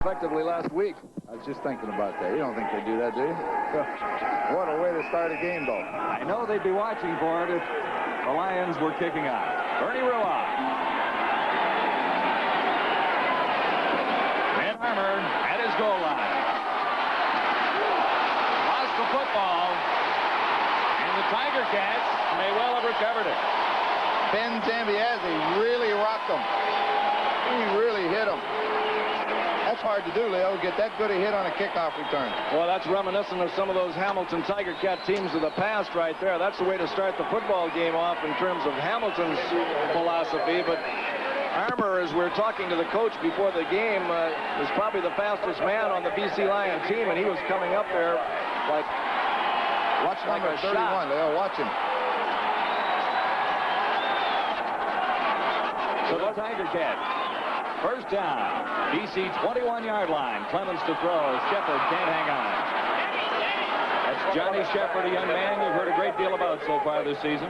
effectively last week. I was just thinking about that. You don't think they do that, do you? What a way to start a game, though. I know they'd be watching for it if the Lions were kicking out. Bernie Ruoff. Van Armour at his goal line. Lost the football. And the Tiger Cats may well have recovered it. Ben Zambiazzi really rocked them. He really hit them. That's hard to do, Leo, get that good a hit on a kickoff return. Well, that's reminiscent of some of those Hamilton Tiger Cat teams of the past right there. That's the way to start the football game off in terms of Hamilton's philosophy. But Armour, as we're talking to the coach before the game, was probably the fastest man on the BC Lion team, and he was coming up there like number 31, shot. Leo, watch him. So the Tiger Cats. First down, BC 21-yard line. Clemens to throw. Shepard can't hang on. That's Johnny Shepard, a young man you've heard a great deal about so far this season.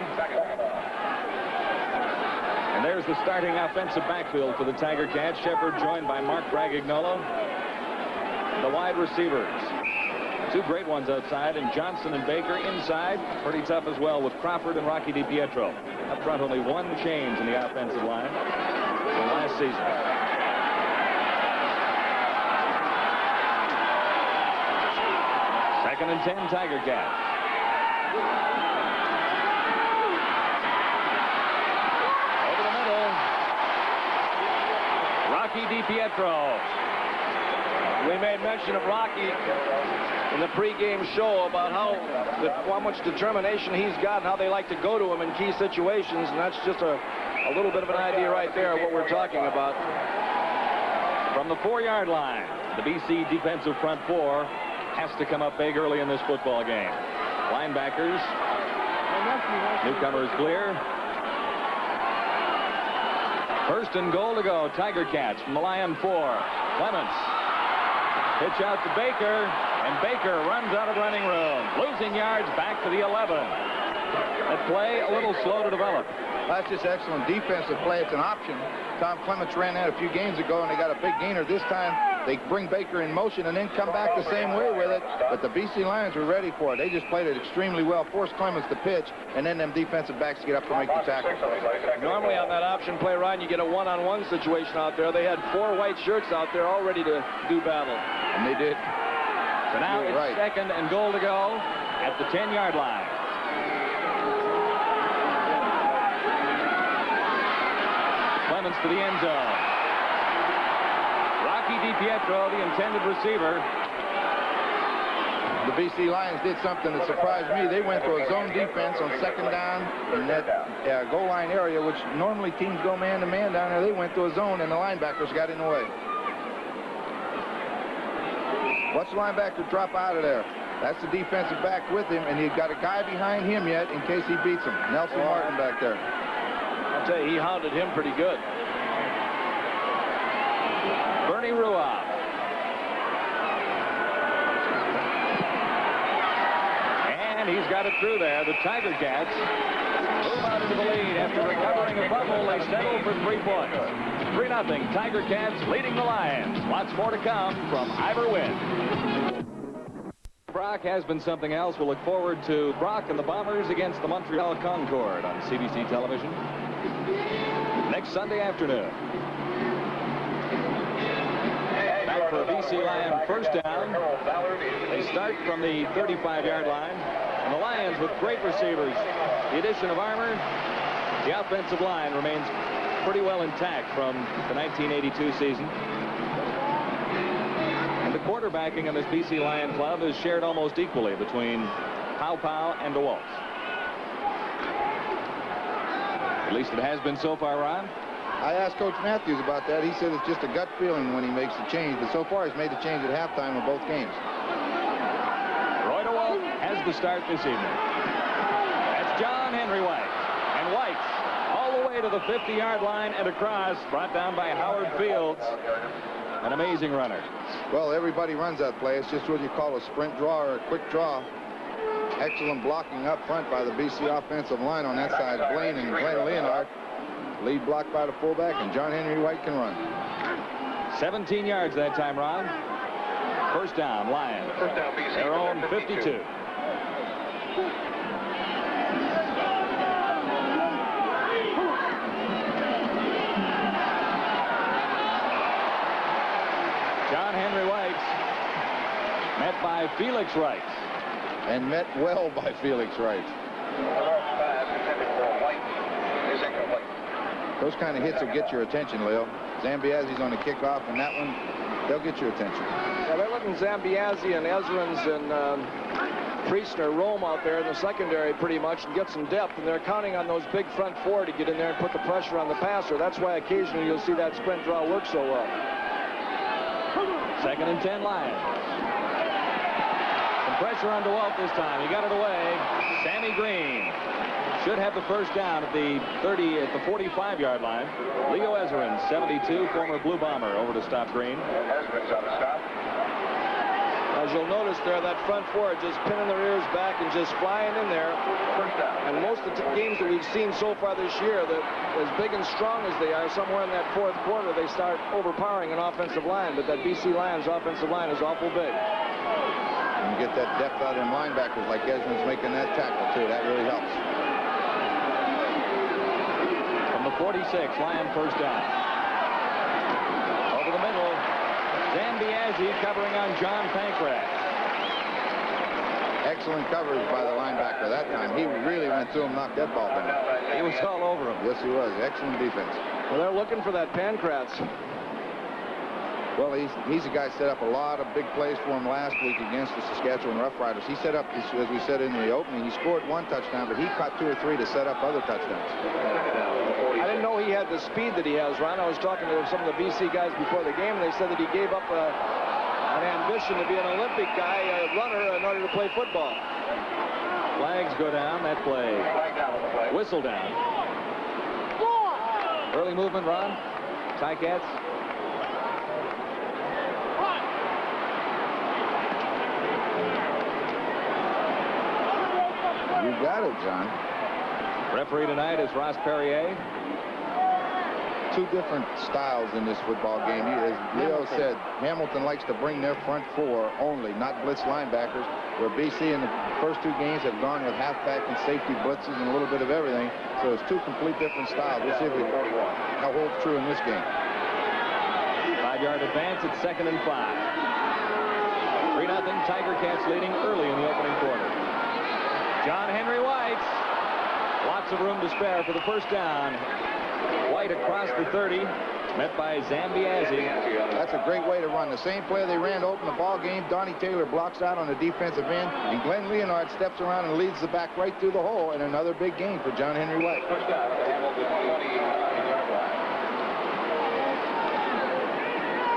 And there's the starting offensive backfield for the Tiger Cats. Shepard joined by Mark Bragagnolo. The wide receivers. Two great ones outside, and Johnson and Baker inside. Pretty tough as well with Crawford and Rocky DiPietro. Up front, only one change in the offensive line from last season. Second and 10, Tiger Cat. Over the middle. Rocky DiPietro. We made mention of Rocky in the pregame show about how much determination he's got and how they like to go to him in key situations, and that's just a little bit of an idea right there of what we're talking about. From the 4-yard line, the BC defensive front four has to come up big early in this football game. Linebackers. Newcomers clear. First and goal to go. Tiger Cats from the Lion 4. Clements. Pitch out to Baker. And Baker runs out of running room. Losing yards back to the 11. That play a little slow to develop. That's just excellent defensive play. It's an option. Tom Clements ran that a few games ago, and they got a big gainer. This time, they bring Baker in motion and then come back the same way with it. But the BC Lions were ready for it. They just played it extremely well, forced Clements to pitch, and then them defensive backs get up to make the tackle. Normally on that option play, Ryan, you get a one-on-one situation out there. They had 4 white shirts out there all ready to do battle. And they did. So now it's right. Second and goal to go at the 10-yard line. Clements to the end zone. Rocky DiPietro, the intended receiver. The BC Lions did something that surprised me. They went to a zone defense on second down in that goal line area, which normally teams go man-to-man down there. They went to a zone, and the linebackers got in the way. Watch the linebacker drop out of there. That's the defensive back with him, and he's got a guy behind him yet in case he beats him. Nelson Martin back there. I'll tell you, he hounded him pretty good. Bernie Ruoff. And he's got it through there. The Tiger Cats move out into the lead after recovering a fumble. They settle for 3 points. 3-0. Tiger Cats leading the Lions. Lots more to come from Ivor Wynn. Brock has been something else. We'll look forward to Brock and the Bombers against the Montreal Concorde on CBC television next Sunday afternoon. Back for a BC Lion first down. They start from the 35-yard line. And the Lions with great receivers. The addition of Armour. The offensive line remains pretty well intact from the 1982 season. And the quarterbacking on this BC Lion club is shared almost equally between Pow Pow and DeWalt. At least it has been so far, Ron. I asked Coach Matthews about that. He said it's just a gut feeling when he makes the change. But so far, he's made the change at halftime in both games. Roy DeWalt has the start this evening. That's John Henry White. And White all the way to the 50-yard line and across, brought down by Howard Fields. An amazing runner. Well, everybody runs that play. It's just what you call a sprint draw or a quick draw. Excellent blocking up front by the BC offensive line on that side. Blaine and Glenn Leonard. Lead blocked by the fullback, and John Henry White can run. 17 yards that time, Ron. First down, Lions. First down, BC. Their own 52. John Henry White met by Felix Wright. And met well by Felix Wright. Those kind of hits will get your attention, Leo. Zambiazi's on the kickoff, and that one, they'll get your attention. Yeah, they're letting Zambiazi and Ezrins and Priestner roam out there in the secondary pretty much and get some depth, and they're counting on those big front four to get in there and put the pressure on the passer. That's why occasionally you'll see that sprint draw work so well. 2nd and 10 Lions. Some pressure on DeWalt this time. He got it away. Sammy Green should have the first down at the 45-yard line. Leo Ezrins, 72, former Blue Bomber, over to stop Green. Ezrins on the stop. As you'll notice there, that front four just pinning their ears back and just flying in there. First down. And most of the games that we've seen so far this year, that as big and strong as they are, somewhere in that fourth quarter, they start overpowering an offensive line. But that BC Lions offensive line is awful big. And get that depth out of them linebackers like Ezrins making that tackle, too. That really helps. From the 46, Lion first down. Over the middle, Zambiazi covering on John Pankratz. Excellent coverage by the linebacker that time. He really went to him, knocked that ball down. He was all over him. Yes, he was. Excellent defense. Well, they're looking for that Pankratz. Well, he's a guy set up a lot of big plays for him last week against the Saskatchewan Roughriders. He set up, as we said in the opening, he scored 1 touchdown, but he caught 2 or 3 to set up other touchdowns. I didn't know he had the speed that he has, Ron. I was talking to some of the BC guys before the game, and they said that he gave up an ambition to be an Olympic guy, a runner, in order to play football. Flags go down. That play. Whistle down. Early movement, Ron. Ticats. You got it, John. Referee tonight is Ross Perrier. 2 different styles in this football game. As Leo said, Hamilton likes to bring their front four only, not blitz linebackers, where BC in the first 2 games have gone with halfback and safety blitzes and a little bit of everything. So it's 2 complete different styles. We'll see if that holds true in this game. 5-yard advance at 2nd and 5. 3-0 Tiger Cats leading early in the opening quarter. John Henry White. Lots of room to spare for the first down. White across the 30, met by Zambiazi. That's a great way to run. The same play they ran to open the ball game. Donnie Taylor blocks out on the defensive end, and Glenn Leonard steps around and leads the back right through the hole, and another big game for John Henry White. First down.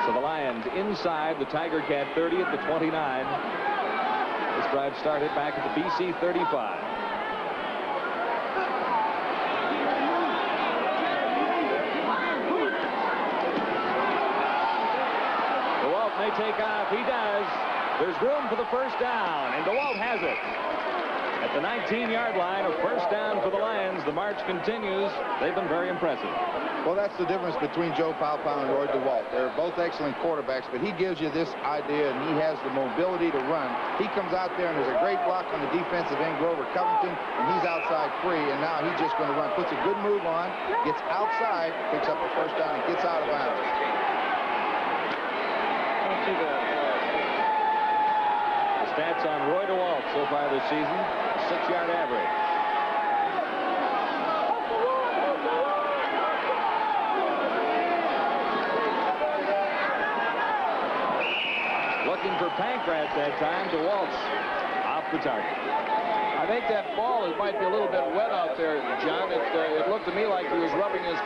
So the Lions inside the Tiger Cat 30 at the 29. This drive started back at the BC 35. DeWalt may take off. He does. There's room for the first down, and DeWalt has it. At the 19-yard line, a first down for the Lions. The march continues. They've been very impressive. Well, that's the difference between Joe Palpau and Roy DeWalt. They're both excellent quarterbacks, but he gives you this idea, and he has the mobility to run. He comes out there, and there's a great block on the defensive end, Grover Covington, and he's outside free, and now he's just going to run. Puts a good move on, gets outside, picks up the first down, and gets out of bounds. Not too bad. The stats on Roy DeWalt so far this season, 6-yard average. Looking for Pankratz that time. DeWalt's off the target. I think that ball might be a little bit wet out there, John. It looked to me like he was rubbing his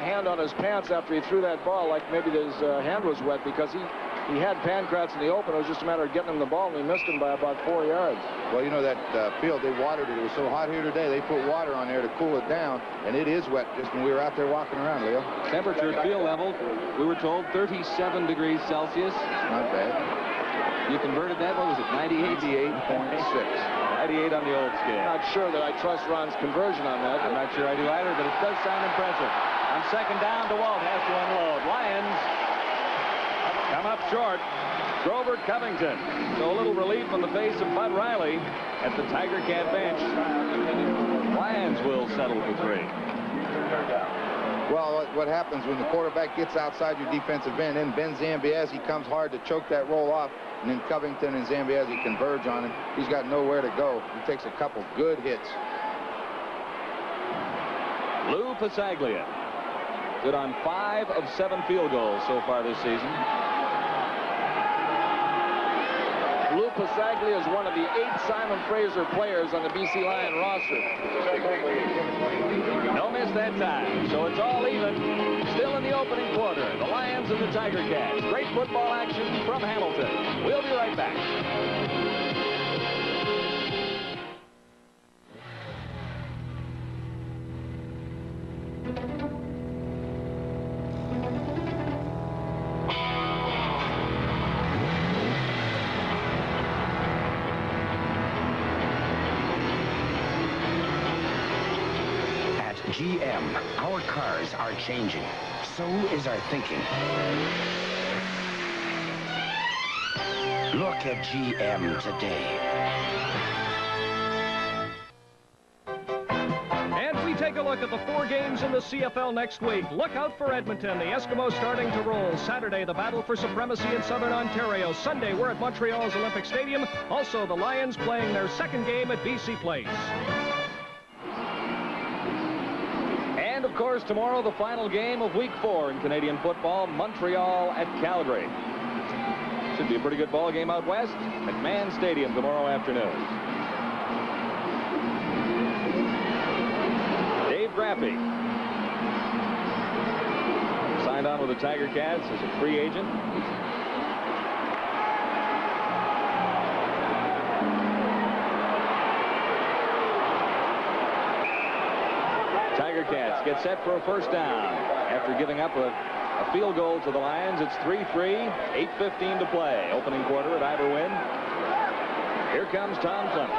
hand on his pants after he threw that ball, like maybe his hand was wet, because he had Pankratz in the open. It was just a matter of getting him the ball, and he missed him by about 4 yards. Well, you know, that field, they watered it. It was so hot here today, they put water on there to cool it down, and it is wet just when we were out there walking around, Leo. Temperature at field level, we were told 37 degrees Celsius. Not bad. You converted that, what was it, 98? 98.6. 98 on the old scale. I'm not sure that I trust Ron's conversion on that. I'm not sure I do either, but it does sound impressive. On second down, DeWalt has to unload. Lions come up short. Grover Covington. So a little relief on the face of Bud Riley at the Tiger Cat bench. Lions will settle for 3. Well, what happens when the quarterback gets outside your defensive end, and Ben Zambiasi comes hard to choke that roll off, and then Covington and Zambiasi converge on him. He's got nowhere to go. He takes a couple good hits. Lou Pasaglia. Good on 5 of 7 field goals so far this season. Lou Pasaglia is one of the 8 Simon Fraser players on the BC Lion roster. No miss that time, so it's all even. Still in the opening quarter, the Lions and the Tiger Cats. Great football action from Hamilton. We'll be right back. GM, our cars are changing. So is our thinking. Look at GM today. And we take a look at the 4 games in the CFL next week. Look out for Edmonton. The Eskimos starting to roll. Saturday, the battle for supremacy in Southern Ontario. Sunday, we're at Montreal's Olympic Stadium. Also, the Lions playing their 2nd game at BC Place. And, of course, tomorrow, the final game of Week 4 in Canadian football, Montreal at Calgary. Should be a pretty good ball game out west. McMahon Stadium tomorrow afternoon. Dave Graffey signed on with the Tiger Cats as a free agent. Tiger Cats get set for a first down after giving up a field goal to the Lions. It's 3-3, 8:15 to play. Opening quarter at Ivor Wynn. Here comes Tom Clement.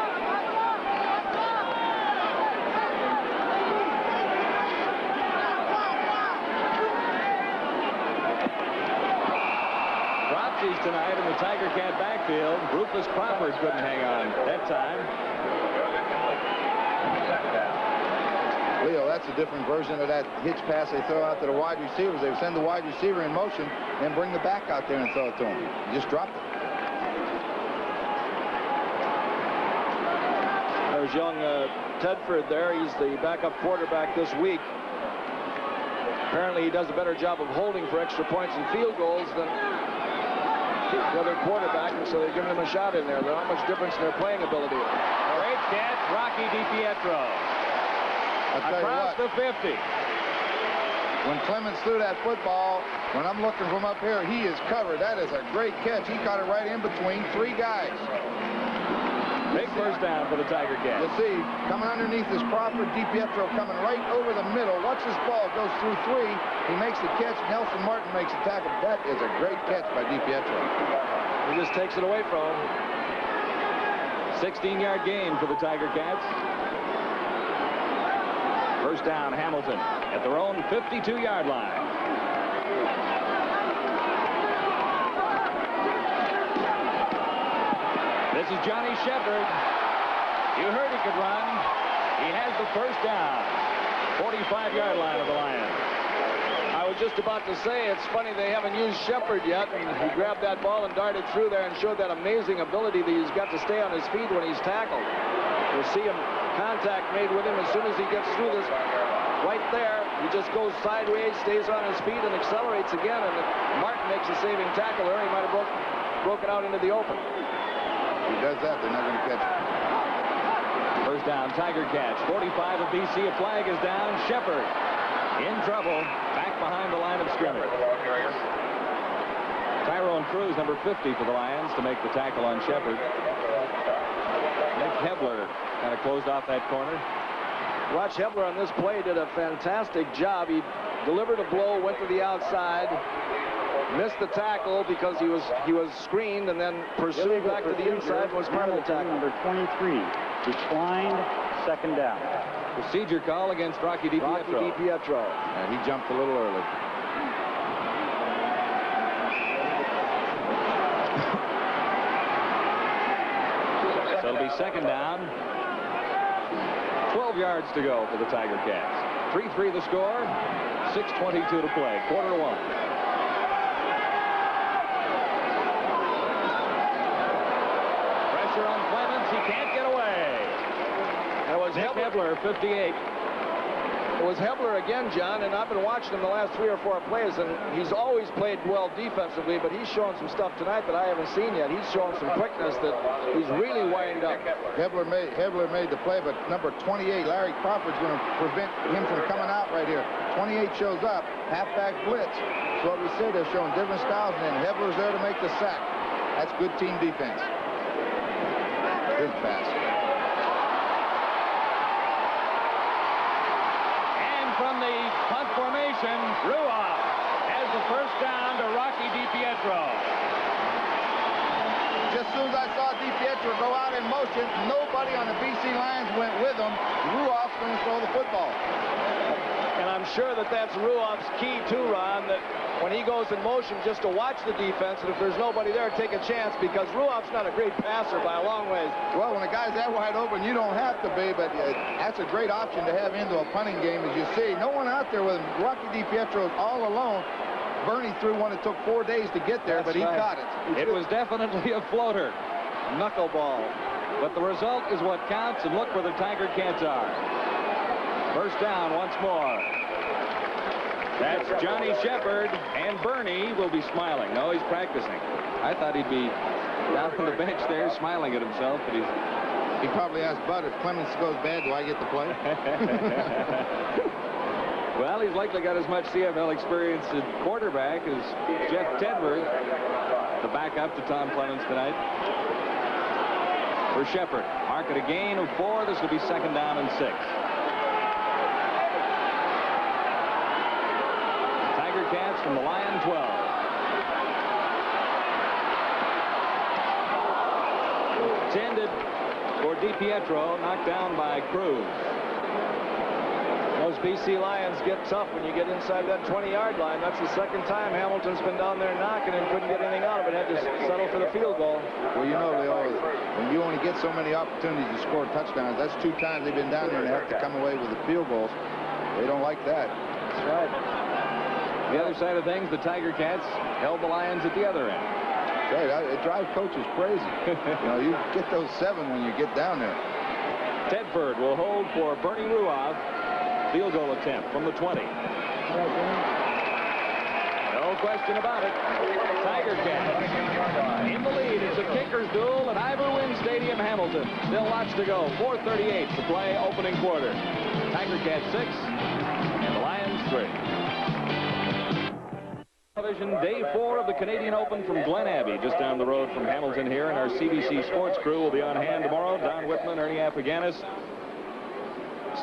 Dropsies tonight in the Tiger Cat backfield. Rufus Crawford couldn't hang on that time. Leo, that's a different version of that hitch pass they throw out to the wide receivers. They send the wide receiver in motion and bring the back out there and throw it to him. He just dropped it. There's young Tedford there. He's the backup quarterback this week. Apparently he does a better job of holding for extra points and field goals than the other quarterback, and so they're giving him a shot in there. There's not much difference in their playing ability. Great catch, Rocky DiPietro. Across the 50. When Clemens threw that football, when I'm looking from up here, he is covered. That is a great catch. He caught it right in between 3 guys. Big first down for the Tiger Cats. You see, coming underneath is Crawford, DiPietro coming right over the middle. Watch this ball. Goes through 3. He makes the catch. Nelson Martin makes the tackle. That is a great catch by DiPietro. He just takes it away from him. 16-yard gain for the Tiger Cats. First down, Hamilton at their own 52-yard line. This is Johnny Shepard. You heard he could run. He has the first down. 45-yard line of the Lions. I was just about to say, it's funny they haven't used Shepard yet, and he grabbed that ball and darted through there and showed that amazing ability that he's got to stay on his feet when he's tackled. You'll see him contact made with him as soon as he gets through this. Right there, he just goes sideways, stays on his feet, and accelerates again, and if Martin makes a saving tackle there, he might have broken out into the open. If he does that, they're not going to catch him. First down, Tiger Cats. 45 of BC. A flag is down. Shepard in trouble. Back behind the line of scrimmage. Tyrone Cruz, number 50 for the Lions, to make the tackle on Shepard. Nick Hebler kind of closed off that corner. Watch Hebler on this play did a fantastic job. He delivered a blow, went to the outside, missed the tackle because he was screened, and then pursued back to the inside and was part of the tackle. Number 23 declined, second down. Procedure call against Rocky DiPietro. And he jumped a little early. So it'll be second down. 12 yards to go for the Tiger Cats. 3-3 the score. 6:22 to play. Quarter one. Pressure on Clemens. He can't get away. That was Hebler, 58. It was Hebler again, John, and I've been watching him the last 3 or 4 plays, and he's always played well defensively, but he's showing some stuff tonight that I haven't seen yet. He's showing some quickness that he's really wired up. Hebler made the play, but number 28, Larry Crawford's going to prevent him from coming out right here. 28 shows up, halfback blitz. That's what we said. They're showing different styles, and then Hebler's there to make the sack. That's good team defense. Good pass. From the punt formation, Ruoff has the first down to Rocky DiPietro. Just as soon as I saw DiPietro go out in motion, nobody on the BC Lions went with him. Ruoff's going to throw the football. And I'm sure that that's Ruoff's key too, Ron, that when he goes in motion just to watch the defense, and if there's nobody there, take a chance, because Ruoff's not a great passer by a long ways. Well, when a guy's that wide open, you don't have to be, but that's a great option to have into a punting game. As you see, no one out there with him. Rocky DiPietro is all alone. Bernie threw one that took 4 days to get there, but he got it. It was definitely a floater. Knuckleball. But the result is what counts, and look where the Tiger Cats are. First down once more. That's Johnny Shepard, and Bernie will be smiling. No, he's practicing. I thought he'd be down on the bench there smiling at himself, but he probably asked Bud, if Clemens goes bad, do I get to play? Well, he's likely got as much CFL experience at quarterback as Jeff Tedford, the backup to Tom Clemens tonight. For Shepard, mark it a gain of 4. This will be second down and 6. Tiger Cats from the Lion 12. Intended for DiPietro, knocked down by Cruz. Those BC Lions get tough when you get inside that 20-yard line. That's the second time Hamilton's been down there knocking and couldn't get anything out of it. Had to settle for the field goal. Well, you know, Leo, when you only get so many opportunities to score touchdowns, that's 2 times they've been down there and have to come away with the field goals. They don't like that. That's right. The other side of things, the Tiger Cats held the Lions at the other end. Right, it drives coaches crazy. You know, you get those 7 when you get down there. Tedford will hold for Bernie Ruoff. Field goal attempt from the 20. No question about it. Tiger Cats in the lead. It's a kicker's duel at Ivor Wynne Stadium, Hamilton. Still lots to go. 4:38 to play opening quarter. Tiger Cats 6 and the Lions 3. Television, day 4 of the Canadian Open from Glen Abbey, just down the road from Hamilton here, and our CBC sports crew will be on hand tomorrow. Don Whitman, Ernie Afaganis,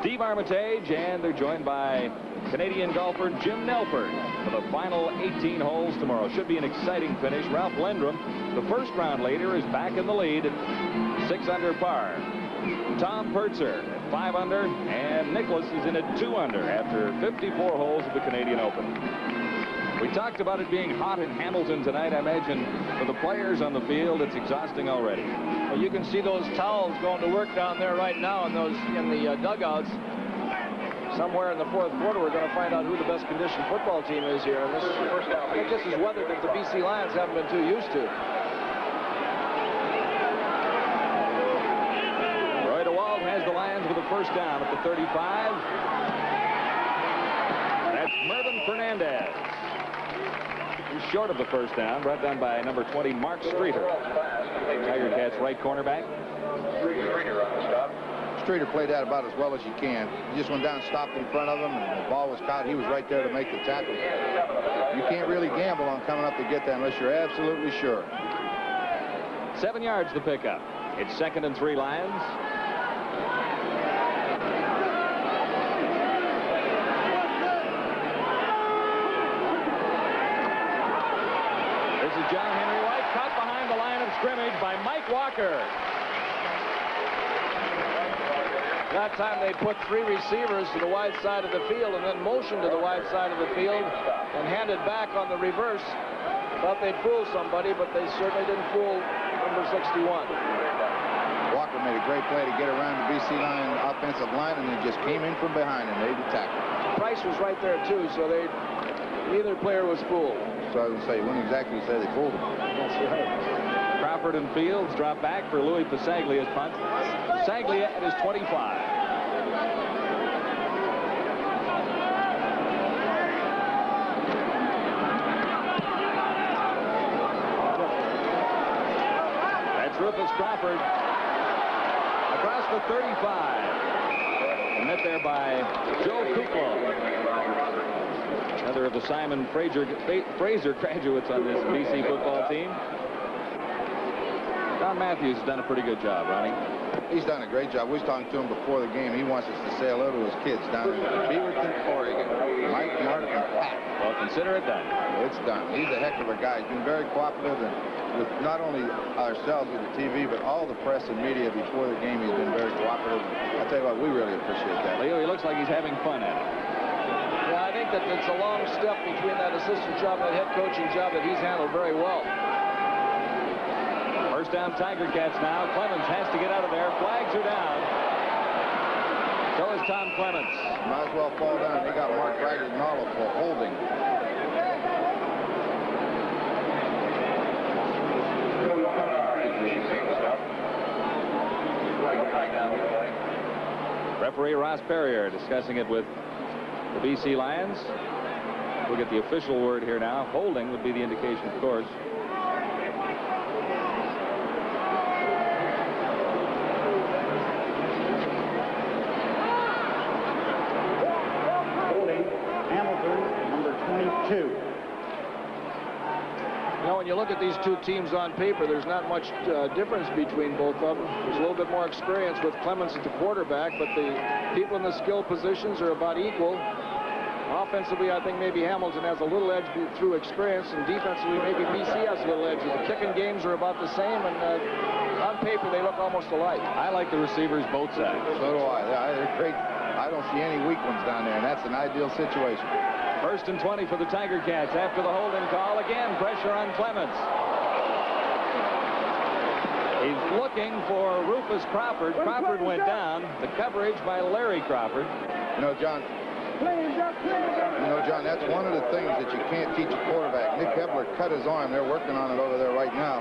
Steve Armitage, and they're joined by Canadian golfer Jim Nelford for the final 18 holes tomorrow. Should be an exciting finish. Ralph Lindrum, the first round leader, is back in the lead at 6 under par. Tom Pertzer at 5 under, and Nicklaus is in at 2 under after 54 holes of the Canadian Open. We talked about it being hot in Hamilton tonight. I imagine for the players on the field, it's exhausting already. Well, you can see those towels going to work down there right now in the dugouts. Somewhere in the 4th quarter, we're going to find out who the best conditioned football team is here. And this is weather that the BC Lions haven't been too used to. Roy DeWalt has the Lions with a first down at the 35. That's Mervyn Fernandez. He's short of the first down, brought down by number 20, Mark Streeter. Tiger Cats right cornerback. Streeter played that about as well as you can. He just went down and stopped in front of him, and the ball was caught. He was right there to make the tackle. You can't really gamble on coming up to get that unless you're absolutely sure. 7 yards the pickup. It's 2nd and 3 Lions. This is John Henry White, caught behind the line of scrimmage by Mike Walker. That time they put 3 receivers to the wide side of the field and then motioned to the wide side of the field and handed back on the reverse. Thought they'd fool somebody, but they certainly didn't fool number 61. Walker made a great play to get around the BC Lion offensive line and then just came in from behind and made the tackle. Price was right there, too, so neither player was fooled. So I would say, wouldn't exactly say they fooled him. That's right. Crawford and Fields drop back for Louis Pasaglia's punt. Pasaglia at his 25. That's Rufus Crawford across the 35. And met there by Joe Kuklo. Another of the Simon Fraser graduates on this BC football team. Don Matthews has done a pretty good job, Ronnie. He's done a great job. We was talking to him before the game. He wants us to say hello to his kids down in Beaverton, Oregon. Mike, Mark, and Pat. Well, consider it done. It's done. He's a heck of a guy. He's been very cooperative and with not only ourselves with the TV, but all the press and media before the game. He's been very cooperative. I'll tell you what, we really appreciate that. Leo, he looks like he's having fun at it. Yeah, I think that it's a long step between that assistant job and that head coaching job that he's handled very well. First down, Tiger Cats now. Clemens has to get out of there. Flags are down. So is Tom Clemens. Might as well fall down. They got Mark Ragnarlo for holding. Referee Ross Perrier discussing it with the BC Lions. We'll get the official word here now. Holding would be the indication, of course. You know, when you look at these two teams on paper, there's not much difference between both of them. There's a little bit more experience with Clemens at the quarterback, but the people in the skill positions are about equal. Offensively, I think maybe Hamilton has a little edge through experience, and defensively, maybe BC has a little edge. The kicking games are about the same, and on paper, they look almost alike. I like the receivers both sides. So do I. They're great. I don't see any weak ones down there, and that's an ideal situation. First and 20 for the Tiger Cats after the holding call. Again, pressure on Clemens. He's looking for Rufus Crawford. Crawford went down. The coverage by Larry Crawford. You know, John, that's one of the things that you can't teach a quarterback. Nick Hebler cut his arm. They're working on it over there right now.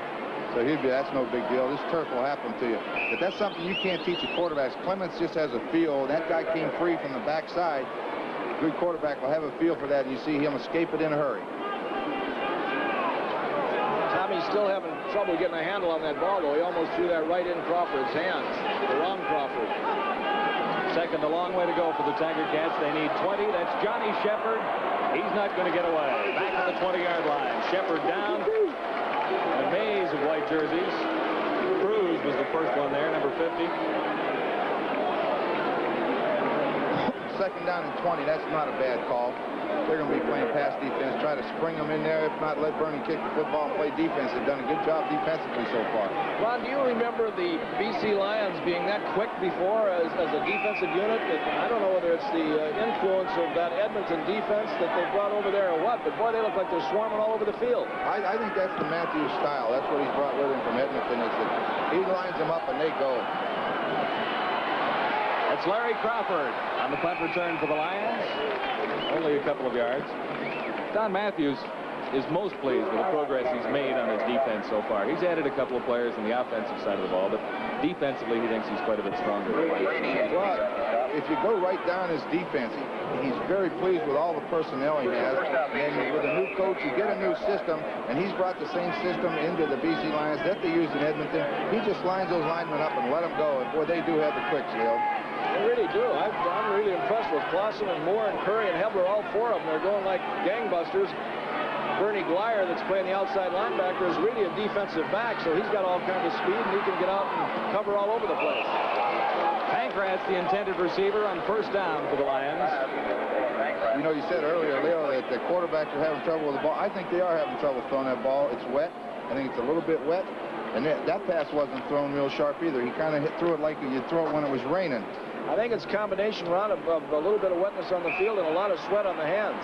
So that's no big deal. This turf will happen to you. But that's something you can't teach a quarterback. Clemens just has a feel. That guy came free from the backside. Good quarterback will have a feel for that, and you see him escape it in a hurry. Tommy's still having trouble getting a handle on that ball, though. He almost threw that right in Crawford's hands. The wrong Crawford. Second, a long way to go for the Tiger Cats. They need 20. That's Johnny Shepard. He's not going to get away. Back to the 20-yard line. Shepard down. A maze of white jerseys. Cruz was the first one there, number 50. Second down and 20, that's not a bad call. They're going to be playing pass defense, try to spring them in there. If not, let Bernie kick the football and play defense. They've done a good job defensively so far. Ron, do you remember the BC Lions being that quick before as a defensive unit? I don't know whether it's the influence of that Edmonton defense that they brought over there or what, but boy, they look like they're swarming all over the field. I think that's the Matthews style. That's what he's brought with him from Edmonton. Is that he lines them up and they go. That's Larry Crawford on the punt return for the Lions. Only a couple of yards. Don Matthews is most pleased with the progress he's made on his defense so far. He's added a couple of players on the offensive side of the ball, but defensively he thinks he's quite a bit stronger. Well, if you go right down his defense, he's very pleased with all the personnel he has. And with a new coach, you get a new system, and he's brought the same system into the BC Lions that they used in Edmonton. He just lines those linemen up and let them go. And boy, they do have the quicks, Leo. They really do. I'm really impressed with Clausen and Moore and Curry and Hebler, all four of them. They're going like gangbusters. Bernie Glyer, that's playing the outside linebacker, is really a defensive back, so he's got all kinds of speed, and he can get out and cover all over the place. Pankratz, the intended receiver, on first down for the Lions. You know, you said earlier, Leo, that the quarterbacks are having trouble with the ball. I think they are having trouble throwing that ball. It's wet. I think it's a little bit wet. And that pass wasn't thrown real sharp either. He kind of threw it like you'd throw it when it was raining. I think it's a combination, Ron, of a little bit of wetness on the field and a lot of sweat on the hands.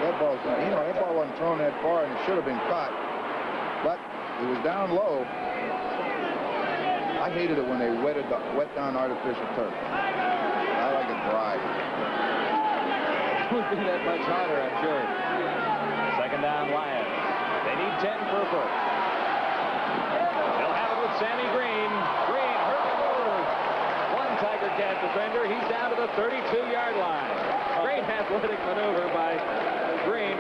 That ball wasn't thrown that far, and it should have been caught. But it was down low. I hated it when they wet down artificial turf. I like it dry. It would be that much hotter, I'm sure. Second down, Lions. They need 10 for a first. They'll have it with Sammy Green. Green hurling over one Tiger Cat defender. He's down to the 32-yard line. Great athletic maneuver by Green.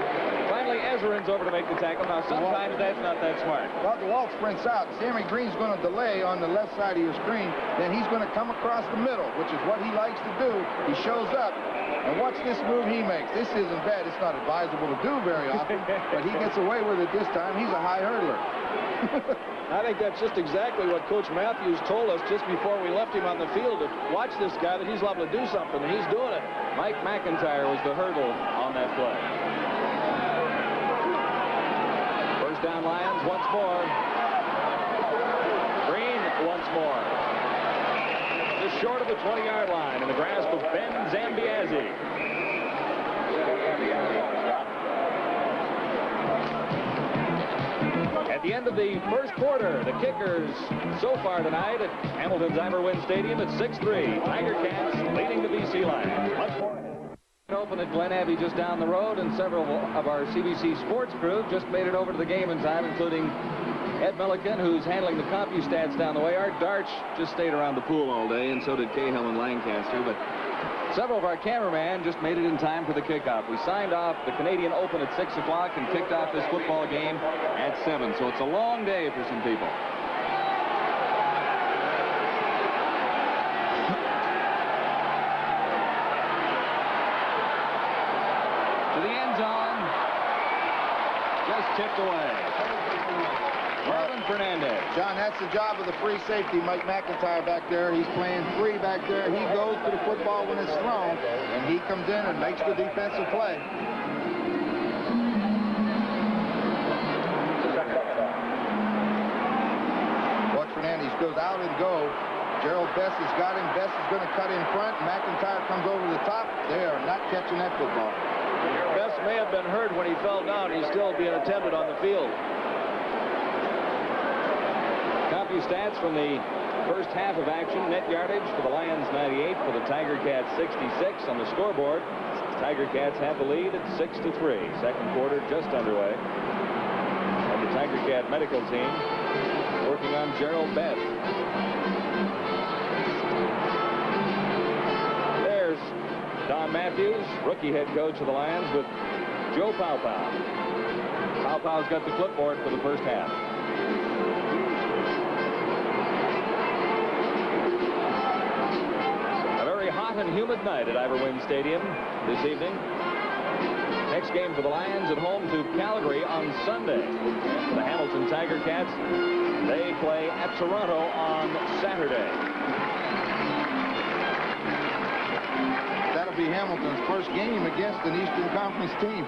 Finally, Ezerin's over to make the tackle. Now, sometimes that's not that smart. Well, the wall sprints out. Sammy Green's going to delay on the left side of your screen. Then he's going to come across the middle, which is what he likes to do. He shows up. And watch this move he makes. This isn't bad. It's not advisable to do very often, but he gets away with it this time. He's a high hurdler. I think that's just exactly what Coach Matthews told us just before we left him on the field. To watch this guy, that he's liable to do something, and he's doing it. Mike McIntyre was the hurdle on that play. First down, Lions once more. Green once more. Just short of the 20-yard line in the grasp of Ben Zambiazzi. At the end of the first quarter, the kickers so far tonight at Hamilton's Ivor-Wynne Stadium at 6-3. Tiger Cats leading the BC Lions. Much more. Open at Glen Abbey just down the road, and several of our CBC sports crew just made it over to the game in time, including Ed Milliken, who's handling the CompuStats down the way. Art Darch just stayed around the pool all day, and so did Cahill and Lancaster. But several of our cameramen just made it in time for the kickoff. We signed off the Canadian Open at 6 o'clock and kicked off this football game at 7. So it's a long day for some people. To the end zone. Just tipped away. Fernandez. John, that's the job of the free safety, Mike McIntyre back there. He's playing free back there. He goes to the football when it's thrown, and he comes in and makes the defensive play. Watch Fernandez goes out and go. Gerald Best has got him. Best is going to cut in front. McIntyre comes over the top. They are not catching that football. Best may have been hurt when he fell down. He's still being attended on the field. Stats from the first half of action. Net yardage for the Lions 98, for the Tiger Cats 66 on the scoreboard. Tiger Cats have the lead at 6-3. Second quarter just underway. And the Tiger Cat medical team working on Gerald Best. There's Don Matthews, rookie head coach of the Lions, with Joe Paupau. Paupau's got the clipboard for the first half. And humid night at Ivor-Wynne Stadium this evening. Next game for the Lions at home to Calgary on Sunday. For the Hamilton Tiger Cats, they play at Toronto on Saturday. That'll be Hamilton's first game against an Eastern Conference team.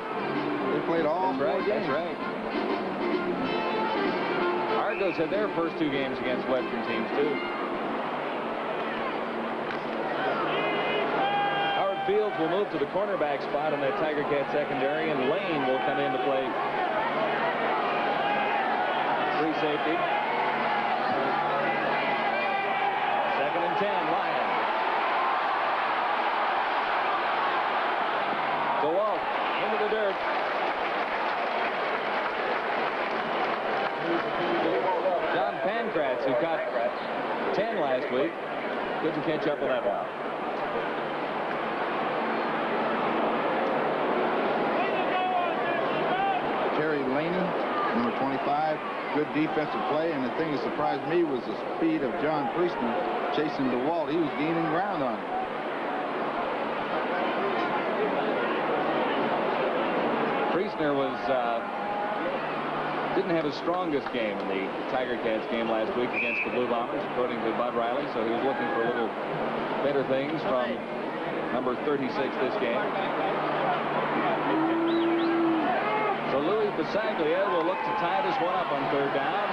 They played all four games. That's right. Argos had their first two games against Western teams, too. Fields will move to the cornerback spot in that Tiger Cat secondary, and Lane will come in to play free safety. 2nd and 10, Lions. DeWalt into the dirt. John Pankratz, who caught 10 last week, couldn't catch up with that one. Number 25, good defensive play, and the thing that surprised me was the speed of John Priestner chasing DeWalt. He was gaining ground on him. Priestner didn't have his strongest game in the Tiger Cats game last week against the Blue Bombers, according to Bud Riley, so he was looking for a little better things from number 36 this game. So Louis Bisaglia will look to tie this one up on 3rd down.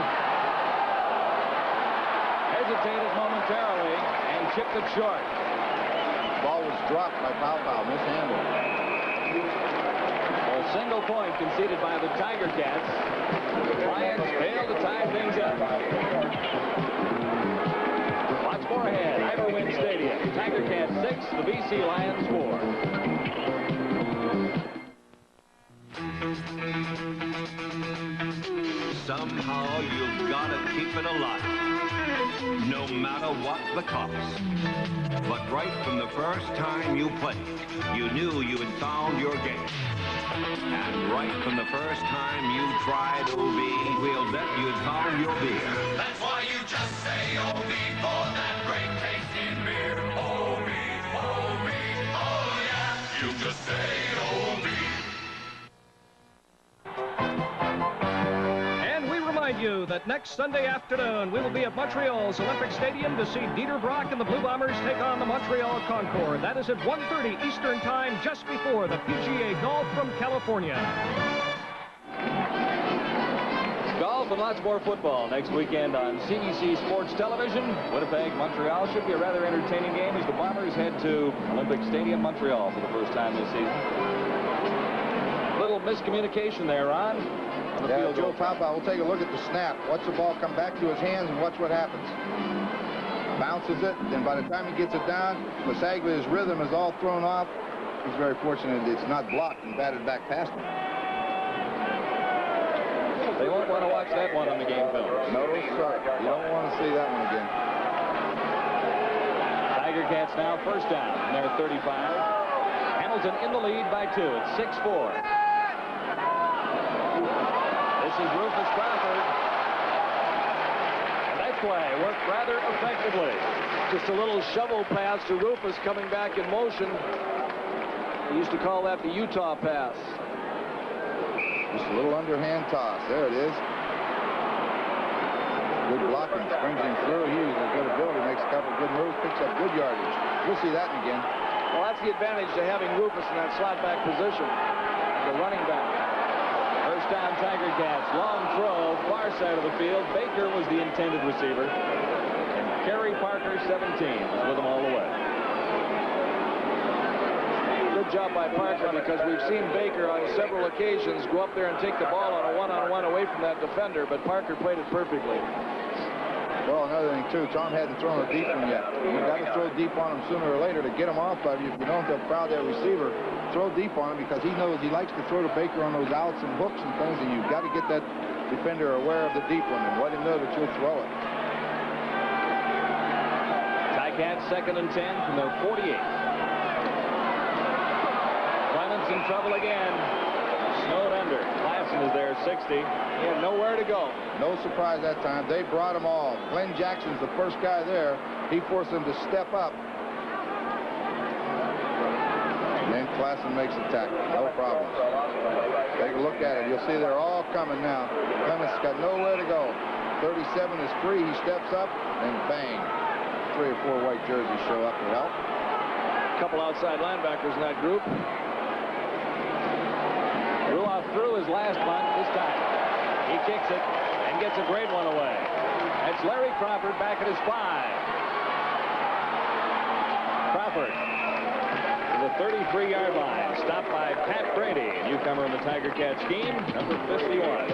hesitated momentarily and chipped it short. Ball was dropped by Pow, mishandled. A single point conceded by the Tiger Cats. The Lions failed to tie things up. Lots more ahead. Iberwin Stadium. Tiger Cats 6, the BC Lions 4. Somehow you've got to keep it alive, no matter what the cost. But right from the first time you played, you knew you had found your game. And right from the first time you tried OB, we'll bet you'd found your beer. That's why you just say OB for that great tasting beer. OB, OB, oh yeah, you just say OB. You that next Sunday afternoon we will be at Montreal's Olympic Stadium to see Dieter Brock and the Blue Bombers take on the Montreal Concord. That is at 1:30 Eastern Time, just before the PGA Golf from California. Golf and lots more football next weekend on CBC Sports Television. Winnipeg, Montreal should be a rather entertaining game as the Bombers head to Olympic Stadium, Montreal for the first time this season. Little miscommunication there, Ron. Yeah, Joe Papa will take a look at the snap. Watch the ball come back to his hands and watch what happens. Bounces it, then by the time he gets it down, Masaglia, his rhythm is all thrown off. He's very fortunate it's not blocked and batted back past him. They won't want to watch that one on the game film. No, sir. You don't want to see that one again. Tiger Cats now first down. And they're 35. Hamilton in the lead by 2. It's 6-4. This is Rufus Crawford. And that play worked rather effectively. Just a little shovel pass to Rufus coming back in motion. We used to call that the Utah pass. Just a little underhand toss. There it is. Good blocking. Springs him through. He uses good ability. Makes a couple of good moves. Picks up good yardage. We'll see that again. Well, that's the advantage to having Rufus in that slot back position. The running back. First down, Tiger Cats. Long throw, far side of the field. Baker was the intended receiver. And Kerry Parker, 17, was with him all the way. Good job by Parker because we've seen Baker on several occasions go up there and take the ball on a one-on-one away from that defender, but Parker played it perfectly. Well, another thing, too, Tom hadn't thrown a deep one yet. You've got to throw deep on him sooner or later to get him off of you. If you don't have to crowd that receiver, throw deep on him because he knows he likes to throw to Baker on those outs and hooks and things, and you've got to get that defender aware of the deep one and let him know that you'll throw it. Ticats 2nd and 10 from their 48. Clements in trouble again. Snowed under. Klassen is there, 60. He had nowhere to go. No surprise that time. They brought them all. Glenn Jackson's the first guy there. He forced them to step up. And then Klassen makes the tackle. No problem. Take a look at it. You'll see they're all coming now. Clements got nowhere to go. 37 is free. He steps up, and bang. 3 or 4 white jerseys show up to help. A couple outside linebackers in that group. Ruoff threw his last punt this time. He kicks it and gets a great one away. That's Larry Crawford back at his 5. Crawford to the 33-yard line. Stopped by Pat Brady, newcomer in the Tiger Cat scheme, number 51.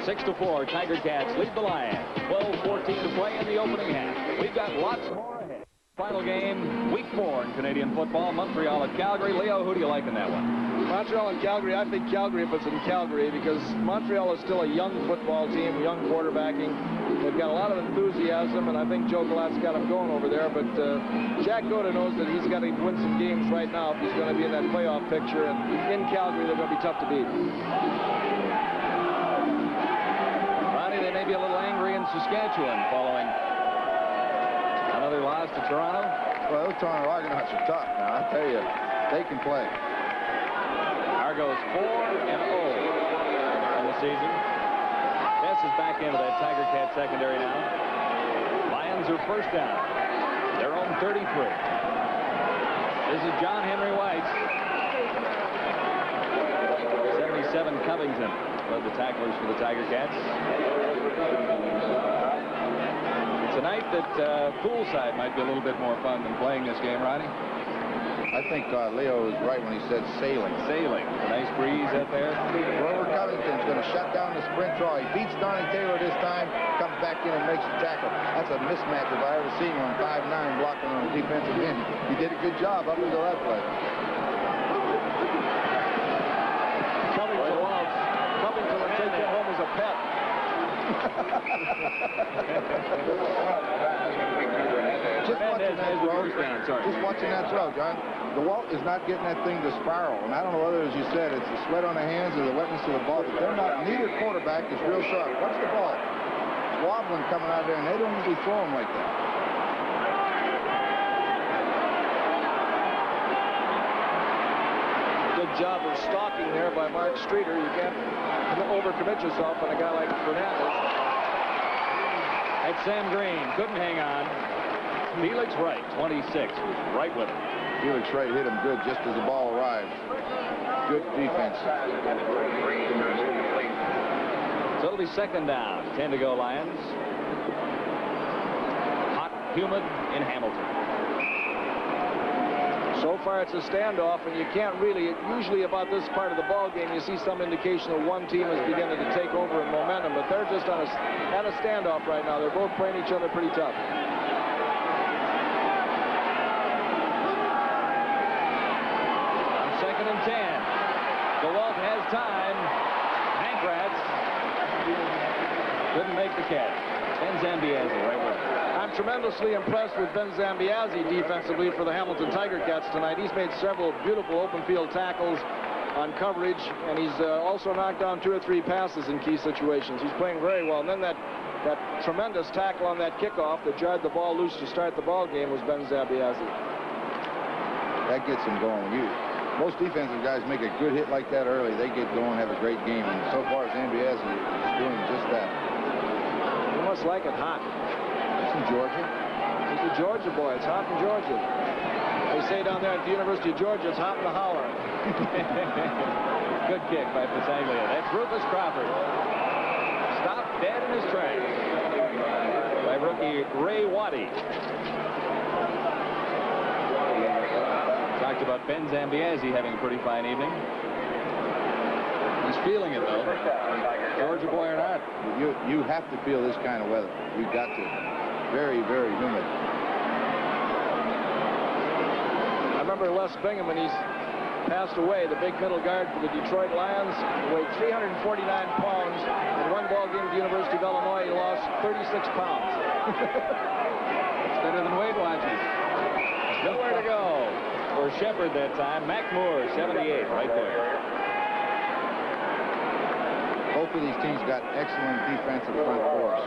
6-4, Tiger Cats lead the Lions. 12-14 to play in the opening half. We've got lots more ahead. Final game, week 4 in Canadian football. Montreal at Calgary. Leo, who do you like in that one? Montreal and Calgary, I think Calgary if it's in Calgary because Montreal is still a young football team, young quarterbacking. They've got a lot of enthusiasm, and I think Joe Glatt's got them going over there. But Jack Goda knows that he's got to win some games right now if he's going to be in that playoff picture. And in Calgary, they're going to be tough to beat. Ronnie, they may be a little angry in Saskatchewan following another loss to Toronto. Well, those Toronto Argonauts are tough now. I tell you, they can play. Argos 4-0 in the season. Bess is back into that Tiger Cat secondary now. Lions are first down. They're on 33. This is John Henry White. 77 Covington led the tacklers for the Tiger Cats. Tonight, that poolside might be a little bit more fun than playing this game, Ronnie? I think Leo is right when he said sailing. Sailing. A nice breeze out there. Grover Covington's going to shut down the sprint draw. He beats Donnie Taylor this time, comes back in and makes the tackle. That's a mismatch if I ever seen one. 5'9" blocking on a defensive end. He did a good job up until that play. Covington will take that home as a pet. Just watching that throw. Just watching that throw, John. DeWalt is not getting that thing to spiral. And I don't know whether, as you said, it's the sweat on the hands or the wetness of the ball, but they're not. Neither quarterback is real sharp. Watch the ball. It's wobbling coming out there, and they don't usually throw them like that. Good job of stalking there by Mark Streeter. You can't overcommit yourself on a guy like Fernandez. That's Sam Green. Couldn't hang on. Felix Wright, 26, was right with him. Felix Wright hit him good just as the ball arrived. Good defense. So it'll be second down. 10 to go, Lions. Hot, humid in Hamilton. So far, it's a standoff, and you can't really, usually about this part of the ball game, you see some indication that one team is beginning to take over in momentum, but they're just at a standoff right now. They're both playing each other pretty tough. On 2nd and 10. DeWalt has time. Hank Rats couldn't make the catch. Ben Zambiazzi right with him. I'm tremendously impressed with Ben Zambiazzi defensively for the Hamilton Tiger Cats tonight. He's made several beautiful open field tackles on coverage, and he's also knocked down 2 or 3 passes in key situations. He's playing very well. And then that tremendous tackle on that kickoff that jarred the ball loose to start the ball game was Ben Zambiazzi. That gets him going. Most defensive guys make a good hit like that early. They get going, have a great game, and so far Zambiazzi is doing just that. He must like it hot. It's in Georgia. He's a Georgia boy. It's hot in Georgia. They say down there at the University of Georgia, it's hot in the holler. Good kick by Pasaglia. That's Rufus Crawford. Stopped dead in his tracks by rookie Ray Waddy. Talked about Ben Zambiazzi having a pretty fine evening. He's feeling it, though. Georgia boy or not. You have to feel this kind of weather. You've got to. Very, very humid. I remember Les Bingham when he's passed away, the big middle guard for the Detroit Lions, weighed 349 pounds. In one ball game at the University of Illinois, he lost 36 pounds. It's better than Weight Watchers. Nowhere to go for Shepard that time. Mac Moore, 78, right there. Both of these teams got excellent defensive front fours.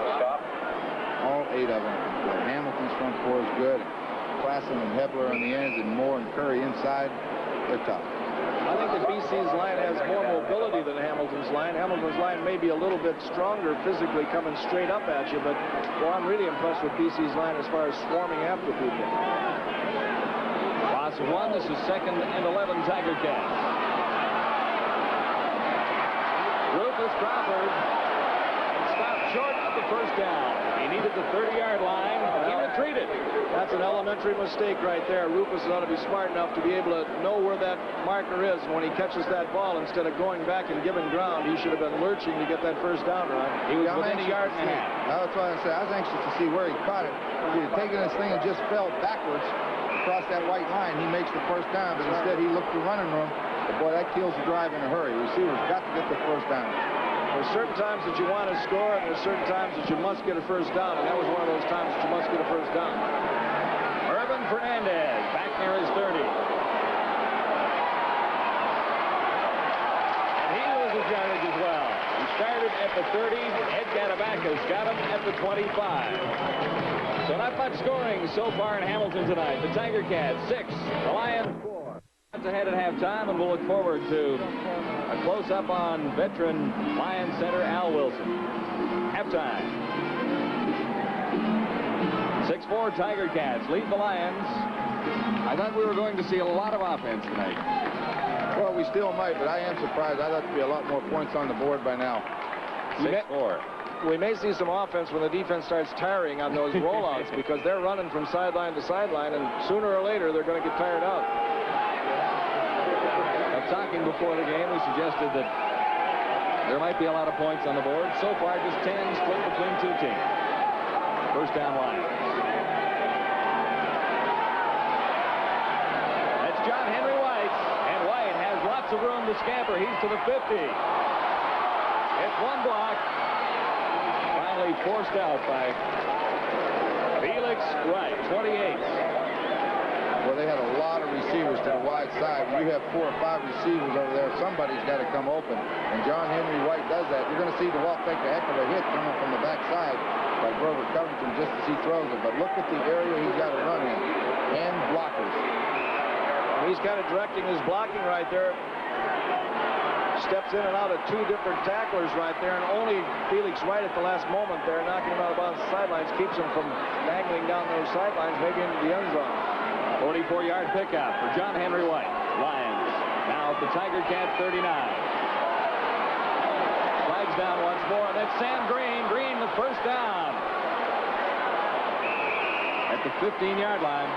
All 8 of them. Hamilton's front four is good. Klassen and Hebler on the ends, and Moore and Curry inside. They're tough. I think that BC's line has more mobility than Hamilton's line. Hamilton's line may be a little bit stronger physically coming straight up at you, but well, I'm really impressed with BC's line as far as swarming after people. Loss of 1. This is 2nd and 11 Tiger Cats. Rufus Crawford stopped short of the first down. He needed the 30-yard line. He retreated. That's an elementary mistake right there. Rufus ought to be smart enough to be able to know where that marker is. And when he catches that ball, instead of going back and giving ground, he should have been lurching to get that first down, Ron. He was within a yard and a half. That's what I said. I was anxious to see where he caught it. If he had taken this thing and just fell backwards across that white line, he makes the first down. But instead, he looked for running room. But boy, that kills the drive in a hurry. Receivers got to get the first down. There's certain times that you want to score, and there's certain times that you must get a first down, and that was one of those times that you must get a first down. Urban Fernandez back near his 30. And he loses yardage as well. He started at the 30. Ed Gatabakis got him at the 25. So not much scoring so far in Hamilton tonight. The Tiger Cats 6, the Lions 4. That's ahead at halftime, and we'll look forward to a close-up on veteran Lions center Al Wilson. Halftime. 6-4 Tiger Cats lead the Lions. I thought we were going to see a lot of offense tonight. Well, we still might, but I am surprised. I'd like to be a lot more points on the board by now. 6-4. we may see some offense when the defense starts tiring on those rollouts because they're running from sideline to sideline, and sooner or later they're going to get tired out. Talking before the game, we suggested that there might be a lot of points on the board. So far, just 10 split between two teams. First down line. That's John Henry White, and White has lots of room to scamper. He's to the 50. It's one block. Finally forced out by Felix Wright, 28. Well, they had a lot of receivers to the wide side. When you have 4 or 5 receivers over there, somebody's got to come open. And John Henry White does that. You're going to see DeWalt take a heck of a hit coming from the backside by Grover Covington just as he throws it. But look at the area he's got to run in. And blockers. He's kind of directing his blocking right there. Steps in and out of 2 different tacklers right there, and only Felix Wright at the last moment there, knocking him out of bounds the sidelines, keeps him from dangling down those sidelines, maybe into the end zone. 44-yard pickup for John Henry White. Lions now at the Tiger Cat 39. Flags down once more, and that's Sam Green. Green the first down at the 15-yard line.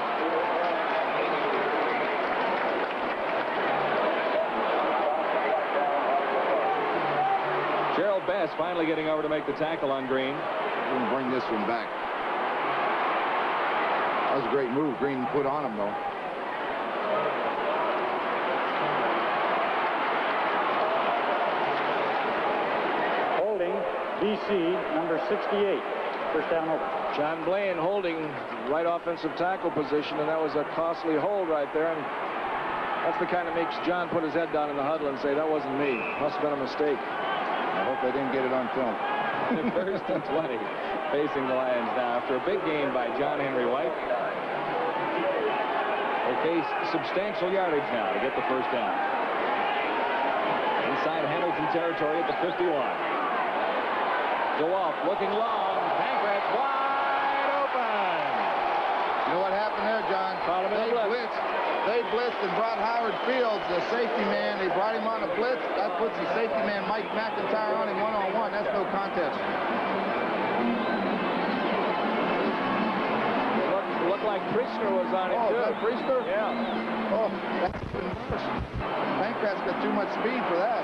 Gerald Bass finally getting over to make the tackle on Green. We're going to bring this one back. That was a great move Green put on him, though. Holding, BC, number 68. First down over. John Blaine holding right offensive tackle position, and that was a costly hold right there. And that's the kind that makes John put his head down in the huddle and say, that wasn't me. Must have been a mistake. I hope they didn't get it on film. First and 20 facing the Lions now after a big gain by John Henry White. They face substantial yardage now to get the first down. Inside Hamilton territory at the 51. DeWalt looking long. Pankratz wide open. You know what happened there, John? Caught him in a blitz. They blitzed and brought Howard Fields, the safety man. They brought him on a blitz. That puts the safety man, Mike McIntyre, on him one-on-one. That's no contest. It looked like Priestner was on him, too. Oh, is that Priestner? Yeah. Oh, that's even worse. Pankratz got too much speed for that.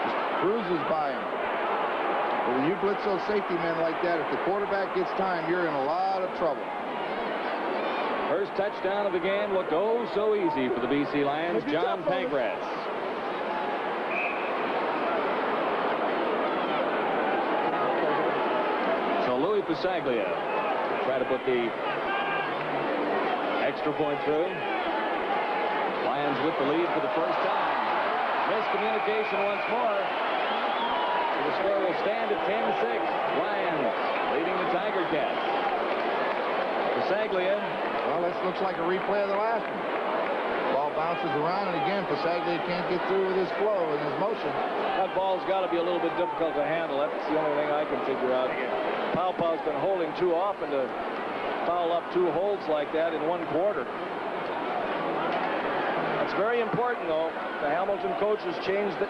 Just cruises by him. But when you blitz those safety men like that, if the quarterback gets time, you're in a lot of trouble. First touchdown of the game looked oh so easy for the BC Lions. John Pankratz. So Louis Pasaglia try to put the extra point through. Lions with the lead for the first time. Miscommunication once more. The score will stand at 10-6. Lions leading the Tiger Cats. Pasaglia. Well, this looks like a replay of the last one. Ball bounces around, and again, Pasaglia can't get through with his flow and his motion. That ball's got to be a little bit difficult to handle. That's the only thing I can figure out. Pow's been holding too often to foul up 2 holds like that in 1 quarter. It's very important, though. The Hamilton coaches changed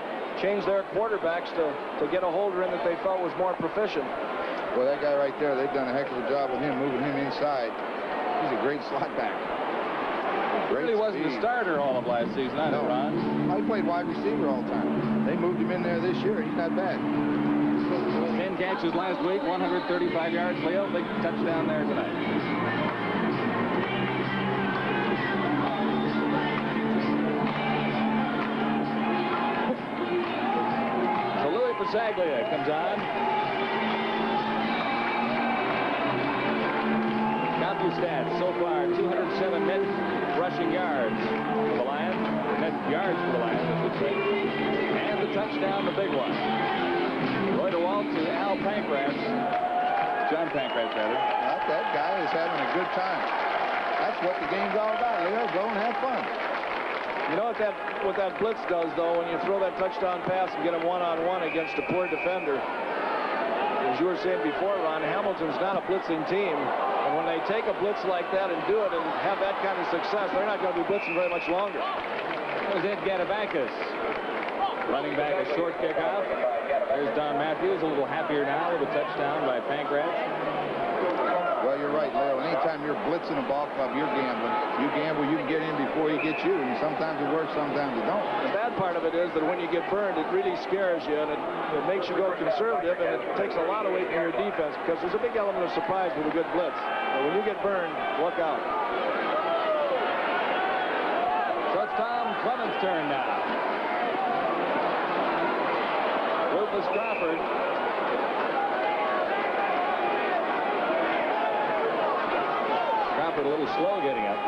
their quarterbacks to get a holder in that they felt was more proficient. Well, that guy right there, they've done a heck of a job with him, moving him inside. He's a great slot back. He really wasn't a starter all of last season, either, Ron. He played wide receiver all the time. They moved him in there this year. He's not bad. 10 catches last week, 135 yards. Leo, big touchdown there tonight. So Louis Pasaglia comes on. Count your stats. So far, 207 net rushing yards for the Lions. Net yards for the Lions, I should say. And the touchdown, the big one. Roy DeWalt to Al Pankratz. John Pankratz, rather. That guy is having a good time. That's what the game's all about, Leo. Go and have fun. You know what that blitz does, though, when you throw that touchdown pass and get him one-on-one against a poor defender. As you were saying before, Ron, Hamilton's not a blitzing team. And when they take a blitz like that and do it and have that kind of success, they're not going to be blitzing very much longer. There's Ed Gadabakis. Running back a short kickoff. There's Don Matthews, a little happier now with a touchdown by Pankratz. Well, you're right, Leo. Anytime you're blitzing a ball club, you're gambling. You gamble, you can get in before he gets you, and sometimes it works, sometimes it don't. The bad part of it is that when you get burned, it really scares you, and it makes you go conservative, and it takes a lot of weight in your defense because there's a big element of surprise with a good blitz. But when you get burned, look out. So it's Tom Clements' turn now. Rufus Crawford. Crawford a little slow getting up.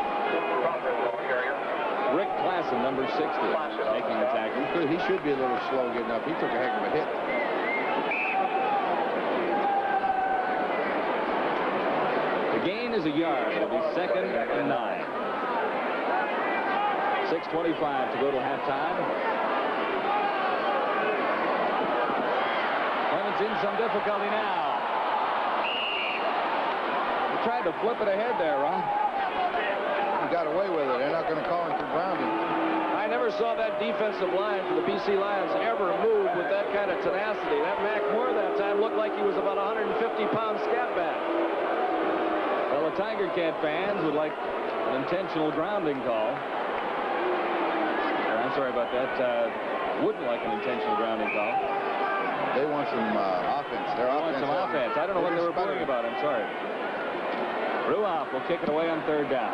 Rick Klassen, number 60, making the tackle. He should be a little slow getting up. He took a heck of a hit. The gain is a yard. It'll be 2nd and 9. 6:25 to go to halftime. Clements in some difficulty now. He tried to flip it ahead there, Ron. He got away with it. They're not going to call him for grounding. I never saw that defensive line for the BC Lions ever move with that kind of tenacity. That Mac Moore that time looked like he was about 150-pound scat back. Well, the Tiger Cat fans would like an intentional grounding call. I'm sorry about that. Wouldn't like an intentional grounding call. They want some offense. They want some offense. I don't know what they were worrying about. I'm sorry. Ruoff will kick it away on 3rd down.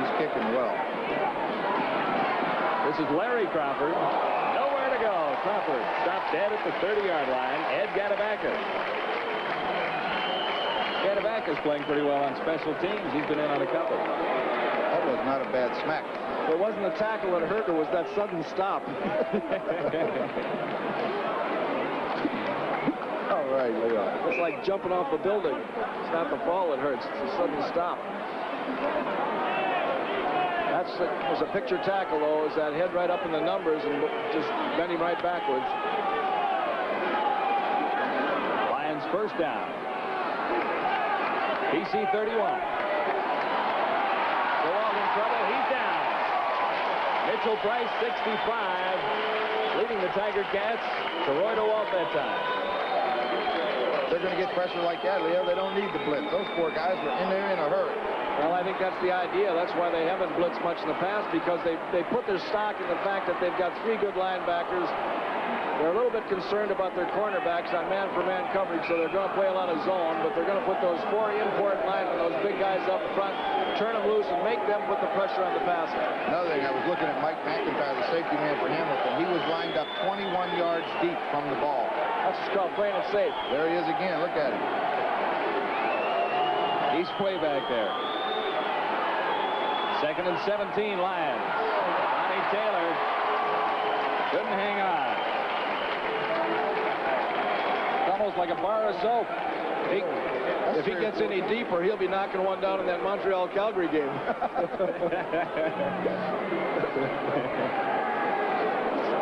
He's kicking well. This is Larry Crawford. Nowhere to go. Crawford stopped dead at the 30-yard line. Ed Gadabakis. Gadabakis playing pretty well on special teams. He's been in on a couple. That was not a bad smack. It wasn't the tackle that hurt, it was that sudden stop. All right, Leo. It's like jumping off a building. It's not the fall that hurts, it's the sudden stop. That was a picture tackle, though, is that head right up in the numbers and just bend him right backwards. Lions 1st down. BC 31. Go in trouble, he's down. Mitchell Price, 65, leading the Tiger Cats to Roy DeWalt that time. They're going to get pressure like that, Leo. They don't need the blitz. Those poor guys were in there in a hurry. Well, I think that's the idea. That's why they haven't blitzed much in the past, because they put their stock in the fact that they've got 3 good linebackers. They're a little bit concerned about their cornerbacks on man-for-man coverage, so they're going to play a lot of zone, but they're going to put those 4 import linemen, those big guys up front, turn them loose and make them put the pressure on the passer. Another thing, I was looking at Mike McIntyre, the safety man for Hamilton. He was lined up 21 yards deep from the ball. That's just called playing it safe. There he is again. Look at him. He's way back there. 2nd and 17, Lions. Bonnie Taylor couldn't hang on. It's almost like a bar of soap. If he gets any deeper, he'll be knocking one down in that Montreal-Calgary game.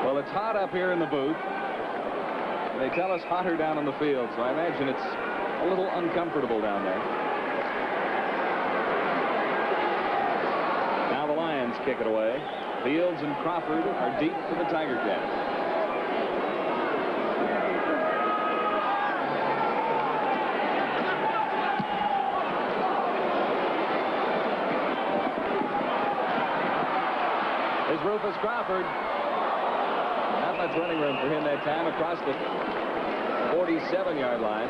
Well, it's hot up here in the booth. They tell us hotter down on the field, so I imagine it's a little uncomfortable down there. Now the Lions kick it away. Fields and Crawford are deep for the Tiger Cats. Here's Rufus Crawford. Not much running room for him that time across the 47-yard line.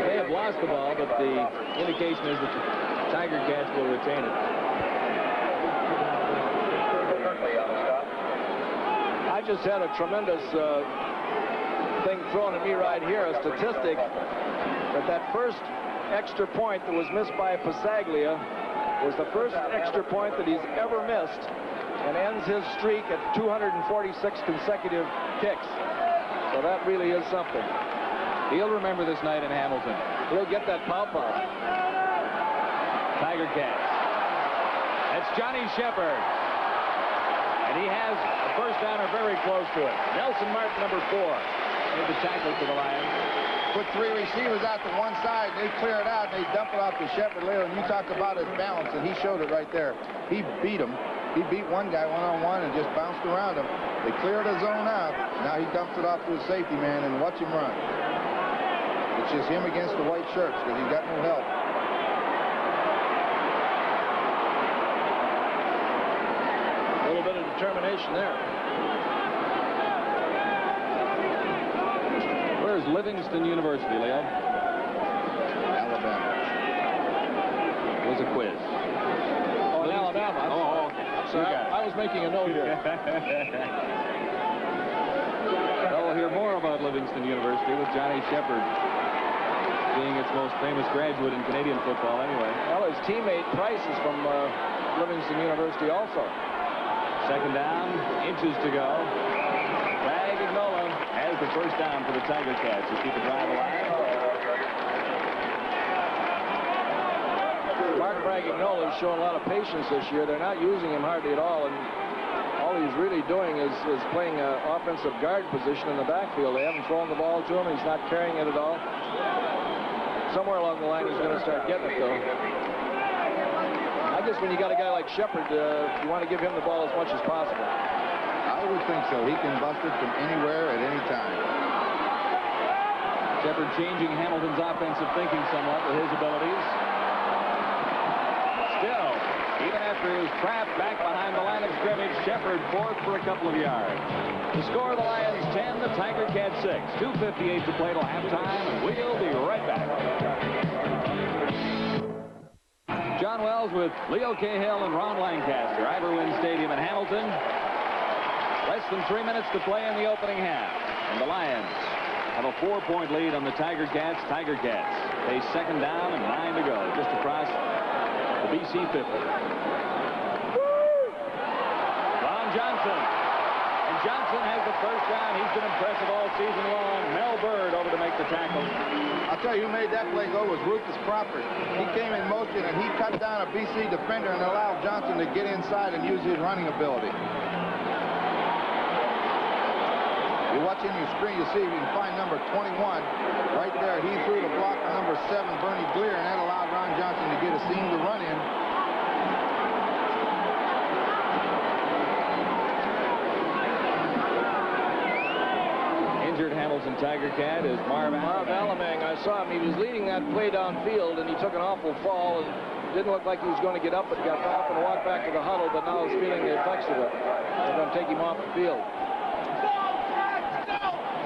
They have lost the ball, but the indication is that the Tiger Cats will retain it. I just had a tremendous thing thrown at me right here, a statistic that first extra point that was missed by Pasaglia was the first extra point that he's ever missed, and ends his streak at 246 consecutive kicks. So that really is something. He'll remember this night in Hamilton. He'll get that pop-up. Tiger Cats. That's Johnny Shepard. And he has a first downer very close to it. Nelson Martin, number 4, made the tackle for the Lions. Put 3 receivers out to one side, they clear it out, and they dump it off to Shepard. Leo, and you talk about his balance, and he showed it right there. He beat him. He beat one guy one-on-one and just bounced around him. They cleared the zone out. Now he dumps it off to the safety man, and watch him run. It's just him against the white shirts because he's got no help. A little bit of determination there. Where's Livingston University, Leo? Alabama. It was a quiz. Oh, in Alabama. Oh, okay. I'm sorry. I was making a note here. Well, we'll hear more about Livingston University with Johnny Shepard being its most famous graduate in Canadian football anyway. Well, his teammate Price is from Livingston University also. Second down, inches to go. Bragg-Ignola has the first down for the Tiger Cats to keep the drive alive. Mark Bragg-Ignola has shown a lot of patience this year. They're not using him hardly at all, and all he's really doing is playing an offensive guard position in the backfield. They haven't thrown the ball to him. He's not carrying it at all. Somewhere along the line, he's going to start getting it, though. I guess when you got a guy like Shepard, you want to give him the ball as much as possible. I would think so. He can bust it from anywhere at any time. Shepard changing Hamilton's offensive thinking somewhat with his abilities. Still, even after his trap back behind the line of scrimmage, Shepard forth for a couple of yards. The score, the Lions 10, the Tiger Cats 6. 2:58 to play till halftime, and we'll be right back. John Wells with Leo Cahill and Ron Lancaster. Iverwin Stadium in Hamilton. Less than 3 minutes to play in the opening half. And the Lions have a 4-point lead on the Tiger Cats. Tiger Cats face second down and 9 to go just across the BC 50. Ron Johnson. And Johnson has the first down. He's been impressive all season long. Mel Bird over to make the tackle. I'll tell you who made that play go was Rufus Crawford. He came in motion and he cut down a BC defender and allowed Johnson to get inside and use his running ability. You watch in your screen, you see you can find number 21 right there. He threw the block on number 7, Bernie Gleer, and that allowed Ron Johnson to get a seam to run in. Injured Hamilton Tiger Cat is Marv Alamang. I saw him. He was leading that play downfield, and he took an awful fall. And didn't look like he was going to get up, but got up and walked back to the huddle, but now he's feeling the effects of it. They're going to take him off the field.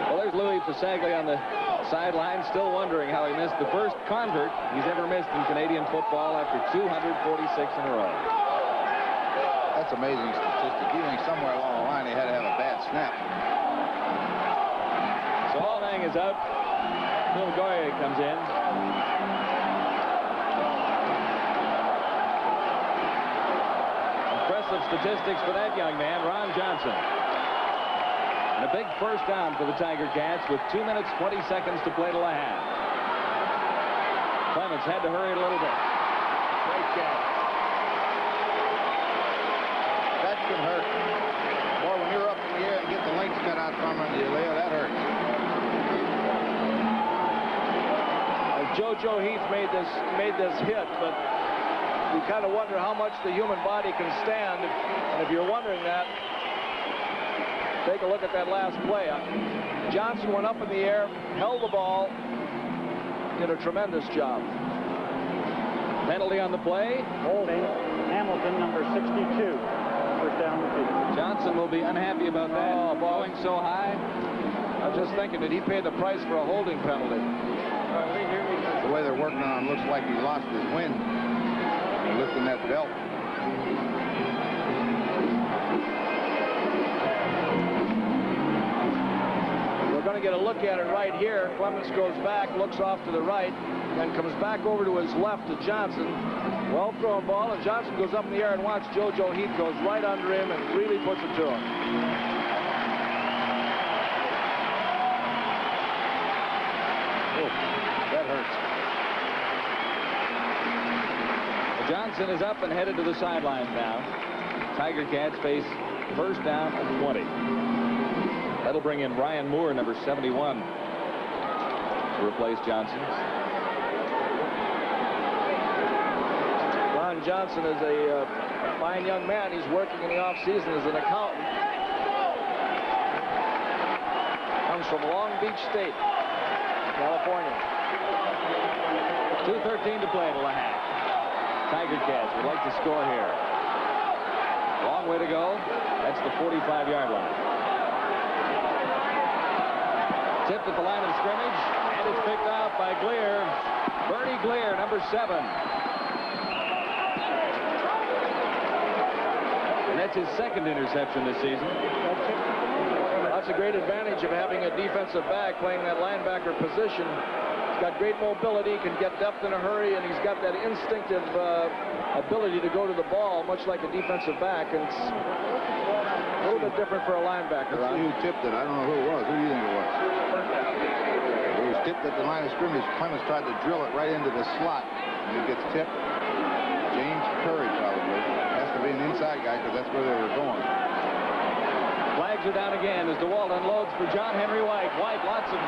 Well, there's Louis Pasaglia on the sideline, still wondering how he missed the first convert he's ever missed in Canadian football after 246 in a row. That's amazing statistic. You think somewhere along the line they had to have a bad snap. So Alamang is out. Phil Goye comes in. Impressive statistics for that young man, Ron Johnson. And a big first down for the Tiger Cats with 2 minutes, 20 seconds to play till the half. Clements had to hurry it a little bit. Great catch. That can hurt. Boy, when you're up in the air and get the links cut out from under you, Leo, that hurts. JoJo Heath made this hit, but you kind of wonder how much the human body can stand. And if you're wondering that, take a look at that last play. Johnson went up in the air, held the ball, did a tremendous job. Penalty on the play. Holding Hamilton, number 62. First down the field. Johnson will be unhappy about that. Oh, going so high. I was just thinking, did he pay the price for a holding penalty? The way they're working on him looks like he lost his wind. They're lifting that belt. We're going to get a look at it right here. Clements goes back, looks off to the right, then comes back over to his left to Johnson. Well thrown ball, and Johnson goes up in the air and watch JoJo Heath goes right under him and really puts it to him. That hurts. Johnson is up and headed to the sidelines now. Tiger Cats face first down and 20. That'll bring in Ryan Moore, number 71, to replace Johnson. Ron Johnson is a fine young man. He's working in the off-season as an accountant. Comes from Long Beach State, California. 2:13 to play till the half. Tiger Cats would like to score here. Long way to go. That's the 45-yard line. Tipped at the line of scrimmage, and it's picked out by Gleer. Bernie Gleer, number 7. And that's his second interception this season. That's a great advantage of having a defensive back playing that linebacker position. He's got great mobility, can get depth in a hurry, and he's got that instinctive ability to go to the ball, much like a defensive back. And it's a little bit different for a linebacker. Let's see who tipped it. I don't know who it was. Who do you think it was? It was tipped at the line of scrimmage. Clemens tried to drill it right into the slot, and it gets tipped. James Curry, probably. Has to be an inside guy because that's where they were going. Flags are down again as DeWalt unloads for John Henry White. White, lots of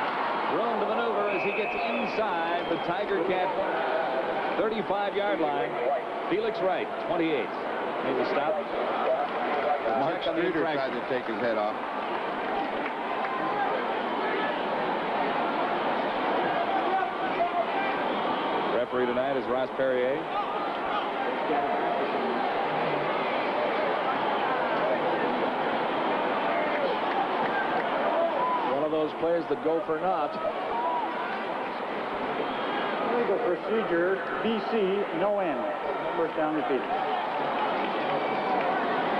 room to maneuver as he gets inside the Tiger Cat 35-yard line. Felix Wright, 28. Made the stop. Mark Streeter tried to take his head off. Referee tonight is Ross Perrier. Those plays that go for naught. Legal procedure, BC, no end. First down repeated.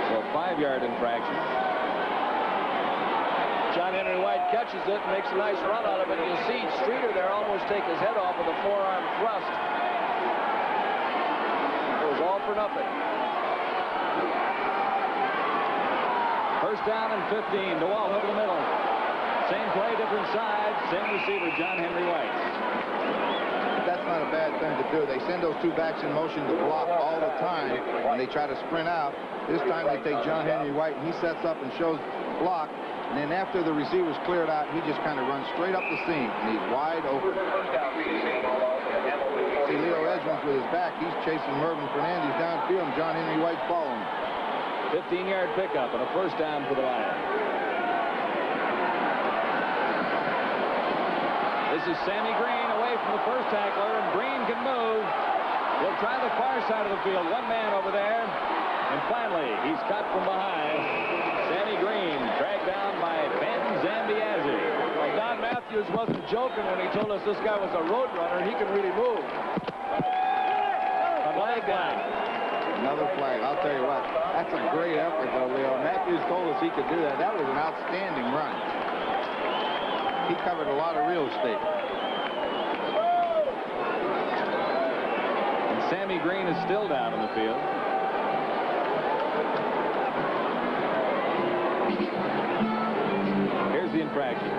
So a 5-yard infraction. John Henry White catches it and makes a nice run out of it. You see Streeter there almost take his head off with a forearm thrust. It was all for nothing. First down and 15. DeWalt over the middle. Same play, different side, same receiver, John Henry White. That's not a bad thing to do. They send those two backs in motion to block all the time when they try to sprint out. This time they take John Henry White, and he sets up and shows block. And then after the receiver's cleared out, he just kind of runs straight up the seam, and he's wide open. See Leo Edmonds with his back. He's chasing Mervyn Fernandez downfield, and John Henry White's following him. 15-yard pickup and a first down for the Lions. This is Sammy Green away from the first tackler, and Green can move. He'll try the far side of the field. One man over there. And finally, he's caught from behind. Sammy Green dragged down by Ben Zambiazzi. Well, Don Matthews wasn't joking when he told us this guy was a road runner. He can really move. A flag down. Another flag. I'll tell you what. That's a great effort, though, Leo. Matthews told us he could do that. That was an outstanding run. He covered a lot of real estate. And Sammy Green is still down in the field. Here's the infraction.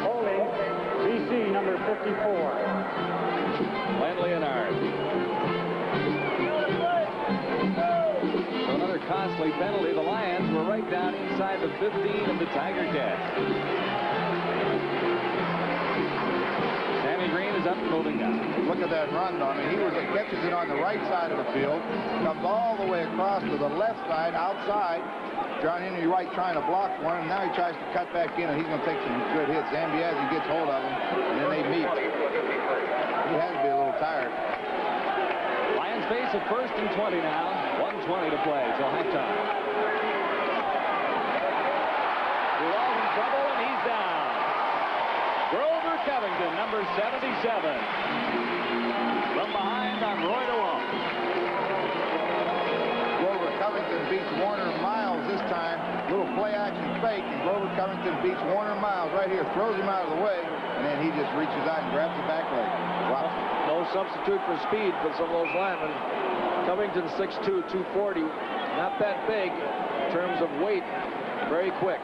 Holding, BC, number 54. Len Leonard. Another costly penalty. The Lions were right down inside the 15 of the Tiger Cats. Sammy Green is up and moving down. Look at that run, though. I mean, he catches it on the right side of the field, comes all the way across to the left side, outside. John Henry White trying to block for him. Now he tries to cut back in, and he's going to take some good hits. Zambiazzi gets hold of him, and then they meet. He has to be a little tired. Lions face a 1st and 20 now. 1:20 to play till halftime. DeWalt in trouble, and he's down. Grover Covington, number 77. From behind on Roy DeWalt. Grover Covington beats Warner Miles this time. Little play-action fake, and Grover Covington beats Warner Miles right here. Throws him out of the way, and then he just reaches out and grabs the back leg. Wow. No substitute for speed for some of those linemen. Covington 6'2", 240. Not that big in terms of weight. Very quick.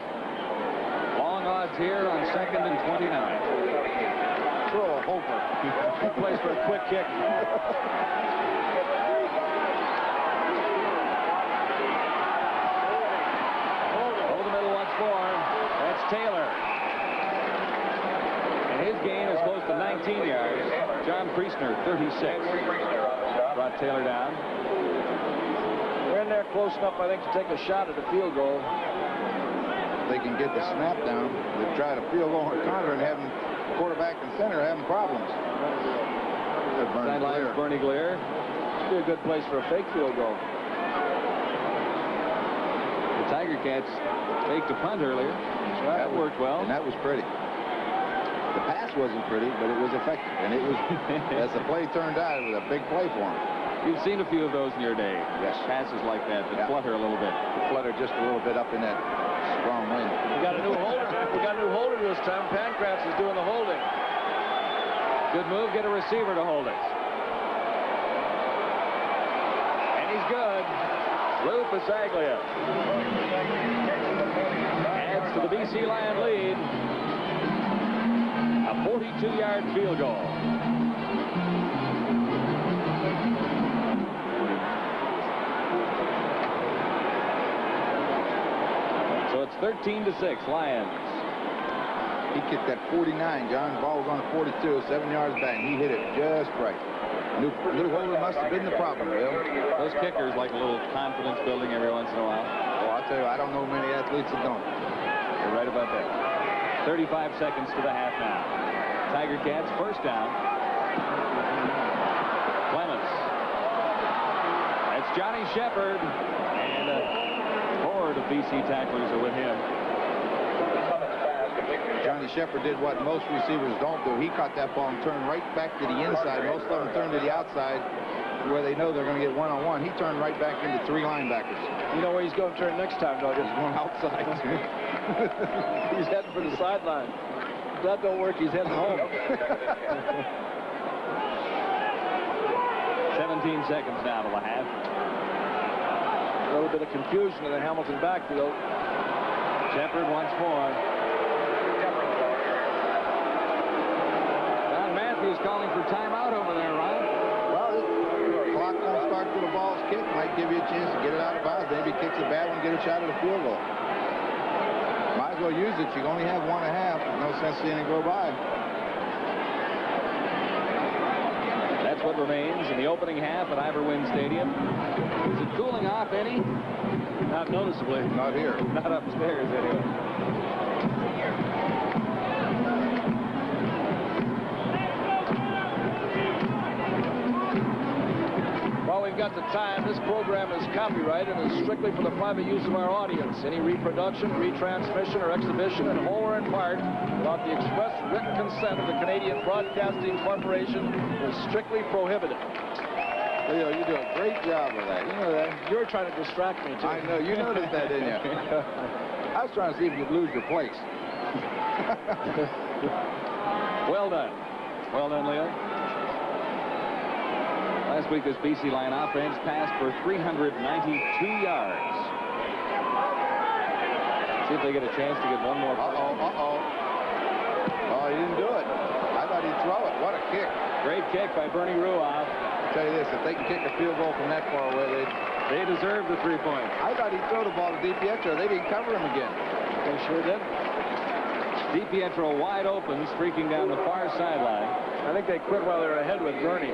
Long odds here on 2nd and 29. Throw a hoper. Good place for a quick kick. Over the middle once more. That's Taylor. to 19 yards. John Priestner, 36. Brought Taylor down. They're in there close enough, I think, to take a shot at a field goal. They can get the snap down. They try to field goal or counter and having quarterback and center having problems. Sideline Bernie Glier. Be a good place for a fake field goal. The Tiger Cats faked a punt earlier. That worked well. And that was pretty. The pass wasn't pretty, but it was effective. And it was, as the play turned out, it was a big play for him. You've seen a few of those in your day. Yes. Passes like that flutter a little bit. Flutter just a little bit up in that strong wind. We got a new holder. We got a new holder this time. Pancratz is doing the holding. Good move. Get a receiver to hold it. And he's good. Lou Pasaglia adds to the BC Lion lead. A 42-yard field goal. So it's 13-6, Lions. He kicked that 49. John ball was on a 42, 7 yards back. He hit it just right. New holder must have been the problem, Bill. Those kickers like a little confidence building every once in a while. Oh, I'll tell you, I don't know many athletes that don't. You're right about that. 35 seconds to the half now. Tiger Cats first down. Clements. That's Johnny Shepard. And a horde of BC tacklers are with him. Johnny Shepard did what most receivers don't do. He caught that ball and turned right back to the inside. Most of them turn to the outside where they know they're going to get one-on-one. He turned right back into 3 linebackers. You know where he's going to turn next time, don't you? He's going outside. He's heading for the sideline. If that don't work, he's heading home. 17 seconds now to the half. A little bit of confusion in the Hamilton backfield. Shepard once more. Don Matthews calling for timeout over there, Ron. Well, the clock won't start till the ball's kicked. Might give you a chance to get it out of bounds. Maybe kicks a bad one, get a shot at a field goal. Might as well use it. You only have 1.5. There's no sense seeing it go by. That's what remains in the opening half at Iverwin Stadium. Is it cooling off any? Not noticeably. Not here. Not upstairs, anyway. While we've got the time, this program is copyrighted and is strictly for the private use of our audience. Any reproduction, retransmission, or exhibition in whole or in part without the express written consent of the Canadian Broadcasting Corporation is strictly prohibited. Leo, you do a great job with that. You know that. You were trying to distract me, too. I know. You noticed that, didn't you? I was trying to see if you'd lose your place. Well done. Well done, Leo. Last week, this BC Lion offense passed for 392 yards. See if they get a chance to get one more. Oh, he didn't do it. I thought he'd throw it. What a kick. Great kick by Bernie Ruoff. I'll tell you this, if they can kick a field goal from that far away, they deserve the 3 points. I thought he'd throw the ball to DiPietro. They didn't cover him again. They sure did. DiPietro wide open, streaking down the far sideline. I think they quit while they were ahead with Bernie.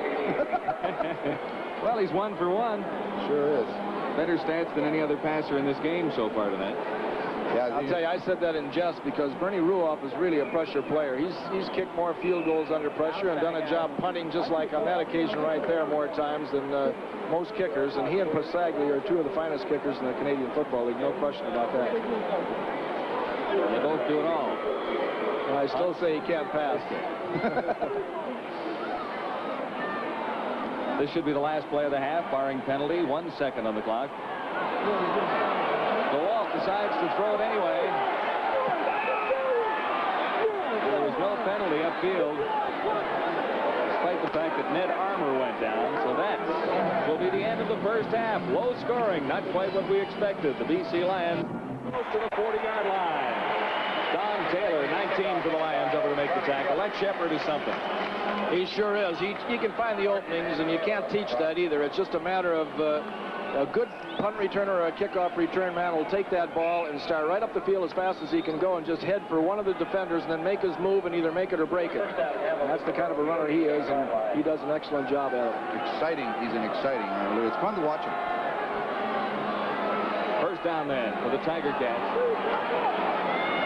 Well, he's 1 for 1. Sure is. Better stats than any other passer in this game so far tonight. Yeah, I'll tell you, I said that in jest because Bernie Ruoff is really a pressure player. He's kicked more field goals under pressure and done a job punting just like on that occasion right there more times than most kickers. And he and Pasaglia are 2 of the finest kickers in the Canadian Football League. No question about that. They both do it all. And I still say he can't pass. This should be the last play of the half, barring penalty. 1 second on the clock. DeWalt decides to throw it anyway. There was no penalty upfield, despite the fact that Ned Armour went down. So that will be the end of the first half. Low scoring, not quite what we expected. The BC Lions close to the 40-yard line. Don Taylor, 19 for the Lions, over to make the tackle. That Shepard is something. He sure is. He can find the openings, and you can't teach that either. It's just a matter of a good punt returner or a kickoff return man will take that ball and start right up the field as fast as he can go and just head for one of the defenders and then make his move and either make it or break it. And that's the kind of a runner he is, and he does an excellent job at it. Exciting. He's an exciting runner. It's fun to watch him. First down then for the Tiger Cats.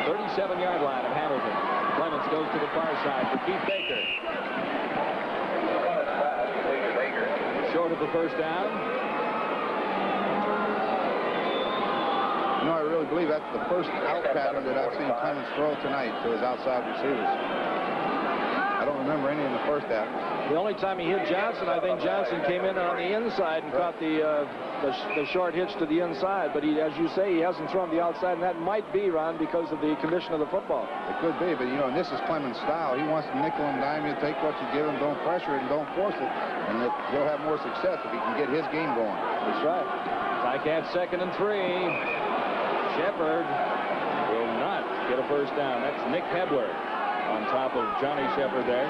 37-yard line of Hamilton. Clements goes to the far side for Keith Baker. Short of the first down. You know, I really believe that's the first out pattern that I've seen Clements throw tonight to his outside receivers. I don't remember any in the first half. The only time he hit Johnson, I think Johnson came in on the inside and caught the short hitch to the inside. But he, as you say, he hasn't thrown the outside, and that might be, Ron, because of the condition of the football. It could be, but, you know, and this is Clements' style. He wants to nickel and dime you, take what you give him, don't pressure it, and don't force it. And he'll have more success if he can get his game going. That's right. Ticats 2nd and 3. Shepard will not get a first down. That's Nick Hebler on top of Johnny Shepard there.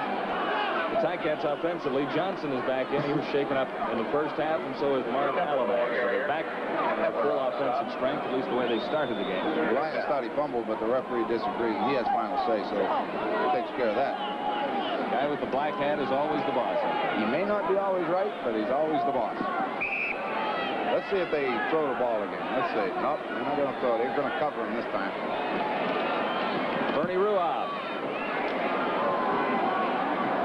The Ticats offensively, Johnson is back in. He was shaken up in the first half, and so is Mark Alabama. So they're back at full offensive strength, at least the way they started the game. The Lions thought he fumbled, but the referee disagreed, and he has final say, so he takes care of that. The guy with the black hat is always the boss. He may not be always right, but he's always the boss. Let's see if they throw the ball again. Let's see. Nope, they're not going to throw. They're going to cover him this time. Bernie Ruoff.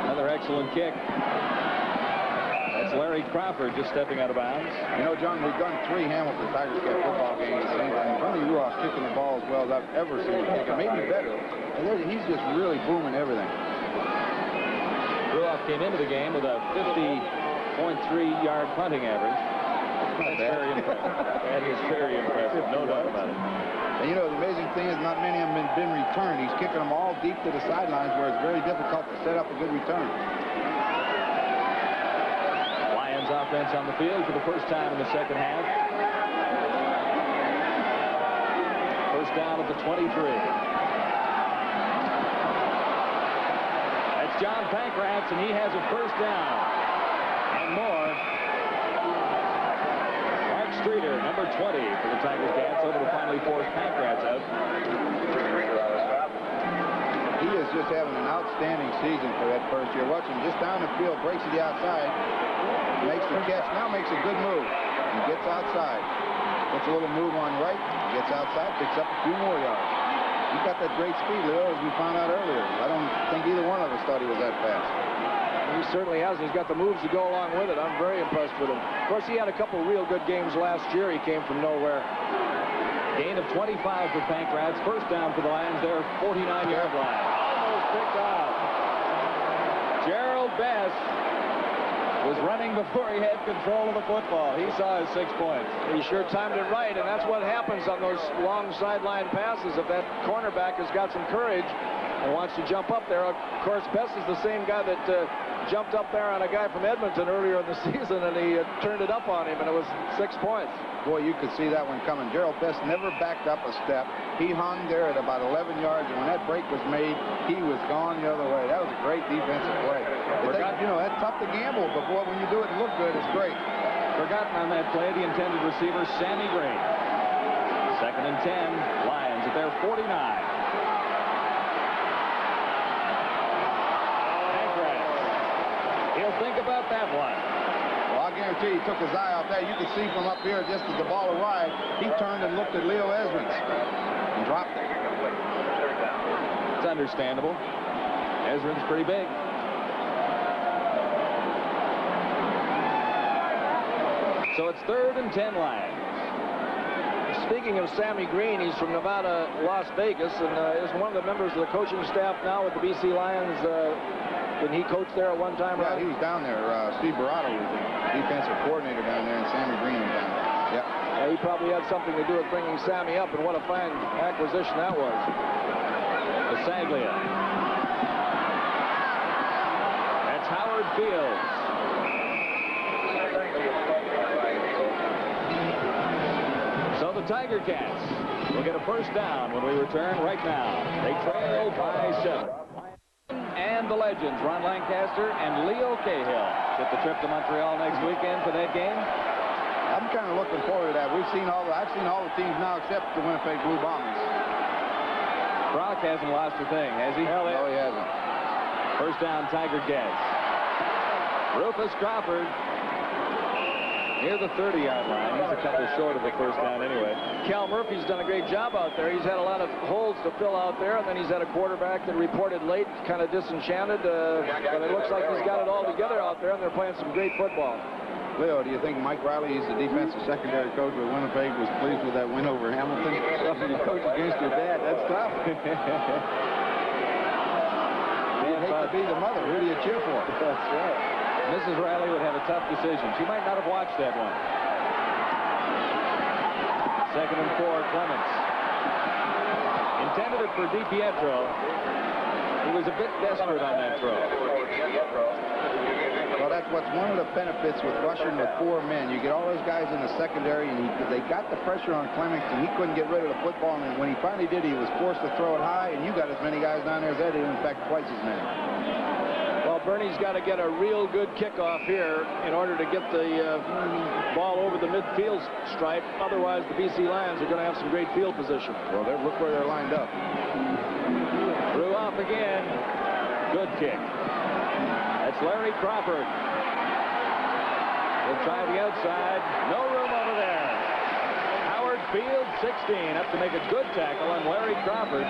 Another excellent kick. That's Larry Crawford just stepping out of bounds. You know, John, we've done 3 Hamilton Tigers Cat football games, and Bernie Ruoff kicking the ball as well as I've ever seen him kick it. Maybe better. And he's just really booming everything. Ruoff came into the game with a 50.3-yard punting average. That's very impressive. That is very impressive, no doubt about it. And you know, the amazing thing is not many of them have been returned. He's kicking them all deep to the sidelines where it's very difficult to set up a good return. Lions offense on the field for the first time in the second half. First down at the 23. That's John Pankratz, and he has a first down. And more. Streeter, number 20 for the Tigers Cats, over to finally force Pankratz out. He is just having an outstanding season for that first year. Watch him just down the field, breaks to the outside, makes the catch, now makes a good move, and gets outside. Gets a little move on right, gets outside, picks up a few more yards. He's got that great speed, Leo, as we found out earlier. I don't think either one of us thought he was that fast. He certainly has. He's got the moves to go along with it. I'm very impressed with him. Of course, he had a couple real good games last year. He came from nowhere. Gain of 25 for Pankratz. First down for the Lions. Their 49-yard line. Almost picked off. Gerald Best was running before he had control of the football. He saw his 6 points. He sure timed it right, and that's what happens on those long sideline passes. If that cornerback has got some courage and wants to jump up there. Of course, Best is the same guy that jumped up there on a guy from Edmonton earlier in the season, and he turned it up on him, and it was 6 points. Boy, you could see that one coming. Gerald Best never backed up a step. He hung there at about 11 yards, and when that break was made, he was gone the other way. That was a great defensive play. You know, that's tough to gamble, but boy, when you do it and look good, it's great. Forgotten on that play, the intended receiver, Sammy Green. 2nd and 10, Lions at their 49. He'll think about that one. Well, I guarantee he took his eye off that. You could see from up here, just as the ball arrived, he turned and looked at Leo Ezrins and dropped it. It's understandable. Ezrins pretty big. So it's 3rd and 10 Lions. Speaking of Sammy Green, he's from Nevada, Las Vegas, and is one of the members of the coaching staff now with the BC Lions. Didn't he coach there at one time? Yeah, he was down there. Steve Barrato was the defensive coordinator down there, and Sammy Green was down there. Yeah. He probably had something to do with bringing Sammy up, and what a fine acquisition that was. Saglia. That's Howard Fields. So the Tiger Cats We'll get a first down when we return right now. They trail by 7. And the legends, Ron Lancaster and Leo Cahill, get the trip to Montreal next weekend for that game. I'm kind of looking forward to that. I've seen all the teams now except the Winnipeg Blue Bombers. Brock hasn't lost a thing, has he? No, he hasn't. First down, Tiger Cats. Rufus Crawford near the 30-yard line. He's a couple short of the first down anyway. Cal Murphy's done a great job out there. He's had a lot of holes to fill out there, and then he's had a quarterback that reported late, kind of disenchanted, but it looks like he's got it all together out there, and they're playing some great football. Leo, do you think Mike Riley, he's the defensive secondary coach with Winnipeg, was pleased with that win over Hamilton? Something to coach against your dad, that's tough. You'd hate to be the mother. Who do you cheer for? That's right. Mrs. Riley would have a tough decision. She might not have watched that one. 2nd and 4, Clements. Intended it for DiPietro. He was a bit desperate on that throw. Well, that's what's one of the benefits with rushing with 4 men. You get all those guys in the secondary, and they got the pressure on Clements, and he couldn't get rid of the football. And when he finally did, he was forced to throw it high, and you got as many guys down there as that did, in fact, twice as many. Well, Bernie's got to get a real good kickoff here in order to get the ball over the midfield stripe. Otherwise, the BC Lions are going to have some great field position. Well, look where they're lined up. Threw off again. Good kick. That's Larry Crawford. He'll try the outside. No room over there. Howard Field, 16, up to make a good tackle on Larry Crawford.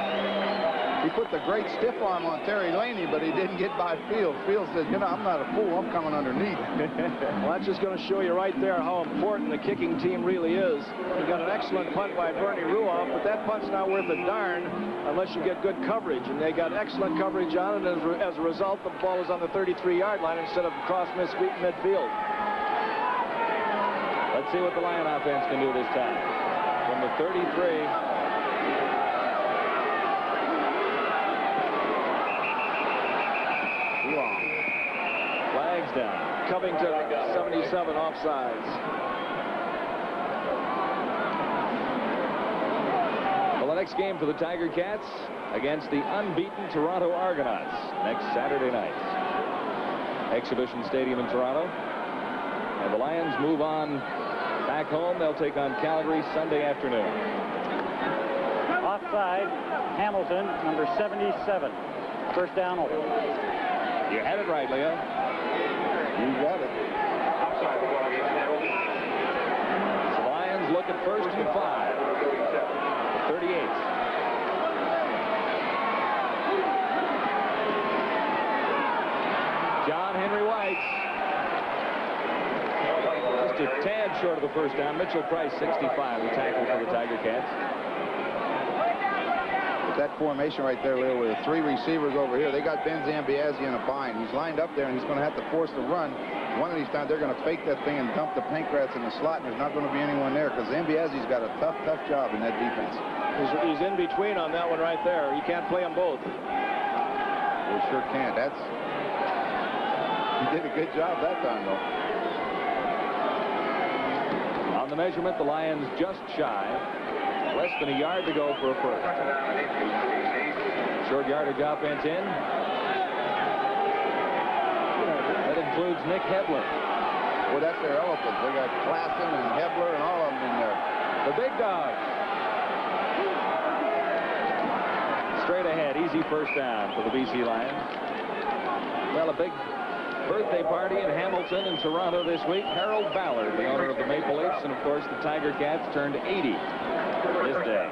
He put the great stiff arm on Terry Laney, but he didn't get by Field. Field said, you know, I'm not a fool. I'm coming underneath. Well, that's just going to show you right there how important the kicking team really is. You got an excellent punt by Bernie Ruoff, but that punt's not worth a darn unless you get good coverage. And they got excellent coverage on it. As a result, the ball was on the 33-yard line instead of across midfield. Let's see what the Lion offense can do this time. From the 33. Flags down. Covington, 77, offsides. Well, the next game for the Tiger Cats against the unbeaten Toronto Argonauts next Saturday night. Exhibition Stadium in Toronto. And the Lions move on back home. They'll take on Calgary Sunday afternoon. Offside, Hamilton, number 77. First down over. You had it right, Leo. You got it. The Lions look at 1st and 5. 38. John Henry White. Just a tad short of the first down. Mitchell Price, 65, the tackle for the Tiger Cats. That formation right there, Leo, with 3 receivers over here, they got Ben Zambiazzi in a bind. He's lined up there, and he's going to have to force the run. One of these times, they're going to fake that thing and dump the Pancrats in the slot, and there's not going to be anyone there because Zambiazzi's got a tough job in that defense. He's in between on that one right there. You can't play them both. We sure can't. He did a good job that time, though. On the measurement, the Lions just shy. Less than a yard to go for a first. Short yardage offense in. That includes Nick Hebler. Well, that's their elephants. They got Klassen and Hebler and all of them in there. The big dogs. Straight ahead, easy first down for the BC Lions. Well, a big birthday party in Hamilton and Toronto this week. Harold Ballard, the owner of the Maple Leafs, and of course the Tiger Cats, turned 80 this day.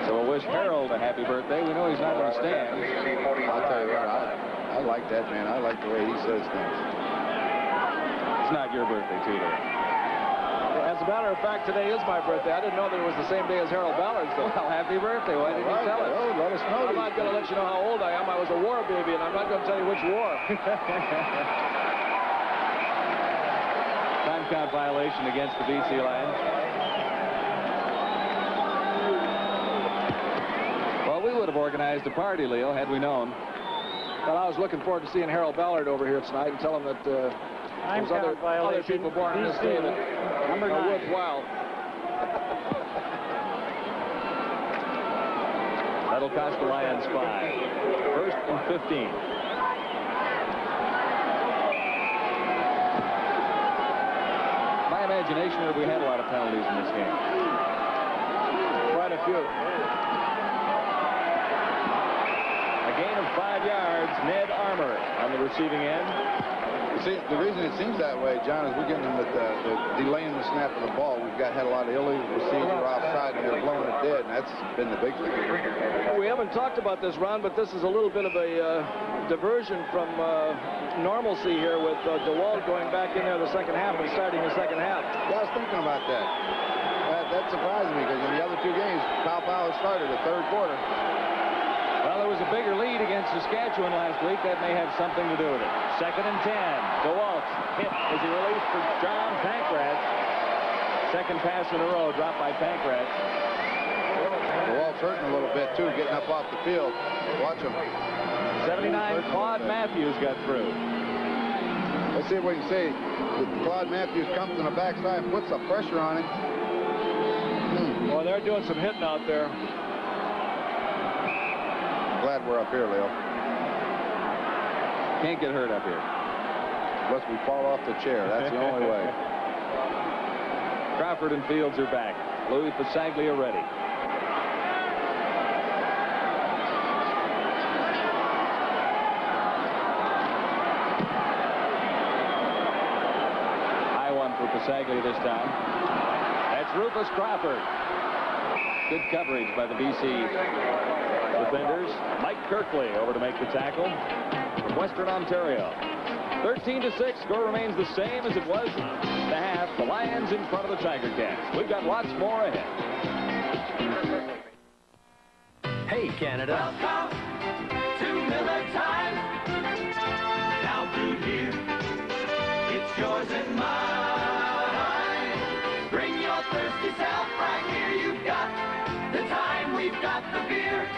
So we'll wish Harold a happy birthday. We know he's not going to stand. I'll tell you what, I like that man. I like the way he says things. It's not your birthday, too, though. As a matter of fact, today is my birthday. I didn't know that it was the same day as Harold Ballard's, though. Well, happy birthday. Why didn't you tell us? Oh, let us know. I'm not going to let you know how old I am. I was a war baby, and I'm not going to tell you which war. Time count violation against the BC Lions. Well, we would have organized a party, Leo, had we known. Well, I was looking forward to seeing Harold Ballard over here tonight and tell him that Time There's count violation. other people born in this day that number are 9. worthwhile. That'll cost the Lions 5. First and 15. My imagination is we had a lot of penalties in this game. Quite a few. A gain of 5 yards. Ned Armour on the receiving end. See, the reason it seems that way, John, is we're getting them with the delaying the snap of the ball. We've had a lot of illegal receivers offside, and they're blowing it dead, and that's been the big thing. We haven't talked about this, Ron, but this is a little bit of a diversion from normalcy here with DeWalt going back in there the second half and starting the second half. Yeah, I was thinking about that. That surprised me, because in the other 2 games, Pow started the third quarter. Well, there was a bigger lead against Saskatchewan last week. That may have something to do with it. Second and 10. DeWalt hit as he released for John Pankratz. Second pass in a row dropped by Pankratz. DeWalt's hurting a little bit, too, getting up off the field. Watch him. 79, Claude Matthews got through. Let's see if we can see. Claude Matthews comes on the backside and puts some pressure on him. Well, they're doing some hitting out there. Glad we're up here, Leo. Can't get hurt up here. Unless we fall off the chair. That's the only way. Crawford and Fields are back. Louis Pasaglia ready. High one for Pasaglia this time. That's Rufus Crawford. Good coverage by the BC defenders. Mike Kirkley over to make the tackle from Western Ontario. 13-6. Score remains the same as it was in the half. The Lions in front of the Tiger Cats. We've got lots more ahead. Hey, Canada. Welcome to Miller Time. Now through here, it's yours and mine. Bring your thirsty self right here. You've got the time, we've got the beer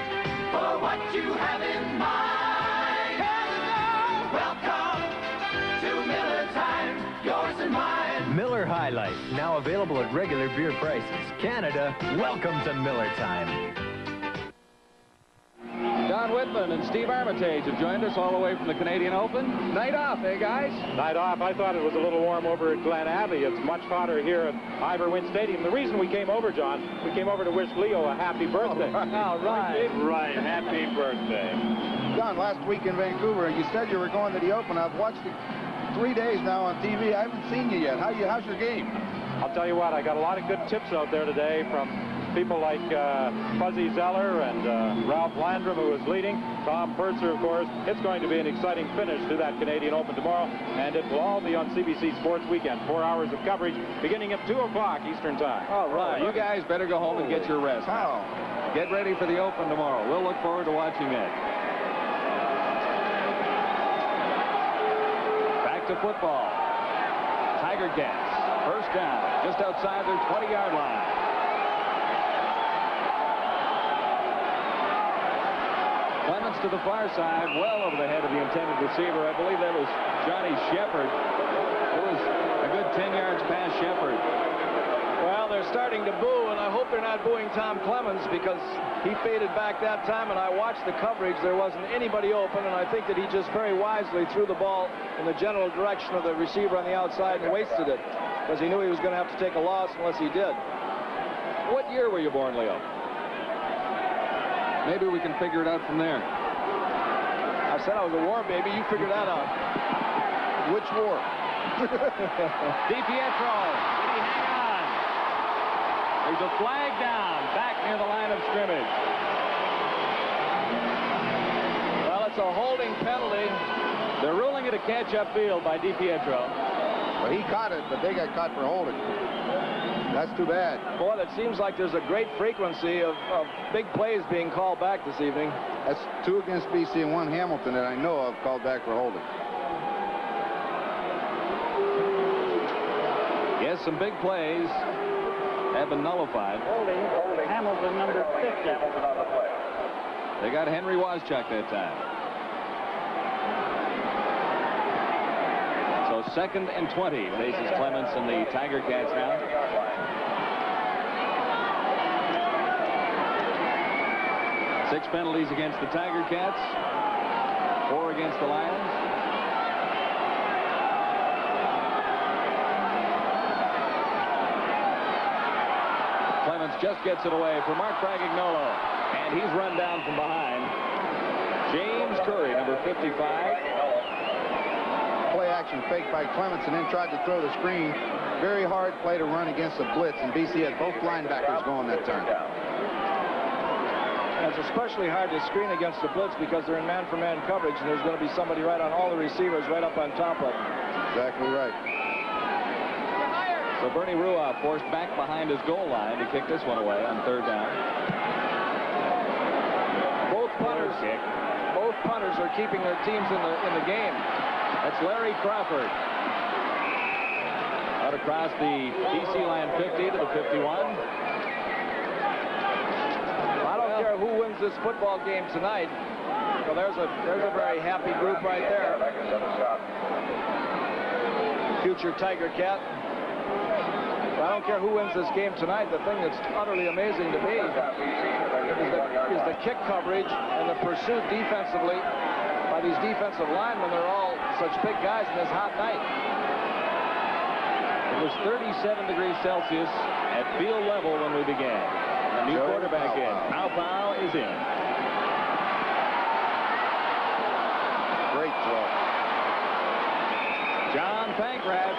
for what you have in mind. Welcome to Miller Time, yours and mine. Miller High Life, now available at regular beer prices. Canada, welcome to Miller Time. Don Whitman and Steve Armitage have joined us all the way from the Canadian Open. Night off, eh, guys? Night off. I thought it was a little warm over at Glen Abbey. It's much hotter here at Ivor Wynne Stadium. The reason we came over, John, we came over to wish Leo a happy birthday. All right. Right. Happy birthday. John, last week in Vancouver, you said you were going to the Open. I've watched it 3 days now on TV. I haven't seen you yet. How's your game? I'll tell you what, I got a lot of good tips out there today from people like Fuzzy Zeller and Ralph Landrum, who is leading, Tom Purser, of course. It's going to be an exciting finish to that Canadian Open tomorrow, and it will all be on CBC Sports Weekend. 4 hours of coverage beginning at 2 o'clock Eastern Time. All right. You guys better go home and get your rest. How? Get ready for the Open tomorrow. We'll look forward to watching it. Back to football. Tiger Cats. First down, just outside their 20-yard line. Clements to the far side, well over the head of the intended receiver. I believe that was Johnny Shepard. It was a good 10 yards past Shepard. Well, they're starting to boo, and I hope they're not booing Tom Clemens because he faded back that time, and I watched the coverage. There wasn't anybody open, and I think that he just very wisely threw the ball in the general direction of the receiver on the outside and wasted it because he knew he was going to have to take a loss unless he did. What year were you born, Leo? Maybe we can figure it out from there. I said I was a war baby. You figure that out. Which war? DiPietro. Did he hang on? There's a flag down back near the line of scrimmage. Well, it's a holding penalty. They're ruling it a catch-up field by DiPietro. Well, he caught it, but they got caught for holding. That's too bad. Boy, that seems like there's a great frequency of big plays being called back this evening. That's 2 against BC and 1 Hamilton that I know of called back for holding. Yes, some big plays have been nullified. Holding Hamilton, number 50. They got Henry Wozchuk that time. So 2nd and 20. Faces Clements and the Tiger Cats now. Six penalties against the Tiger Cats, 4 against the Lions. Clements just gets it away for Mark Braggignolo, and he's run down from behind. James Curry, number 55. Play action fake by Clements and then tried to throw the screen. Very hard play to run against the blitz, and BC had both linebackers going that turn. It's especially hard to screen against the blitz because they're in man-for-man coverage, and there's going to be somebody right on all the receivers right up on top of them. Exactly right. So Bernie Ruoff forced back behind his goal line to kick this one away on 3rd down. Both punters are keeping their teams in the game. That's Larry Crawford. Out across the BC line 50 to the 51. I don't care who wins this football game tonight. Well, there's a very happy group right there. Future Tiger Cat. But I don't care who wins this game tonight. The thing that's utterly amazing to me is the kick coverage and the pursuit defensively by these defensive linemen. They're all such big guys in this hot night. It was 37 degrees Celsius at field level when we began. The new quarterback in. Pow is in. Great throw. John Pankratz.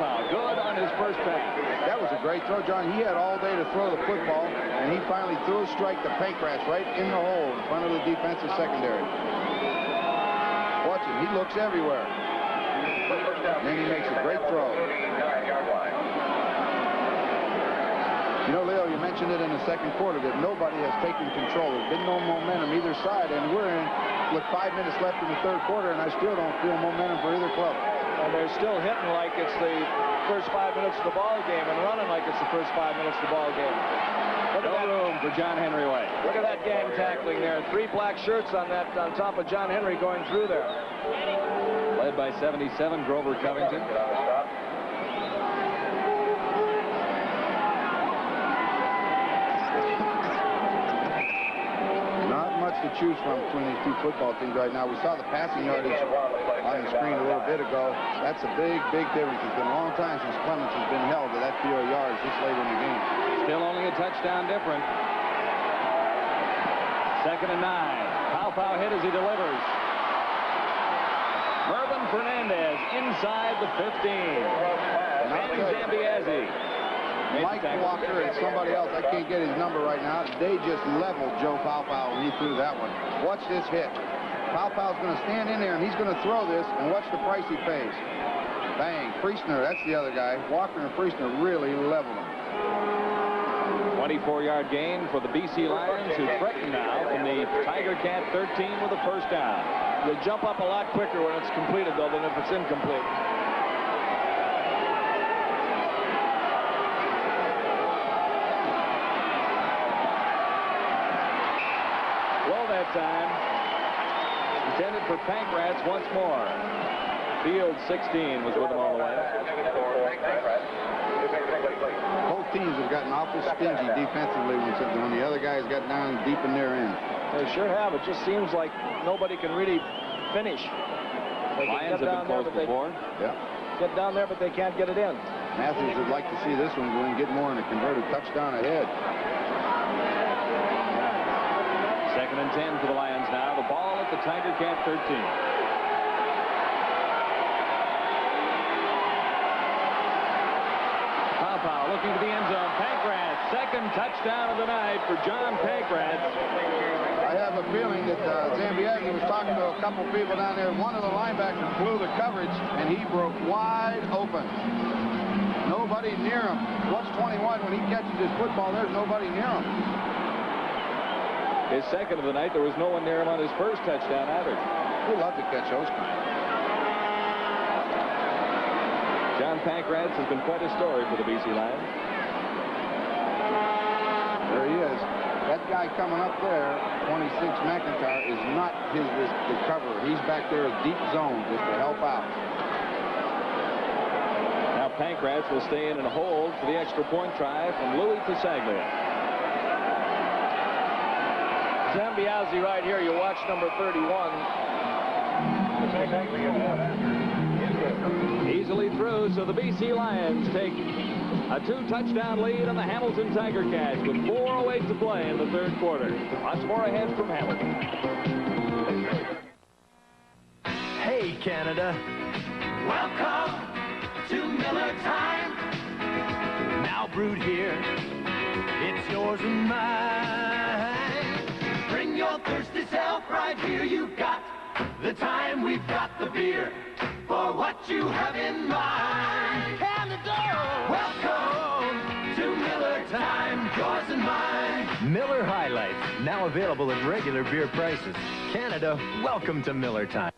Pow good on his first pass. That was a great throw, John. He had all day to throw the football, and he finally threw a strike to Pankratz right in the hole in front of the defensive secondary. Watch him. He looks everywhere. And then he makes a great throw. You know, Leo, you mentioned it in the second quarter that nobody has taken control. There's been no momentum either side, and we're in with 5 minutes left in the 3rd quarter, and I still don't feel momentum for either club. And they're still hitting like it's the first 5 minutes of the ball game and running like it's the first 5 minutes of the ball game. No room for John Henry White. Look at that gang tackling there. 3 black shirts on top of John Henry going through there. Led by 77, Grover Covington. To choose from between these two football teams right now. We saw the passing yardage on the screen a little bit ago. That's a big difference. It's been a long time since Clements has been held to that few yards this late in the game. Still only a touchdown different. 2nd and 9. Pow hit as he delivers. Mervin Fernandez inside the 15. Manny Zambiazzi. Mike Walker and somebody else, I can't get his number right now. They just leveled Joe Pow when he threw that one. Watch this hit. Pow's going to stand in there, and he's going to throw this, and watch the price he pays. Bang. Priestner, that's the other guy. Walker and Priestner really leveled him. 24-yard gain for the BC Lions, who threaten now from the Tiger Cat 13 with a first down. They jump up a lot quicker when it's completed, though, than if it's incomplete. Time intended for Pankratz once more. Field 16 was with him all the way. Both teams have gotten awful stingy defensively when the other guys got down deep in their end. They sure have. It just seems like nobody can really finish. Lions have been close before. Yeah. Get down there, but they can't get it in. Matthews would like to see this one go and get more in a converted touchdown ahead. 2nd and 10 for the Lions now. The ball at the Tiger Cat 13. Pow looking to the end zone. Pankratz, 2nd touchdown of the night for John Pankratz. I have a feeling that Zambiazzi was talking to a couple people down there. One of the linebackers blew the coverage, and he broke wide open. Nobody near him. Watch 21. When he catches his football, there's nobody near him. His 2nd of the night, there was no one near him on his first touchdown either. We love to catch those kind. John Pankratz has been quite a story for the BC Lions. There he is. That guy coming up there, 26 McIntyre, is not his recoverer. He's back there in deep zone just to help out. Pancratz will stay in and hold for the extra point try from Louis Pasaglia. Zambiazzi right here. You watch number 31. Easily through, so the BC Lions take a 2-touchdown lead on the Hamilton Tiger Cats with 4:08 to play in the third quarter. Lots more ahead from Hamilton. Hey, Canada. Welcome to Miller time. Now brewed here, it's yours and mine. Bring your thirsty self right here. You've got the time, we've got the beer for what you have in mind. Canada, welcome to Miller time, yours and mine. Miller High Life, now available at regular beer prices. Canada, welcome to Miller time.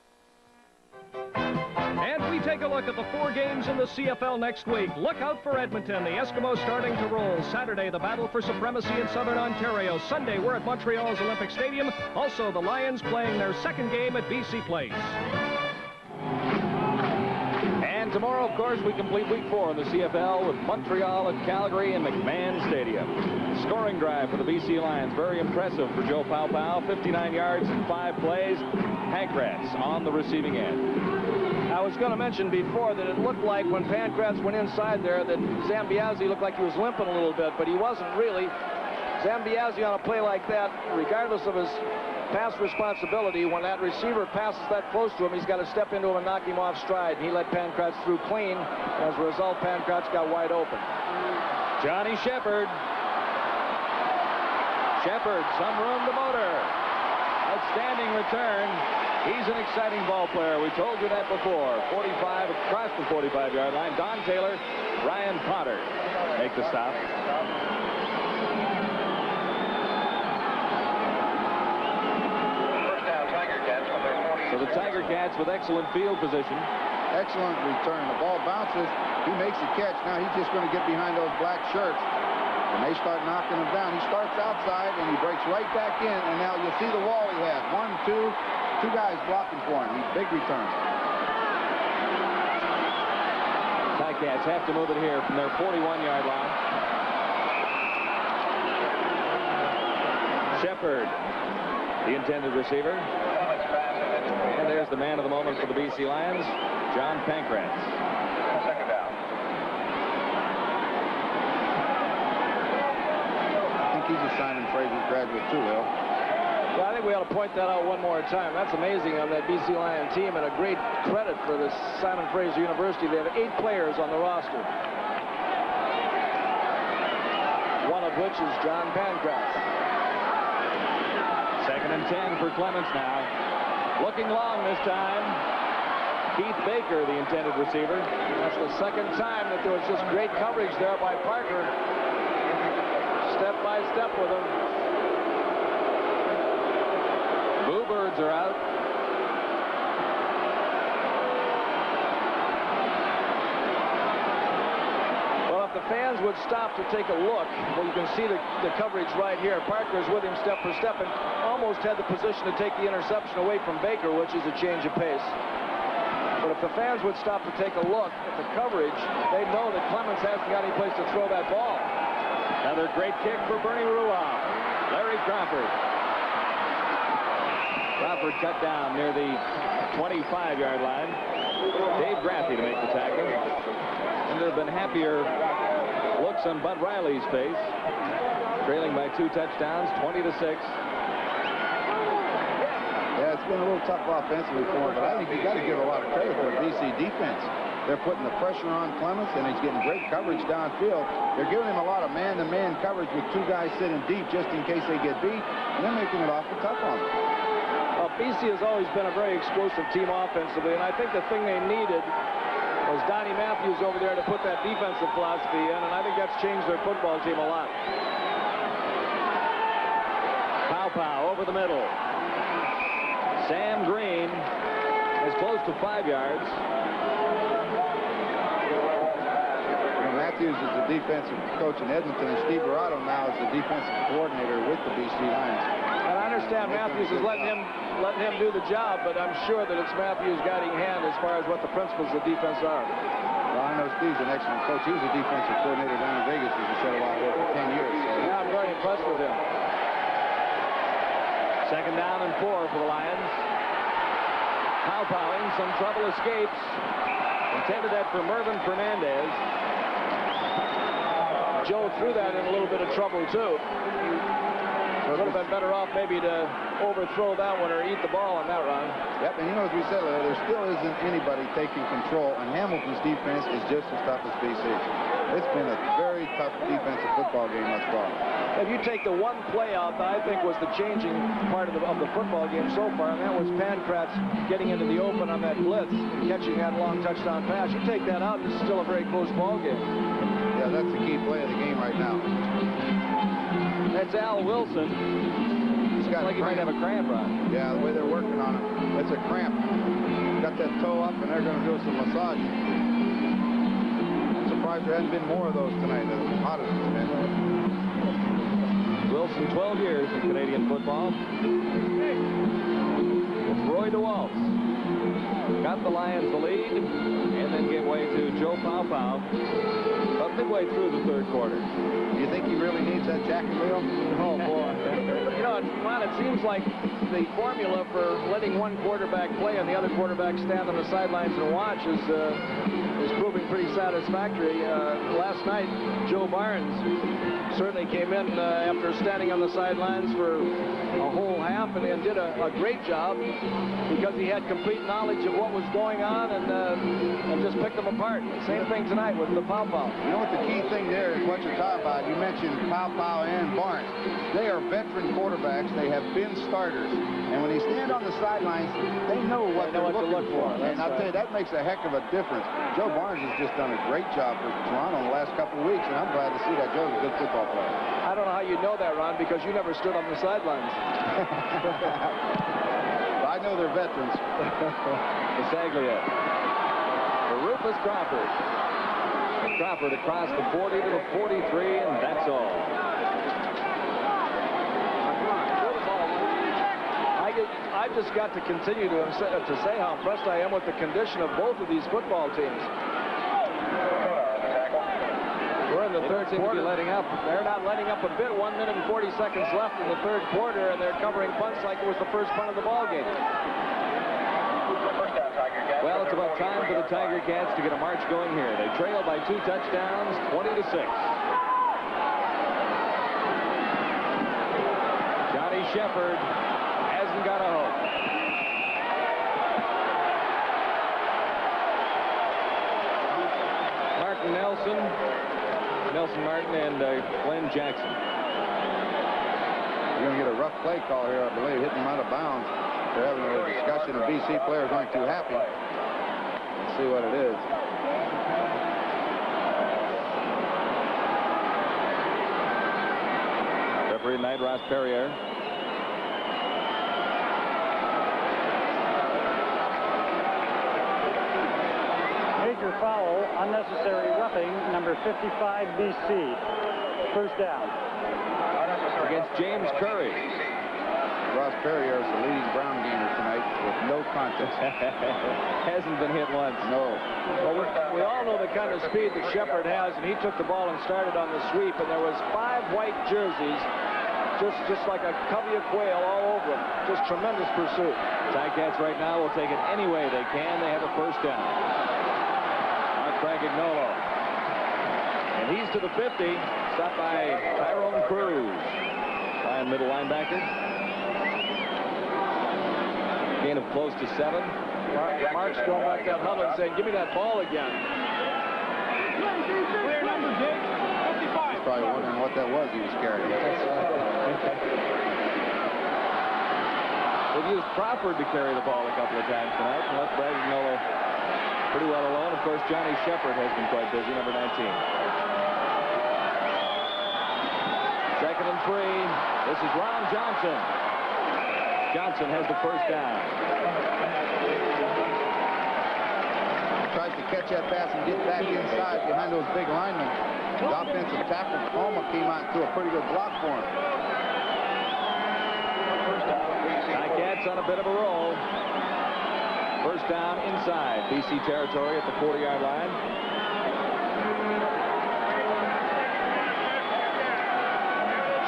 And we take a look at the 4 games in the CFL next week. Look out for Edmonton. The Eskimos starting to roll. Saturday, the battle for supremacy in Southern Ontario. Sunday, we're at Montreal's Olympic Stadium. Also, the Lions playing their second game at BC Place. And tomorrow, of course, we complete week 4 in the CFL with Montreal at Calgary and McMahon Stadium. Scoring drive for the BC Lions. Very impressive for Joe Paopao. 59 yards in 5 plays. Pancratz on the receiving end. I was going to mention before that it looked like when Pancratz went inside there that Zambiazzi looked like he was limping a little bit, but he wasn't really. Zambiazzi on a play like that, regardless of his pass responsibility, when that receiver passes that close to him, he's got to step into him and knock him off stride. And he let Pancratz through clean. As a result, Pancratz got wide open. Johnny Shepard. Shepard, some room to motor. Outstanding return. He's an exciting ball player. We told you that before. 45 across the 45-yard line. Don Taylor, Ryan Potter make the stop. First down, Tiger Cats on their 40. So the Tiger Cats with excellent field position. Excellent return. The ball bounces. He makes the catch. Now he's just going to get behind those black shirts. When they start knocking him down, he starts outside and he breaks right back in. And now you'll see the wall he has. 2 guys blocking for him. He's big return. Ticats have to move it here from their 41-yard line. Shepard, the intended receiver. And there's the man of the moment for the BC Lions, John Pancratz. Second down. I think he's a Simon Fraser graduate too, Will. Well, I think we ought to point that out one more time. That's amazing on that BC Lion team, and a great credit for the Simon Fraser University. They have 8 players on the roster, one of which is John Pancratz. 2nd and 10 for Clements now. Looking long this time. Keith Baker, the intended receiver. That's the second time that there was just great coverage there by Parker. Step by step with him. Bluebirds are out. Well, if the fans would stop to take a look, well, you can see the coverage right here. Parker's with him step for step and almost had the position to take the interception away from Baker, which is a change of pace. But if the fans would stop to take a look at the coverage, they know that Clements hasn't got any place to throw that ball. Another great kick for Bernie Ruoff. Larry Crawford. Crawford cut down near the 25-yard line. Dave Graffey to make the tackle. And there have been happier looks on Bud Riley's face. Trailing by 2 touchdowns, 20-6. Yeah, it's been a little tough offensively for him, but I think you got to give a lot of credit to the BC defense. They're putting the pressure on Clements, and he's getting great coverage downfield. They're giving him a lot of man-to-man coverage with 2 guys sitting deep just in case they get beat, and they're making it awful tough on them. Well, BC has always been a very explosive team offensively, and I think the thing they needed was Donnie Matthews over there to put that defensive philosophy in, and I think that's changed their football team a lot. Paopao over the middle. Sam Green is close to 5 yards. Matthews is the defensive coach in Edmonton, and Steve Dorado now is the defensive coordinator with the BC Lions. And I understand Matthews is letting him do the job, but I'm sure that it's Matthews' guiding hand as far as what the principles of defense are. Well, I know Steve's an excellent coach. He was a defensive coordinator down in Vegas, as you said, a while ago for 10 years. So. Yeah, I'm very impressed with him. Second down and 4 for the Lions. Pow-powing, some trouble escapes. Intended that for Mervin Fernandez. Joe threw that in a little bit of trouble, too. Would have been better off maybe to overthrow that one or eat the ball on that run. Yep, and you know, as we said earlier, there still isn't anybody taking control, and Hamilton's defense is just as tough as BC's. It's been a very tough defensive football game thus far. If you take the one play out that I think was the changing part of the football game so far, and that was Pankratz getting into the open on that blitz and catching that long touchdown pass. You take that out, and it's still a very close ball game. Yeah, that's the key play of the game right now. That's Al Wilson. He's got like he might have a cramp on. Yeah, the way they're working on him. It's a cramp. Got that toe up, and they're going to do some massaging. I'm surprised there hasn't been more of those tonight, as hot as it's been. Wilson, 12 years in Canadian football. It's Roy DeWalt. Got the Lions the lead, and then gave way to Joe Pow-Pow about midway through the third quarter. Do you think he really needs that jacket wheel? Oh, boy. You know, it seems like the formula for letting one quarterback play and the other quarterback stand on the sidelines and watch is proving pretty satisfactory. Last night, Joe Barnes certainly came in after standing on the sidelines for a whole half and did a great job because he had complete knowledge of what was going on and just picked them apart. Same thing tonight with the Pow-Pow. You know what the key thing there is, what you're talking about. You mentioned Pow-Pow and Barnes. They are veteran quarterbacks. They have been starters. And when they stand on the sidelines, they know what they're looking for. And I'll tell you, that makes a heck of a difference. Joe Barnes has just done a great job for Toronto in the last couple of weeks, and I'm glad to see that. Joe's a good football player. I don't know how you know that, Ron, because you never stood on the sidelines. I know they're veterans. Bisaglia for Rufus Crawford. And Crawford across the 40 to the 43, and that's all. I've just got to continue to say how impressed I am with the condition of both of these football teams. We're in the third quarter. Letting up. They're not letting up a bit. 1 minute and 40 seconds left in the third quarter, and they're covering punts like it was the first punt of the ball game. Well, it's about time for the Tiger Cats to get a march going here. They trail by 2 touchdowns, 20-6. Johnny Shepard hasn't got a hope. Martin Nelson Martin, and Glenn Jackson. You're going to get a rough play call here, I believe, hitting him out of bounds. They're having a discussion of BC players aren't too happy. Let's see what it is. Referee tonight, Ross Perrier. Major foul, unnecessary roughing, number 55 BC. First down. Against James Curry. Ross Perrier is the leading ground gainer tonight with no contest. Hasn't been hit once. No. Well, we all know the kind of speed that Shepard has, and he took the ball and started on the sweep, and there was 5 white jerseys, just like a covey of quail all over them. Just tremendous pursuit. Ticats right now will take it any way they can. They have a first down. Mark Bragagnolo. And he's to the 50, stopped by Tyrone Cruz. Ryan, middle linebacker. Gain of close to 7. Mark's going back that huddle and saying, give me that ball again. He's probably wondering what that was he was carrying. They've used Crawford to carry the ball a couple of times tonight and left Bragagnolo pretty well alone. Of course, Johnny Shepard has been quite busy, number 19. Second and 3. This is Ron Johnson. Johnson has the first down. Tries to catch that pass and get back inside behind those big linemen. The offensive tackle, Palma, came out and threw a pretty good block for him. Cats on a bit of a roll. First down inside BC territory at the 40-yard line.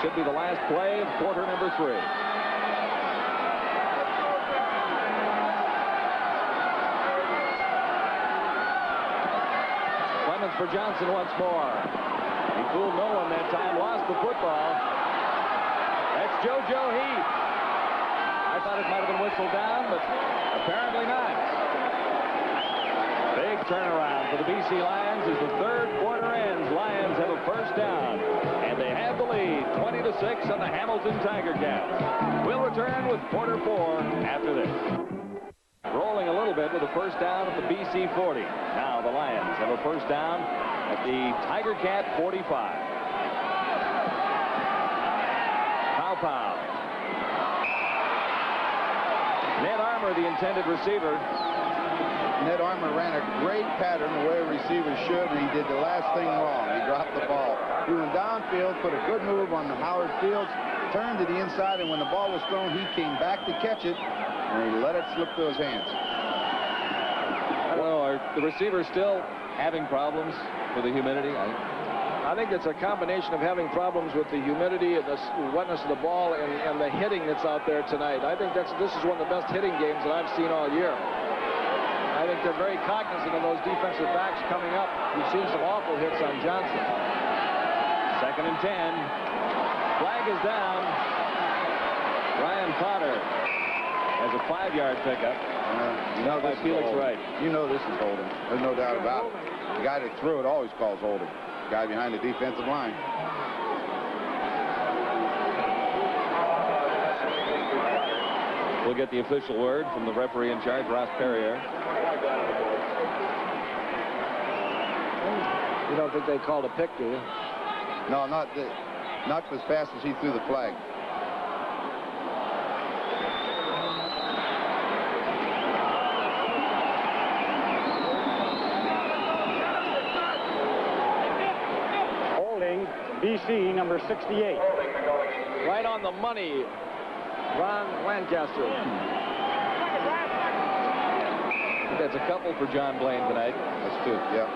Should be the last play of quarter number 3. Clements for Johnson once more. He fooled no one that time, lost the football. That's JoJo Heath. I thought it might have been whistled down, but apparently not. Big turnaround for the BC Lions as the third quarter ends. Lions have a first down, and they have the lead, 20-6 on the Hamilton Tiger Cats. We'll return with quarter 4 after this. Rolling a little bit with a first down at the BC 40. Now the Lions have a first down at the Tiger Cat 45. Pow. Ned Armour, the intended receiver. Ned Armour ran a great pattern the way a receiver should, and he did the last thing wrong. He dropped the ball. He went downfield, put a good move on Howard Fields, turned to the inside, and when the ball was thrown, he came back to catch it, and he let it slip through his hands. I don't know, are the receivers still having problems with the humidity? I think it's a combination of having problems with the humidity and the wetness of the ball and the hitting that's out there tonight. I think this is one of the best hitting games that I've seen all year. I think they're very cognizant of those defensive backs coming up. We've seen some awful hits on Johnson. 2nd and 10. Flag is down. Ryan Potter has a 5-yard pickup. You know, by Felix Wright. You know this is holding. There's no doubt about it. The guy that threw it always calls holding. The guy behind the defensive line. We'll get the official word from the referee in charge, Ross Perrier. You don't think they called a pick, do you? No, not as fast as he threw the flag. Holding BC number 68. Right on the money, Ron Lancaster. That's a couple for John Blaine tonight. That's 2, yeah.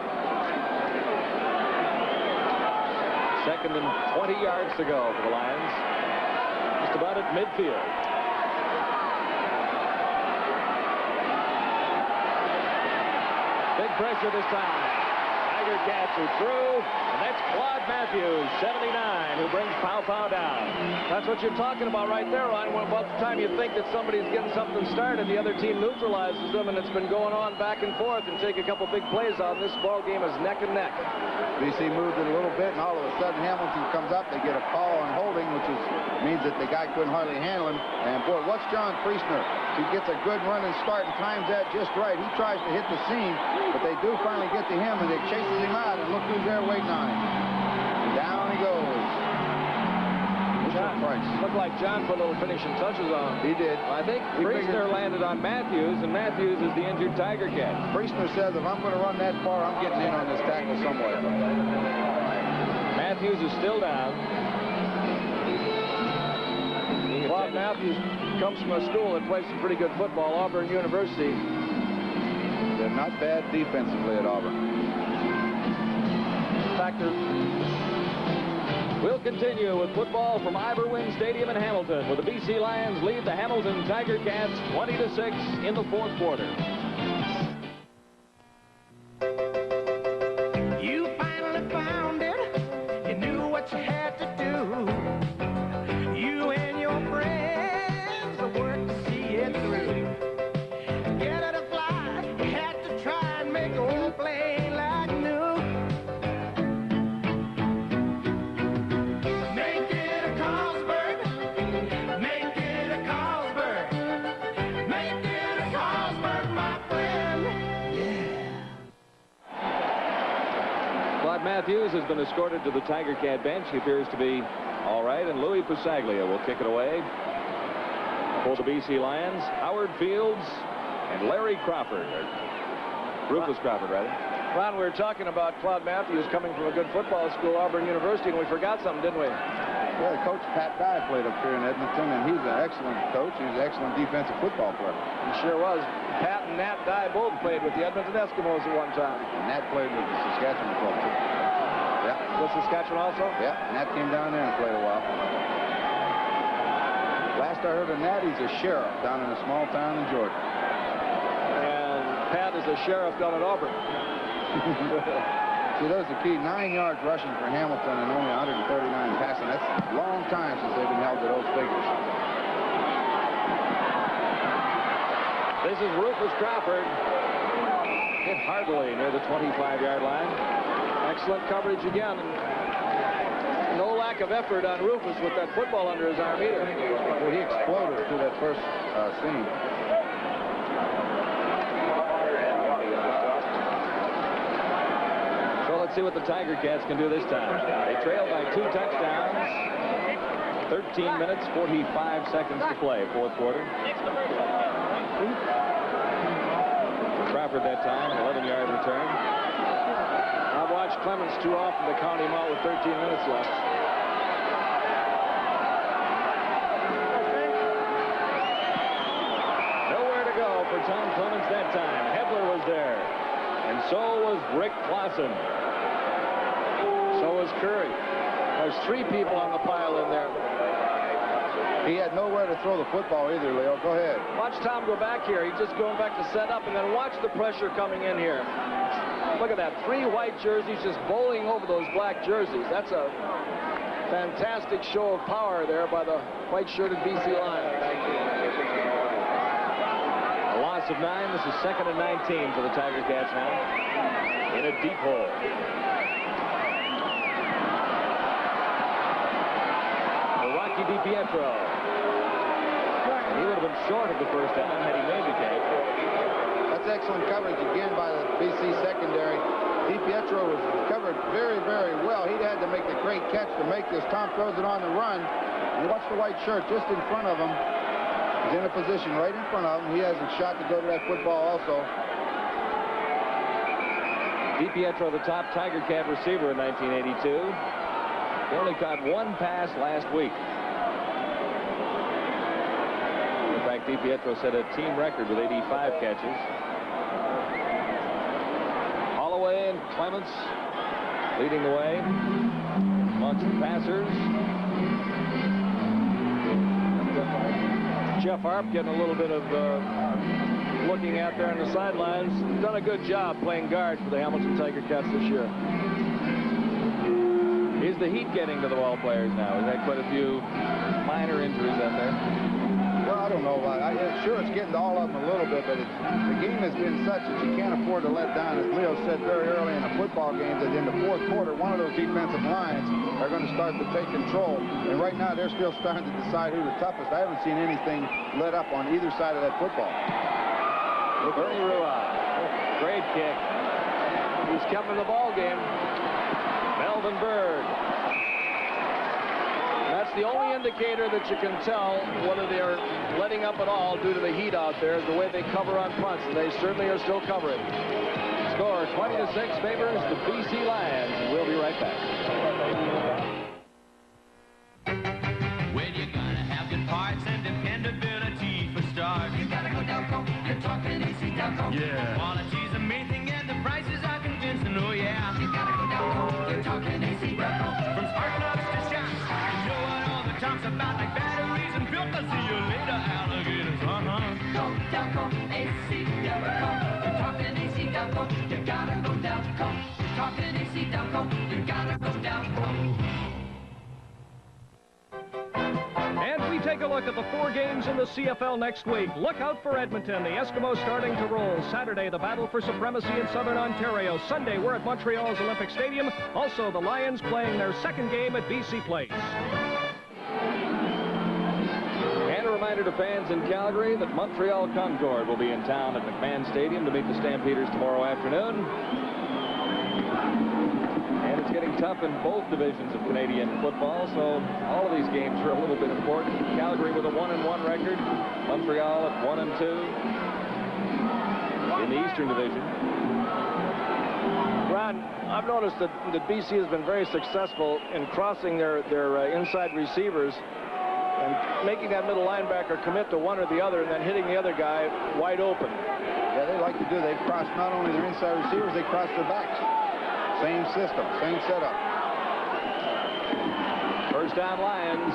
2nd and 20 yards to go for the Lions. Just about at midfield. Big pressure this time. Tiger Cats are through, and that's Claude Matthews, 79, who brings Pow down. That's what you're talking about right there, Ron. Well, about the time you think that somebody's getting something started, the other team neutralizes them, and it's been going on back and forth and take a couple big plays out. This ball game is neck and neck. BC moved it a little bit, and all of a sudden Hamilton comes up. They get a call on holding, which means that the guy couldn't hardly handle him. And boy, what's John Priestner? He gets a good run and start and times that just right. He tries to hit the seam, but they do finally get to him, and they chases him out, and look who's there waiting on him. And down he goes. Looked like John put little finishing touches on him. He did. I think Priestner landed on Matthews, and Matthews is the injured Tiger Cat. Priestner says, if I'm going to run that far, I'm getting in on this tackle somewhere. Matthews is still down. Claude Matthews comes from a school that plays some pretty good football, Auburn University. They're not bad defensively at Auburn. In fact, we'll continue with football from Iberwin Stadium in Hamilton, where the BC Lions lead the Hamilton Tiger Cats 20-6 in the 4th quarter. You finally found it. You knew what you had to do. You and your friends worked to see it through. To get her to fly, you had to try and make old plane like new. Make it a Carlsberg. Make it a Carlsberg. Make it a Carlsberg, my friend. Yeah. Claude Matthews has been escorted to the Tiger Cat bench. He appears to be all right, and Louis Pasaglia will kick it away for the BC Lions. Howard Fields and Larry Crawford. Rufus Crawford, rather. Ron, we were talking about Claude Matthews coming from a good football school, Auburn University, and we forgot something, didn't we? Well, Coach Pat Dye played up here in Edmonton, and he's an excellent coach. He's an excellent defensive football player. He sure was. Pat and Nat Dye both played with the Edmonton Eskimos at one time. And Nat played with the Saskatchewan club, too. Yeah. With Saskatchewan also? Yeah, Nat came down there and played a while. Last I heard of Nat, he's a sheriff down in a small town in Georgia. And Pat is a sheriff down at Auburn. See, there's the key. 9 yards rushing for Hamilton and only 139 passing. That's a long time since they've been held to those figures. This is Rufus Crawford. Hit heartily near the 25-yard line. Excellent coverage again. No lack of effort on Rufus with that football under his arm either. Well, he exploded through that first scene. So let's see what the Tiger Cats can do this time. They trail by 2 touchdowns. 13 minutes, 45 seconds to play, fourth quarter. Crawford that time, 11-yard return. I've watched Clemens too often to count him out with 13 minutes left. Nowhere to go for Tom Clemens that time. Hebler was there. And so was Rick Clausen. So was Curry. There's 3 people on the pile in there. He had nowhere to throw the football either, Leo. Go ahead. Watch Tom go back here. He's just going back to set up, and then watch the pressure coming in here. Look at that. 3 white jerseys just bowling over those black jerseys. That's a fantastic show of power there by the white-shirted BC Lions. A loss of 9. This is 2nd and 19 for the Tiger Cats now. In a deep hole. Rocky DiPietro. And he would have been short of the first down had he made the catch. That's excellent coverage again by the BC secondary. DiPietro was covered very, very well. He had to make the great catch to make this. Tom throws it on the run. And watch the white shirt just in front of him. He's in a position right in front of him. He has a shot to go to that football also. DiPietro, the top Tiger Cat receiver in 1982. He only caught 1 pass last week. In fact, DiPietro set a team record with 85 catches. Holloway and Clements leading the way amongst the passers. Jeff Arp getting a little bit of looking out there on the sidelines. Done a good job playing guard for the Hamilton Tiger Cats this year. Is the heat getting to the ball players now? We've had quite a few minor injuries out there. Well, I don't know. Sure, it's getting to all of them a little bit, but the game has been such that you can't afford to let down. As Leo said very early in the football game, that in the fourth quarter, one of those defensive lines are going to start to take control. And right now, they're still starting to decide who the toughest. I haven't seen anything let up on either side of that football. Bernie Rua, great kick. He's kept in the ball game. Melvin Bird. That's the only indicator that you can tell whether they're letting up at all due to the heat out there is the way they cover on punts, and they certainly are still covering. Score 20-6 favors the BC Lions, and we'll be right back. When you're gonna have good parts and dependability for start, you gotta go Delco. You're talking AC Delco. Yeah. Quality's the main thing, and the prices are convincing. Oh yeah. You gotta go Delco. You're talking AC Delco. From spark plugs to shocks, you know what all the talk's about, like batteries and built. I'll see you later, alligators. Go Delco, AC Delco. You're talking AC Delco. You gotta go Delco. You're talking AC Delco. You gotta go Delco. And we take a look at the 4 games in the CFL next week. Look out for Edmonton. The Eskimos starting to roll. Saturday, the battle for supremacy in Southern Ontario. Sunday, we're at Montreal's Olympic Stadium. Also, the Lions playing their 2nd game at BC Place. And a reminder to fans in Calgary that Montreal Concord will be in town at McMahon Stadium to meet the Stampeders tomorrow afternoon. And it's getting tough in both divisions of Canadian football, so all of these games are a little bit important. Calgary with a 1-1 record, Montreal at 1-2 in the Eastern Division. Ron, I've noticed that BC has been very successful in crossing their inside receivers and making that middle linebacker commit to one or the other and then hitting the other guy wide open. Yeah, they like to do. They cross not only their inside receivers, they cross their backs. Same system, same setup. First down, Lions.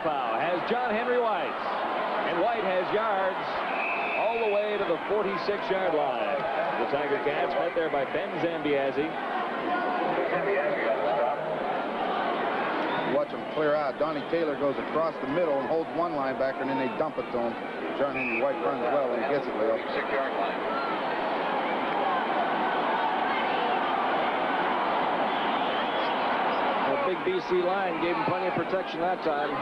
Pow has John Henry White. And White has yards all the way to the 46-yard line. The Tiger Cats met there by Ben Zambiazzi. Watch them clear out. Donnie Taylor goes across the middle and holds one linebacker, and then they dump it to him. John Henry White runs well when he gets it, Leo. 6-yard line. The big BC line gave him plenty of protection that time.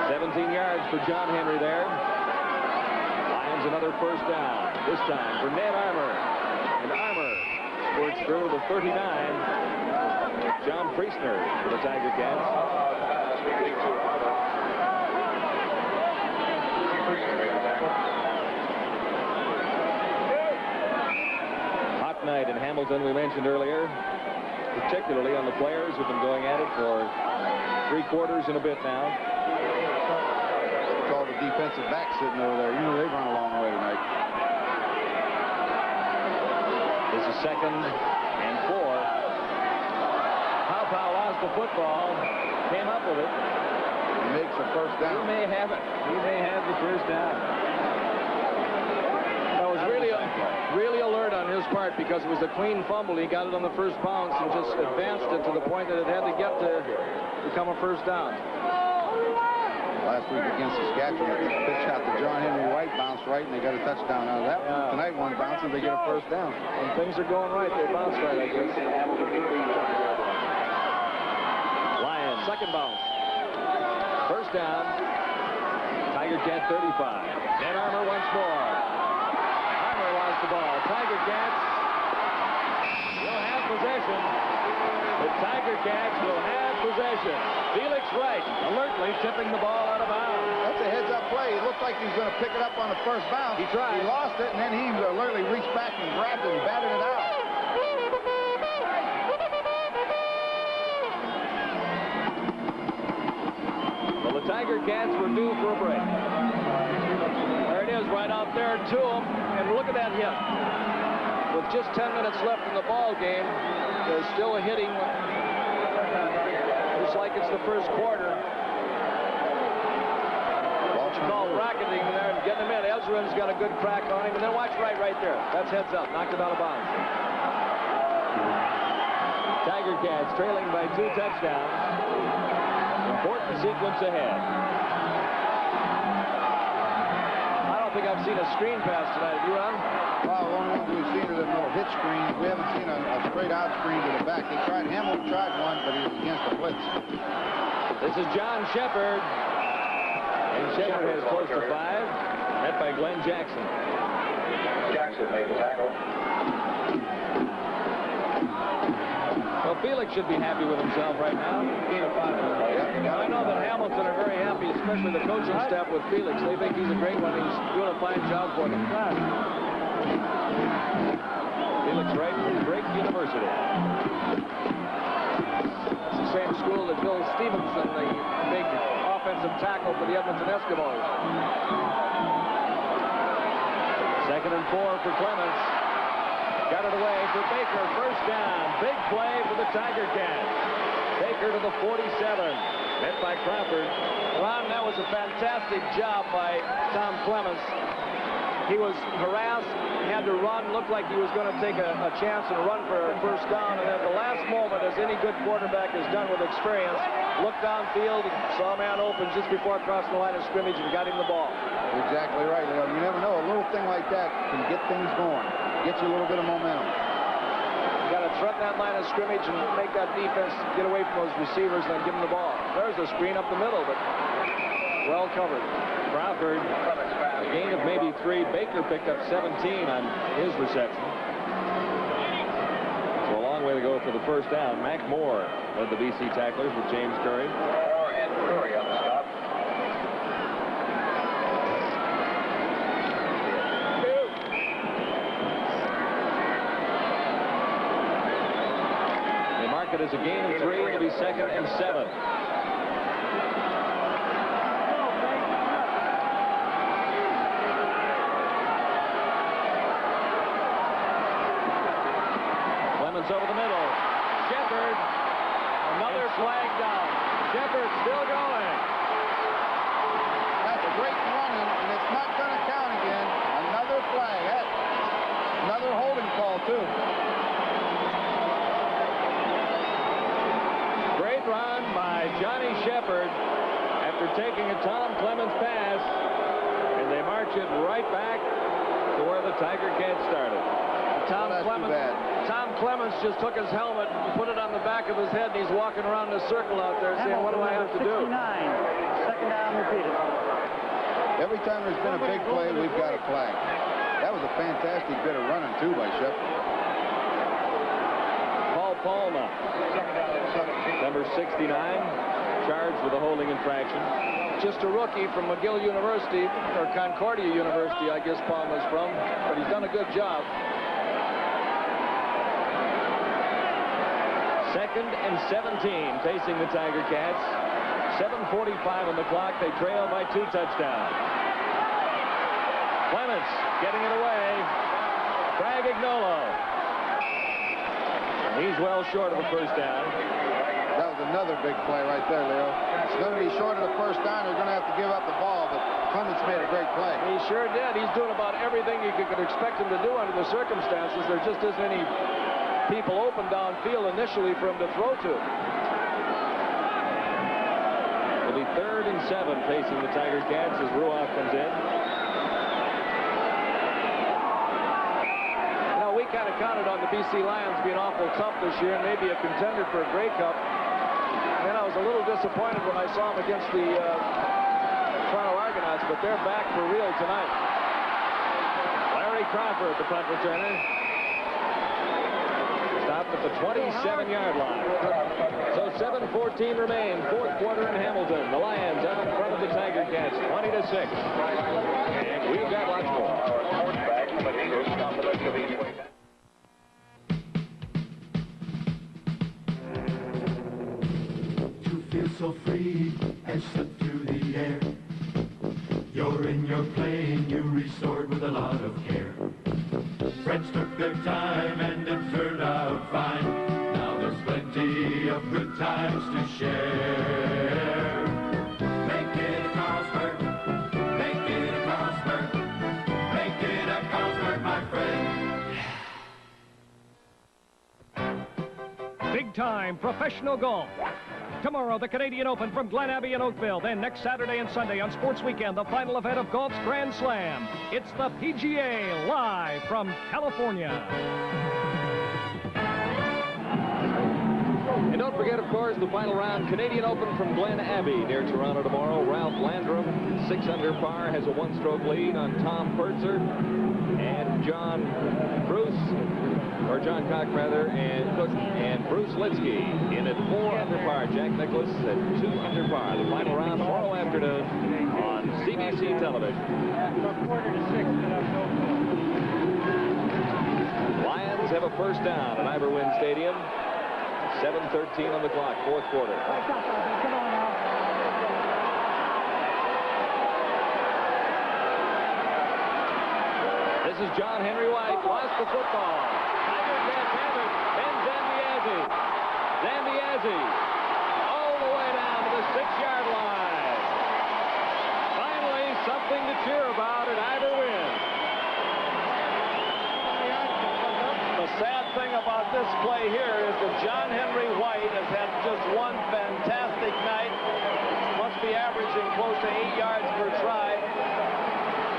17 yards for John Henry there. Lions another first down. This time for Ned Armour. And Armour squirts through the 39. John Priestner for the Tiger Cats. Hot night in Hamilton, we mentioned earlier, particularly on the players who've been going at it for 3 quarters and a bit now. It's all the defensive backs sitting over there. You know they've run a long way tonight. This is 2nd and 4. Pow lost the football, came up with it. He makes the first down. He may have it. He may have the first down. That was really alert on his part because it was a clean fumble. He got it on the first bounce and just advanced it to the point that it had to get to become a first down. Last week against Saskatchewan, the pitch out to John Henry White bounced right, and they got a touchdown out of that one. Tonight, one bounces, they get a first down. When things are going right, they bounce right, I guess. Lions, second bounce. First down. Tiger Cat 35. Ned Armour once more. Armour lost the ball. Tiger Cats will have possession. The Tiger Cats will have possession. Felix Wright alertly tipping the ball out of bounds. That's a heads-up play. It looked like he was going to pick it up on the first bounce. He tried. He lost it, and then he alertly reached back and grabbed it and batted it out. Well, the Tiger Cats were due for a break. There it is, right out there to him. And look at that hit. With just 10 minutes left in the ball game, there's still a hitting. Looks like it's the first quarter. It's called bracketing there and getting him in. Ezrin's got a good crack on him. And then watch right there. That's heads up. Knocked him out of bounds. Tiger Cats trailing by 2 touchdowns. Important sequence ahead. I don't think I've seen a screen pass tonight. Have you, Ron? Well, the only ones we've seen are the little hitch screens. We haven't seen a straight-out screen to the back. Hamilton tried one, but he was against the blitz. This is John Shepard. And Shepard has close to 5. Met by Glenn Jackson. Jackson made the tackle. Well, Felix should be happy with himself right now. I know that Hamilton are very happy, especially the coaching staff with Felix. They think he's a great one. He's doing a fine job for them. Felix Wright from Drake University. It's the same school that Bill Stevenson, the big offensive tackle for the Edmonton Eskimos. 2nd and 4 for Clements. Got it away for Baker. First down. Big play for the Tiger Cats. Baker to the 47. Met by Crawford. Ron, that was a fantastic job by Tom Clements. He was harassed, had to run, looked like he was going to take a chance and run for a first down, and at the last moment, as any good quarterback has done with experience, looked downfield, saw a man open just before crossing the line of scrimmage and got him the ball. Exactly right, Leo. You never know. A little thing like that can get things going. Get you a little bit of momentum. You got to threaten that line of scrimmage and make that defense get away from those receivers and then give them the ball. There's a screen up the middle, but well covered. Crawford, a gain of maybe 3. Baker picked up 17 on his reception. So a long way to go for the first down. Mac Moore led the BC tacklers with James Curry. Moore and Curry on the stop. mark it as a gain of 3. It'll be 2nd and 7. Clemens over the middle. Shepard. Another flag down. Shepard still going. That's a great running, and it's not going to count again. Another flag. Another holding call, too. Great run by Johnny Shepard after taking a Tom Clemens pass, and they march it right back to where the Tiger Cats started. Tom Clemens just took his helmet and put it on the back of his head, and he's walking around in a circle out there saying, what do I have to do? 69. Second down repeated. Every time there's been a big play, we've got a flag. That was a fantastic bit of running, too, by Shepard. Paul Palma, number 69, charged with a holding infraction. Just a rookie from McGill University, or Concordia University, I guess Palma's from, but he's done a good job. 2nd and 17 facing the Tiger Cats. 7:45 on the clock. They trail by 2 touchdowns. Clemens getting it away. Bragg-Ignolo. He's well short of the first down. That was another big play right there, Leo. It's going to be short of the first down. They're going to have to give up the ball, but Clemens made a great play. He sure did. He's doing about everything you could expect him to do under the circumstances. There just isn't any people open downfield initially for him to throw to. It'll be 3rd and 7 facing the Tiger Cats as Ruoff comes in. Now, we kind of counted on the BC Lions being awful tough this year and maybe a contender for a Grey Cup. And I was a little disappointed when I saw them against the Toronto Argonauts, but they're back for real tonight. Larry Crawford, the punt returner. Stopped at the 27-yard line. So 7:14 remain, 4th quarter in Hamilton. The Lions out in front of the Tiger Cats, 20-6. And we've got lots more. To feel so free and slip through the air. You're in your plane, you restored with a lot of care. Friends took their time and it turned out fine. Now there's plenty of good times to share. Make it a Carlsberg, make it a Carlsberg, make it a Carlsberg, my friend. Big time professional golf. Tomorrow, the Canadian Open from Glen Abbey in Oakville. Then next Saturday and Sunday on Sports Weekend, the final event of golf's Grand Slam. It's the PGA live from California. And don't forget, of course, the final round, Canadian Open from Glen Abbey near Toronto tomorrow. Ralph Landrum, 6 under par, has a 1-stroke lead on Tom Purser and John Cock, rather, and Bruce Litsky in at 4 under par. Jack Nicklaus at 2 under par. The final round tomorrow afternoon on CBC television. Lions have a first down at Iberwin Stadium. 7:13 on the clock, 4th quarter. This is John Henry White. Lost the football. Tigers can't have it. Ben Zambiasi all the way down to the 6-yard line. Finally, something to cheer about at Iberwin. The sad thing about this play here is that John Henry White has had just one fantastic night. Must be averaging close to 8 yards per try.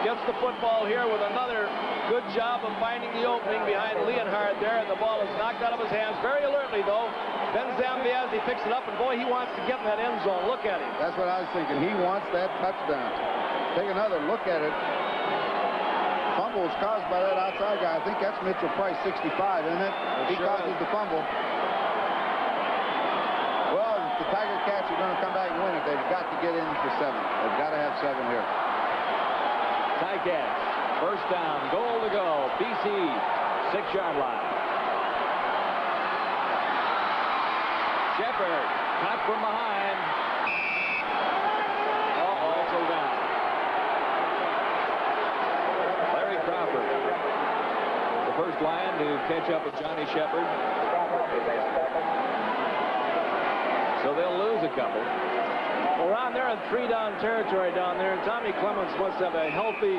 Gets the football here with another good job of finding the opening behind Leonhardt there, and the ball is knocked out of his hands very alertly, though. Ben Zambiasi picks it up, and boy, he wants to get in that end zone. Look at him. That's what I was thinking. He wants that touchdown. Take another look at it. Fumble was caused by that outside guy. I think that's Mitchell Price, 65, isn't it? He causes the fumble. Well, if the Tiger Cats are going to come back and win it, they've got to get in for 7. They've got to have 7 here. Ticats, first down, goal to go. BC, 6-yard line. Shepard, cut from behind. Also down. Larry Crawford, the first Lion to catch up with Johnny Shepard. So they'll lose a couple. Well, Ron, they're in 3-down territory down there, and Tommy Clements must have a healthy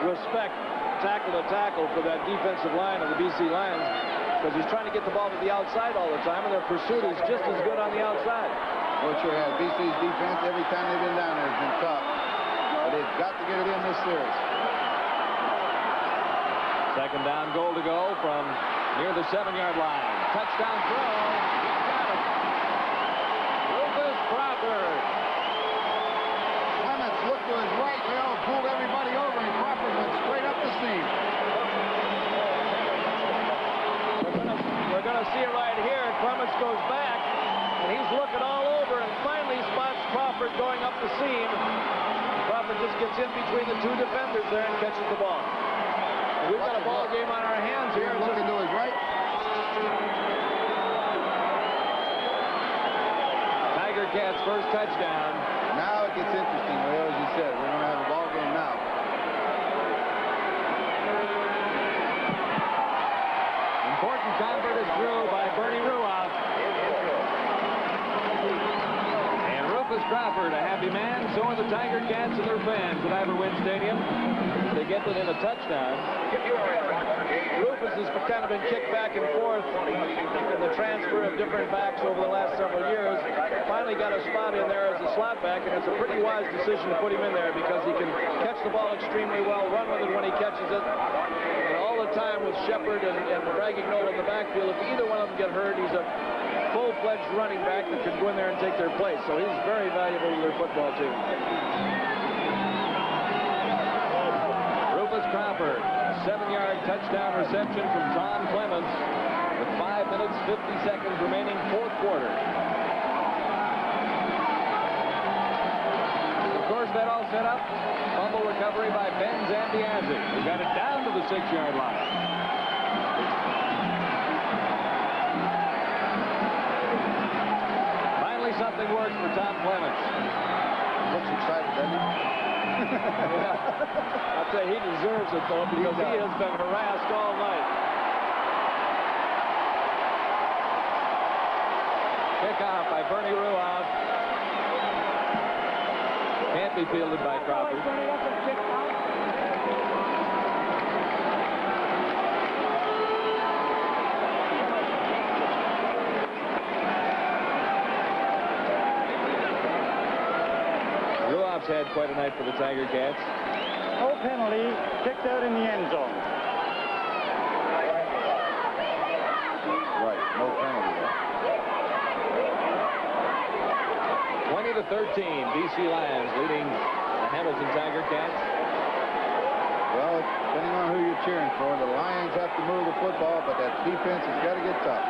respect, tackle to tackle, for that defensive line of the BC Lions, because he's trying to get the ball to the outside all the time, and their pursuit is just as good on the outside. Well, sure has. BC's defense, every time they've been down there, has been tough. But they've got to get it in this series. Second down, goal to go from near the 7-yard line. Touchdown throw. Got it. Lucas Crawford. Clements looked to his right, pulled everybody over, and Crawford went straight up the seam. We're going to see it right here. Clements goes back, and he's looking all over, and finally spots Crawford going up the seam. Crawford just gets in between the two defenders there and catches the ball. And we've got a ball game on our hands here. Looking to his right. Tiger Cats' first touchdown. Now it gets interesting, Leo, as you said. We're going to have a ball game now. Important convert is through by Bernie Ruoff. And Rufus Crawford, a happy man. So are the Tiger Cats and their fans at Iverwind Stadium. They get within a touchdown. Rufus has kind of been kicked back and forth in the transfer of different backs over the last several years. Finally got a spot in there as a slot back, and it's a pretty wise decision to put him in there because he can catch the ball extremely well, run with it when he catches it. And all the time with Shepard and Braggignol in the backfield, if either one of them get hurt, he's a full-fledged running back that can go in there and take their place. So he's very valuable to their football team. Rufus Crawford, 7-yard touchdown reception from Tom Clements with 5 minutes, 50 seconds remaining, fourth quarter. Of course, that all set up. Fumble recovery by Ben Zambiazzi, who got it down to the 6-yard line. Finally, something worked for Tom Clements. Looks excited, doesn't he? I'll tell you, he deserves it, though, because he has been harassed all night. Kickoff by Bernie Ruoff. Can't be fielded by Crawford. Ruoff's had quite a night for the Tiger Cats. No penalty, kicked out in the end zone. Right, no penalty there. 20-13, BC Lions leading the Hamilton Tiger Cats. Well, depending on who you're cheering for, the Lions have to move the football, but that defense has got to get tough.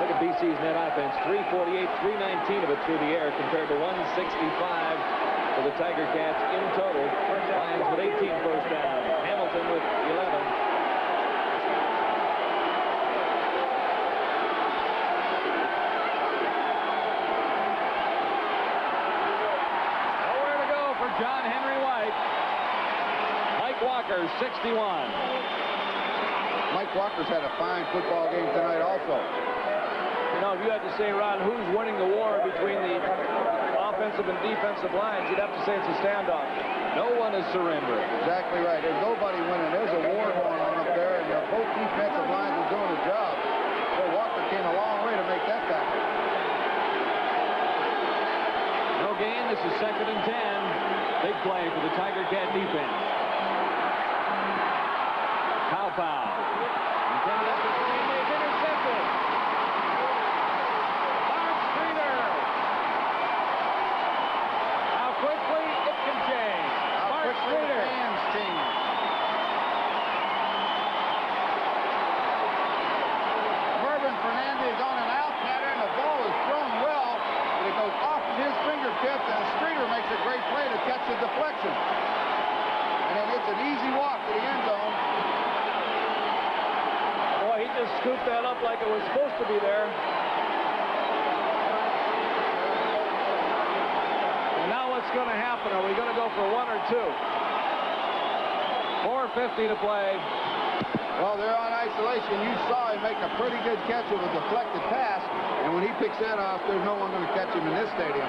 Look at BC's net offense, 348, 319 of it through the air compared to 165 for the Tiger Cats in total. Lions with 18 first down. Hamilton with 11. Nowhere to go for John Henry White. Mike Walker, 61. Mike Walker's had a fine football game tonight also. You know, if you had to say, Ron, who's winning the war between the offensive and defensive lines, you'd have to say it's a standoff. No one is surrendering. Exactly right. There's nobody winning. There's a war going on up there, and both defensive lines are doing a job. So Walker came a long way to make that tackle. No gain. This is 2nd and 10. Big play for the Tiger Cat defense. Pow. Intended after the game, they've intercepted. Mark Streeter. How quickly it can change. Mark Streeter. Mervyn Fernandez on an out pattern, and the ball is thrown well, but it goes off of his fingertips, and Streeter makes a great play to catch the deflection. And then it's an easy walk to the end zone. Boy, he just scooped that up like it was supposed to be there. going to happen? Are we going to go for 1 or 2? 4:50 to play. Well, they're on isolation. You saw him make a pretty good catch with a deflected pass, and when he picks that off, there's no one going to catch him in this stadium.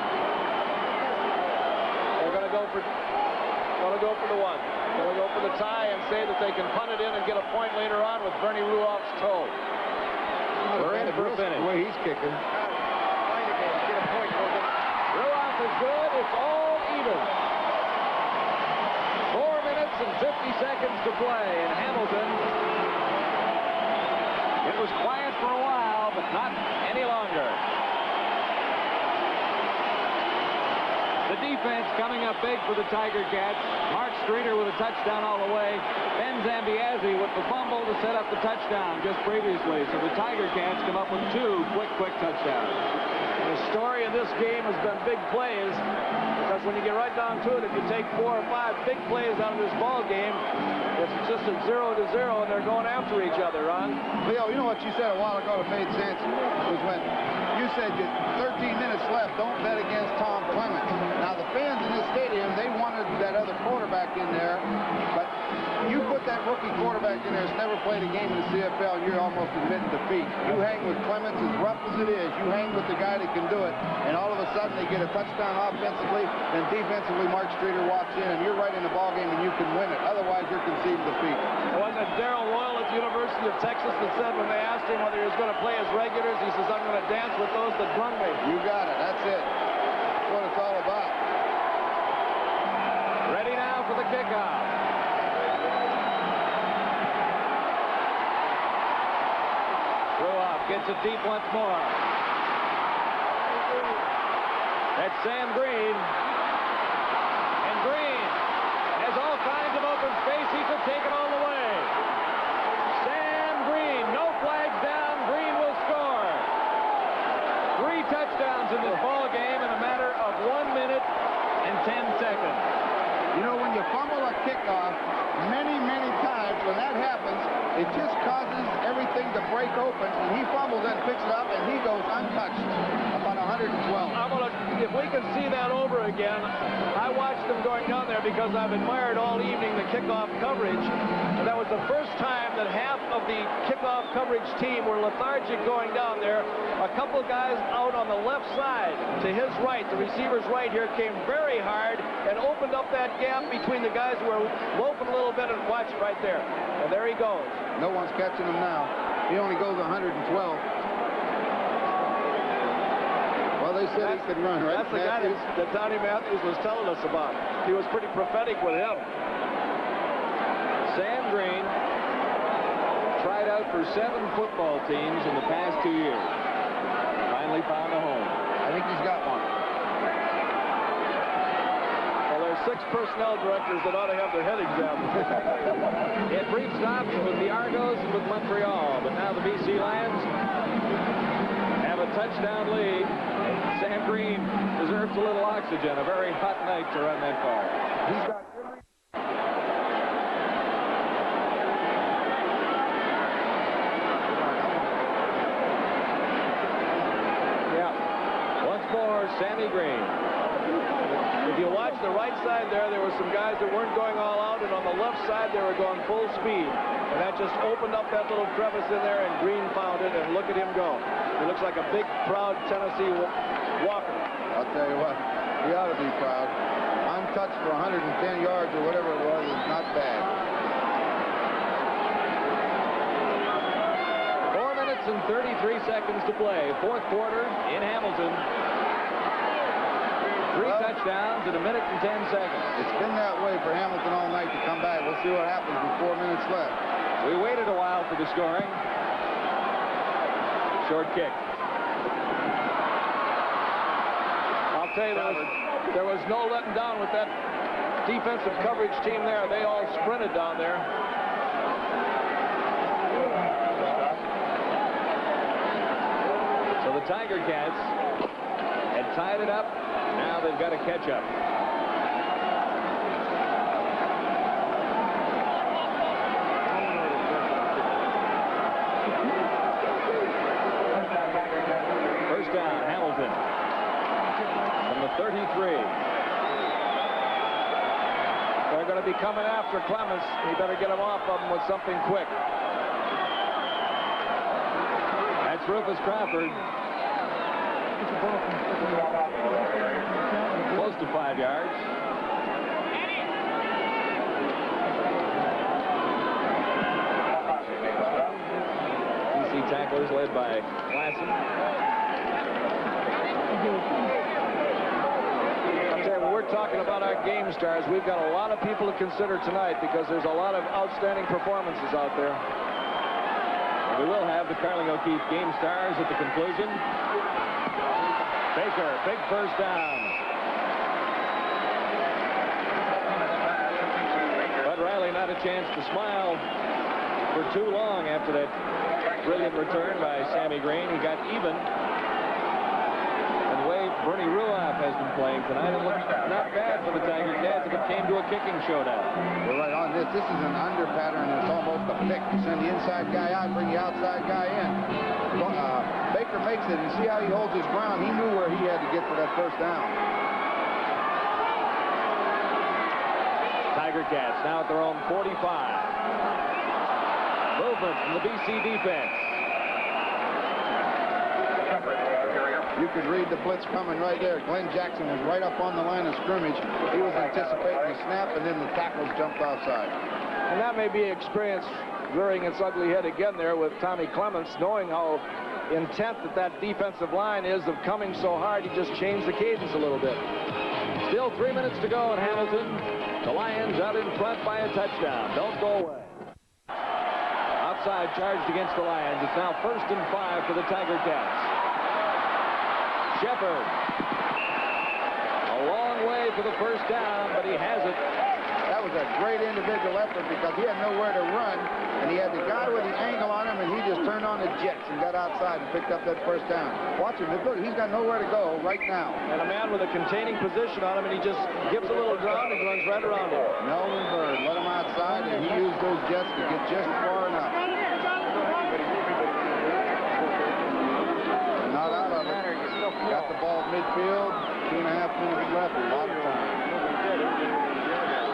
They're going to go for the 1. Going to go for the tie and say that they can punt it in and get a point later on with Bernie Ruoff's toe. We're in for a finish. The way he's kicking. Ruoff is good. It's all even. 4 minutes and 50 seconds to play in Hamilton. It was quiet for a while, but not any longer. The defense coming up big for the Tiger Cats. Mark Streeter with a touchdown all the way. Ben Zambiazzi with the fumble to set up the touchdown just previously. So the Tiger Cats come up with 2 quick touchdowns. The story of this game has been big plays, because when you get right down to it, if you take 4 or 5 big plays out of this ball game, it's just a 0-0, and they're going after each other, Ron. Leo, you know what you said a while ago that made sense? Was when you said 13 minutes left, don't bet against Tom Clements. Now, the fans in this stadium, they wanted that other quarterback in there, but you put that rookie quarterback in there that's never played a game in the CFL, and you're almost admitting defeat. You hang with Clements, as rough as it is, you hang with the guy that can do it, and all of a sudden they get a touchdown offensively, then defensively Mark Streeter walks in, and you're right in the ballgame, and you can win it. Otherwise, you're conceding defeat. Wasn't it Darrell Royal at the University of Texas that said when they asked him whether he was going to play as regulars, he says, I'm going to dance with those that brung me. You got it. That's it. That's what it's all about. Ready now for the kickoff. Ruoff gets it deep once more. That's Sam Green. And Green has all kinds of open space. He could take it all the way. Sam Green, no flags down. Green will score. 3 touchdowns in this ball game in a matter of 1 minute and 10 seconds. You know, when you fumble a kickoff, many times when that happens, it just causes everything to break open, and he fumbles and picks it up, and he goes untouched. About 112. If we can see that over again, I watched them going down there because I've admired all evening the kickoff coverage, and that was the first time that half of the kickoff coverage team were lethargic going down there. A couple guys out on the left side to his right, the receiver's right here, came very hard and opened up that gap between the guys who were loafing a little bit, and watch right there. And there he goes. No one's catching him now. He only goes 112. Well, they said he could run, right? That's the guy that Donnie Matthews was telling us about. He was pretty prophetic with him. Sam Green tried out for 7 football teams in the past 2 years. Finally found a home. I think he's got one. Well, there's 6 personnel directors that ought to have their head examined. It brief stops with the Argos and with Montreal, but now the BC Lions have a touchdown lead. Sam Green deserves a little oxygen. A very hot night to run that ball. He's got Once more, Sammy Green. If you watch the right side there were some guys that weren't going all out, and on the left side they were going full speed. And that just opened up that little crevice in there, and Green found it, and look at him go. He looks like a big, proud Tennessee walker. I'll tell you what, he ought to be proud. Untouched for 110 yards or whatever it was is not bad. 4 minutes and 33 seconds to play. 4th quarter in Hamilton. 3 touchdowns in 1 minute and 10 seconds. It's been that way for Hamilton all night to come back. We'll see what happens with 4 minutes left. We waited a while for the scoring. Short kick. I'll tell you, there was no letting down with that defensive coverage team there. They all sprinted down there. So the Tiger Cats had tied it up. Now they've got to catch up. First down, Hamilton. From the 33. they're going to be coming after Clements. He better get him off of him with something quick. That's Rufus Crawford. Close to 5 yards. DC tacklers led by Lassen. When we're talking about our game stars, we've got a lot of people to consider tonight because there's a lot of outstanding performances out there. We will have the Carling O'Keefe game stars at the conclusion. Baker, big first down. Bud Riley not a chance to smile for too long after that brilliant return by Sammy Green. He got even. And the way Bernie Ruoff has been playing tonight, it looks not bad for the Tiger Cats if it came to a kicking showdown. You're right on this. This is an under pattern, and it's almost a pick. You send the inside guy out, bring the outside guy in. Baker makes it, and see how he holds his ground. He knew where he had to get for that first down. Tiger Cats now at their own 45. Movement from the BC defense. You could read the blitz coming right there. Glenn Jackson was right up on the line of scrimmage. He was anticipating the snap, and then the tackles jumped offside. And that may be experience rearing its ugly head again there with Tommy Clements, knowing how intent that defensive line is of coming so hard. He just changed the cadence a little bit. Still 3 minutes to go in Hamilton. The Lions out in front by a touchdown. Don't go away. Outside charged against the Lions. It's now 1st and 5 for the Tiger Cats. Shepard. A long way for the first down, but he has it. That was a great individual effort because he had nowhere to run, and he had the guy with the angle on him, and he just turned on the jets and got outside and picked up that first down. Watch him. Look, he's got nowhere to go right now. And a man with a containing position on him, and he just gives a little ground and runs right around him. Melvin Bird let him outside, and he used those jets to get just far enough. And not out of it. Got the ball midfield. 2.5 minutes left. A lot of time.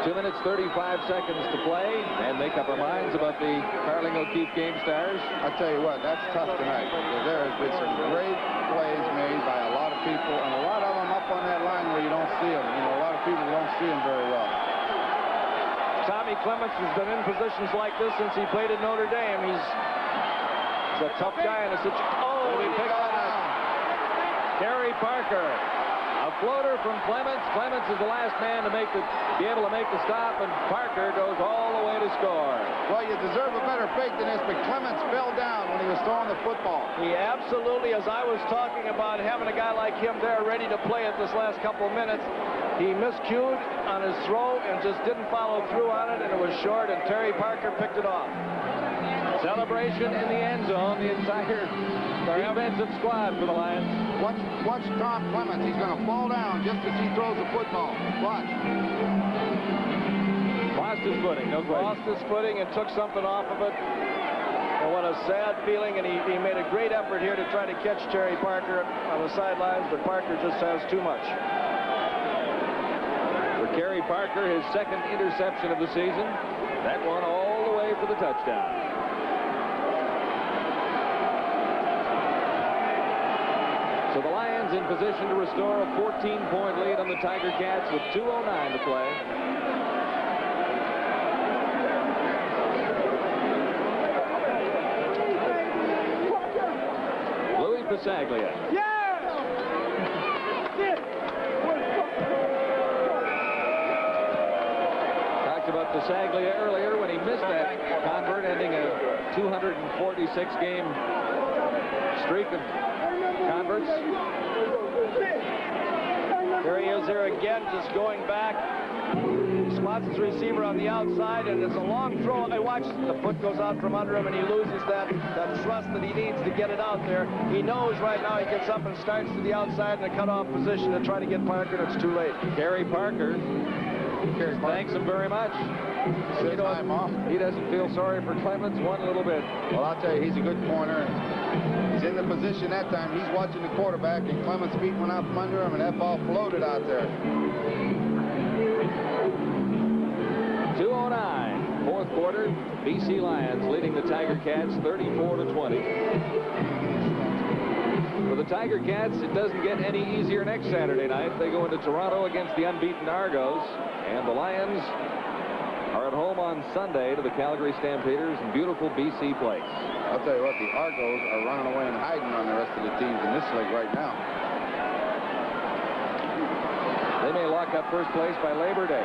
2 minutes, 35 seconds to play, and make up our minds about the Carling O'Keefe game stars. I tell you what, that's tough tonight because there has been some great plays made by a lot of people, and a lot of them up on that line where you don't see them. You know, a lot of people don't see them very well. Tommy Clements has been in positions like this since he played at Notre Dame. He's a tough guy in a situation. Oh, he picked that up. Terry Parker. A floater from Clements. Clements is the last man to be able to make the stop, and Parker goes all the way to score. Well, you deserve a better fake than this, but Clements fell down when he was throwing the football. He absolutely, as I was talking about having a guy like him there ready to play it this last couple of minutes, he miscued on his throw and just didn't follow through on it, and it was short, and Terry Parker picked it off. Celebration in the end zone. The entire defensive squad for the Lions. Watch Tom Clements. He's going to fall down just as he throws the football. Watch. Lost his footing, no question. Lost his footing and took something off of it. And what a sad feeling, and he made a great effort here to try to catch Terry Parker on the sidelines, but Parker just has too much. For Kerry Parker, his second interception of the season. That one all the way for the touchdown. So the Lions in position to restore a 14-point lead on the Tiger Cats with 2:09 to play. Louis Pasaglia. Talked about Pasaglia earlier when he missed that convert, ending a 246-game streak of converts. There he is there again, just going back. He spots his receiver on the outside, and it's a long throw. I watch the foot goes out from under him, and he loses that thrust that he needs to get it out there. He knows right now he gets up and starts to the outside in a cutoff position to try to get Parker, and it's too late. Kerry Parker thanks him very much. He doesn't feel sorry for Clements one little bit. Well, I'll tell you, he's a good corner. He's in the position that time. He's watching the quarterback, and Clements' feet went out from under him, and that ball floated out there. 2:09, fourth quarter. BC Lions leading the Tiger Cats 34-20. For the Tiger Cats, it doesn't get any easier next Saturday night. They go into Toronto against the unbeaten Argos, and the Lions are at home on Sunday to the Calgary Stampeders in beautiful BC place. I'll tell you what, the Argos are running away and hiding on the rest of the teams in this league right now. They may lock up first place by Labor Day.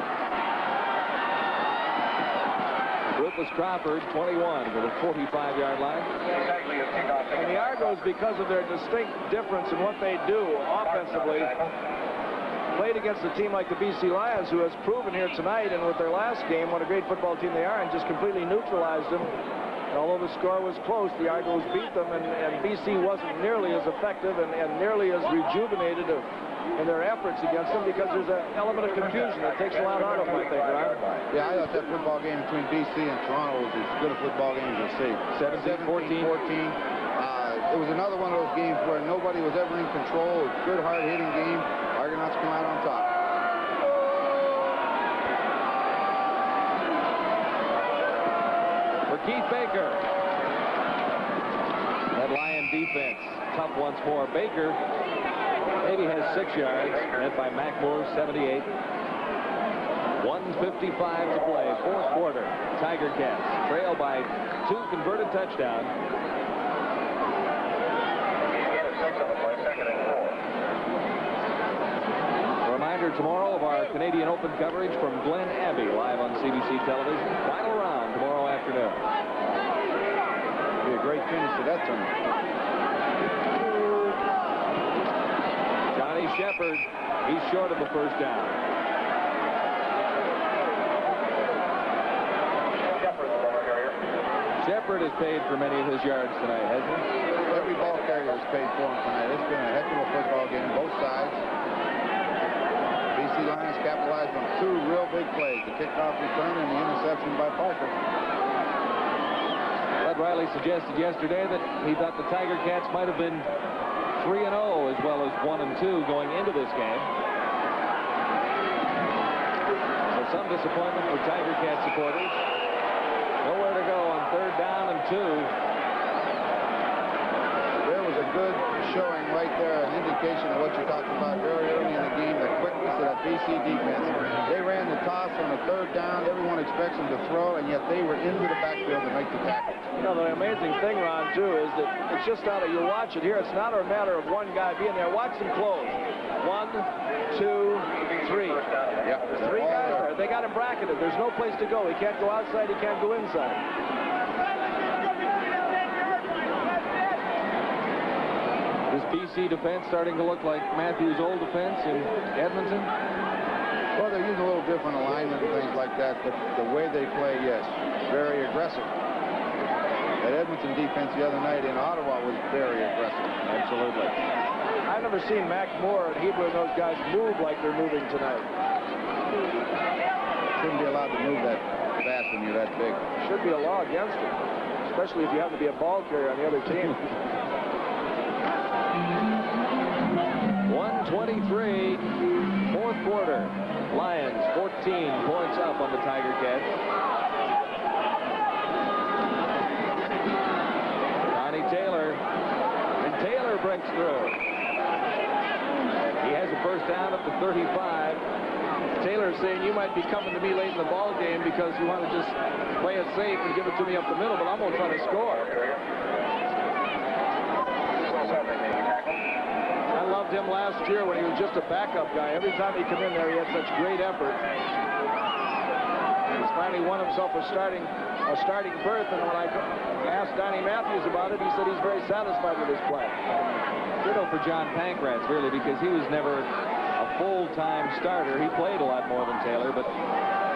Rufus Crawford, 21 to the 45-yard line. And the Argos, because of their distinct difference in what they do offensively, played against a team like the BC Lions, who has proven here tonight and with their last game what a great football team they are, and just completely neutralized them. And although the score was close, the Argos beat them, and BC wasn't nearly as effective and nearly as rejuvenated in their efforts against them, because there's an element of confusion that takes a lot out of them, I think, Ron. Yeah, I thought that football game between BC and Toronto was as good a football game as you'll see. 17-14. It was another one of those games where nobody was ever in control. It was a good, hard-hitting game. Argonauts come out on top. For Keith Baker. That Lion defense, tough once more. Baker maybe has 6 yards, met by Mac Moore, 78. 1:55 to play, fourth quarter. Tiger Cats trail by 2 converted touchdowns. A reminder tomorrow of our Canadian Open coverage from Glen Abbey, live on CBC television. Final round tomorrow afternoon. Be a great finish to that tournament. Johnny Shepard, he's short of the first down. Shepard has paid for many of his yards tonight, hasn't he? Every ball carrier has paid for him tonight. It's been a heck of a football game, both sides. BC Lions capitalized on 2 real big plays, the kickoff return and the interception by Parker. Bud Riley suggested yesterday that he thought the Tiger Cats might have been 3-0 as well as 1-2 going into this game. So some disappointment for Tiger Cat supporters. Nowhere to go on 3rd down and 2. There was a good showing right there, an indication of what you talked about very early in the game, the quickness of that BC defense. They ran the toss on the 3rd down. Everyone expects them to throw, and yet they were into the backfield to make the tackle. You know, the amazing thing, Ron, too, is that it's just not a, you watch it here, it's not a matter of one guy being there. Watch them close. 1, 2, 3. Yep. 3 guys there. They got him bracketed. There's no place to go. He can't go outside. He can't go inside. This BC defense starting to look like Matthews' old defense in Edmonton? Well, they're using a little different alignment and things like that, but the way they play, yes, very aggressive. That Edmonton defense the other night in Ottawa was very aggressive. Absolutely. I've never seen Mac Moore and Hebrew and those guys move like they're moving tonight. Shouldn't be allowed to move that fast when you're that big. Should be a law against it, especially if you happen to be a ball carrier on the other team. 1:23, fourth quarter. Lions 14 points up on the Tiger Cats. Johnny Taylor, and Taylor breaks through. He has a first down at the 35. Taylor's saying you might be coming to me late in the ball game because you want to just play it safe and give it to me up the middle, but I'm going to try to score. I loved him last year when he was just a backup guy. Every time he came in there, he had such great effort. He's finally won himself a starting berth, and when I asked Donnie Matthews about it, he said he's very satisfied with his play. Ditto for John Pankratz, really, because he was never a full-time starter. He played a lot more than Taylor, but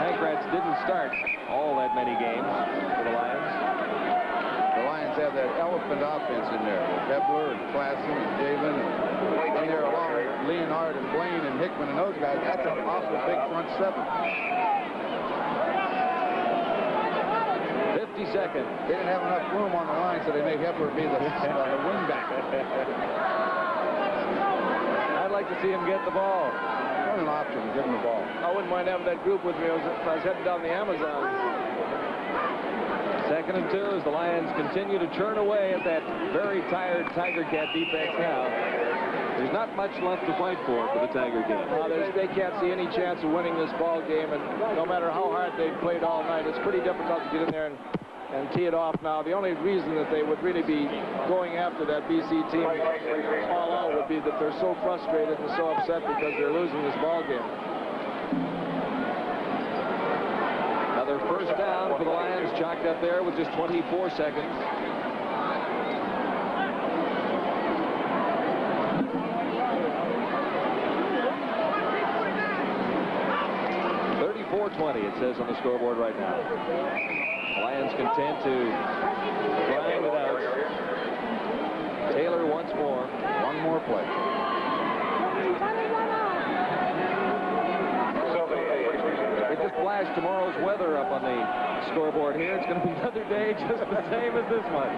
Pankratz didn't start all that many games for the Lions. The Lions have that elephant offense in there. Kepler and Klassen and Jalen and they're along with Leonard and Blaine and Hickman and those guys. That's an awful big front 7. 52nd. They didn't have enough room on the line, so they made Hepler be the wingback. I'd like to see him get the ball. Well, an option to give him the ball. I wouldn't mind having that group with me if I was heading down the Amazon. 2nd and 2 as the Lions continue to churn away at that very tired Tiger Cat defense now. There's not much left to fight for the Tiger Cats. They can't see any chance of winning this ball game, and no matter how hard they've played all night, it's pretty difficult to get in there and tee it off now. The only reason that they would really be going after that BC team all out would be that they're so frustrated and so upset because they're losing this ball game. Another first down for the Lions, chalked up there with just 24 seconds. 34-20, it says on the scoreboard right now. The Lions content to grind it out. Taylor once more. One more play. They just flashed tomorrow's weather up on the scoreboard here. It's going to be another day just the same as this one.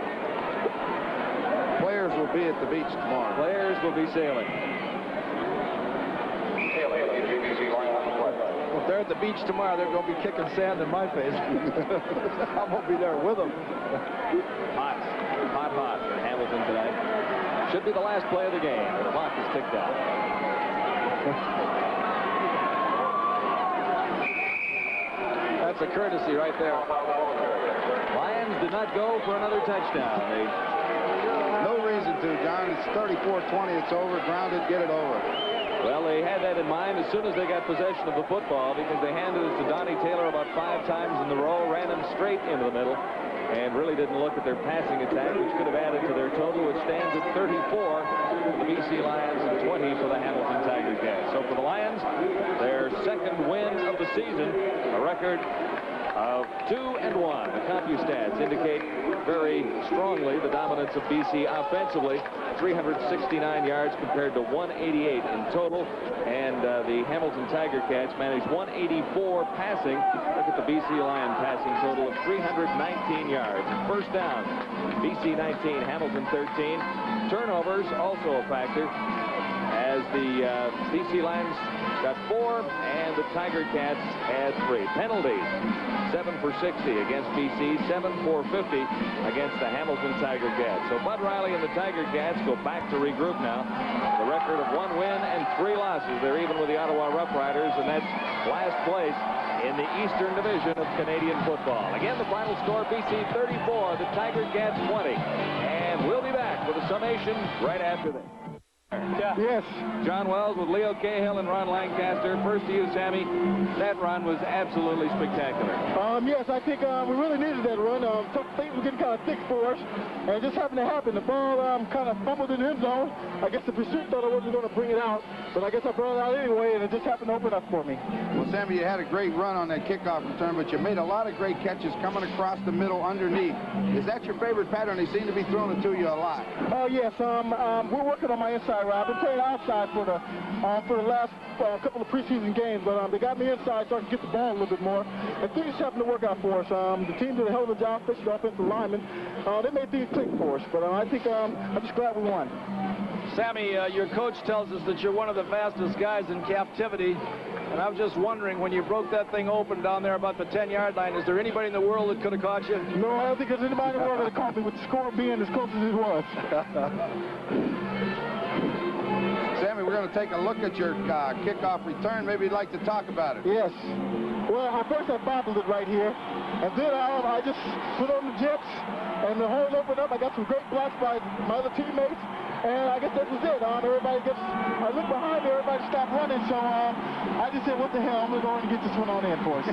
Players will be at the beach tomorrow. Players will be sailing. If they're at the beach tomorrow, they're going to be kicking sand in my face. I won't be there with them. Hot for Hamilton tonight. Should be the last play of the game. The clock is ticked out. That's a courtesy right there. Lions did not go for another touchdown. No reason to, John. It's 34-20. It's over. Grounded. Get it over. Well, they had that in mind as soon as they got possession of the football because they handed it to Donnie Taylor about 5 times in the row, ran him straight into the middle, and really didn't look at their passing attack, which could have added to their total, which stands at 34 for the BC Lions and 20 for the Hamilton Tiger Cats. So for the Lions, their 2nd win of the season, a record of 2-1. The CompuStats indicate very strongly the dominance of BC offensively. 369 yards compared to 188 in total, and the Hamilton Tiger Cats managed 184 passing. Look at the BC Lion passing total of 319 yards. First down, BC 19, Hamilton 13. Turnovers also a factor, as the BC Lions got 4 and the Tiger Cats had 3. Penalties, 7 for 60 against BC, 7 for 50 against the Hamilton Tiger Cats. So Bud Riley and the Tiger Cats go back to regroup now. The record of 1 win and 3 losses. They're even with the Ottawa Rough Riders, and that's last place in the Eastern Division of Canadian football. Again, the final score, BC 34, the Tiger Cats 20. And we'll be back with a summation right after this. Yes. John Wells with Leo Cahill and Ron Lancaster. First to you, Sammy. That run was absolutely spectacular. Yes, I think we really needed that run. Things were getting kind of thick for us, and it just happened to happen. The ball kind of fumbled in the end zone. I guess the pursuit thought I wasn't going to bring it out, but I guess I brought it out anyway, and it just happened to open up for me. Well, Sammy, you had a great run on that kickoff return, but you made a lot of great catches coming across the middle underneath. Is that your favorite pattern? They seem to be throwing it to you a lot. Yes. We're working on my inside route. I've been playing outside for the last couple of preseason games, but they got me inside so I can get the ball a little bit more. And things happen to work out for us. The team did a hell of a job, especially the offensive linemen. They made things click for us, but I think I'm just glad we won. Sammy, your coach tells us that you're one of the fastest guys in captivity. And I was just wondering, when you broke that thing open down there about the 10-yard line, is there anybody in the world that could have caught you? No, I don't think there's anybody in the world that caught me, with the score being as close as it was. Sammy, we're going to take a look at your kickoff return. Maybe you'd like to talk about it. Yes. Well, first I bobbled it right here, and then I just put on the jets, and the hole opened up. I got some great blocks by my other teammates, and I guess that was it. I looked behind me, everybody stopped running, so I just said, what the hell, I'm going to go in and get this one on in for us.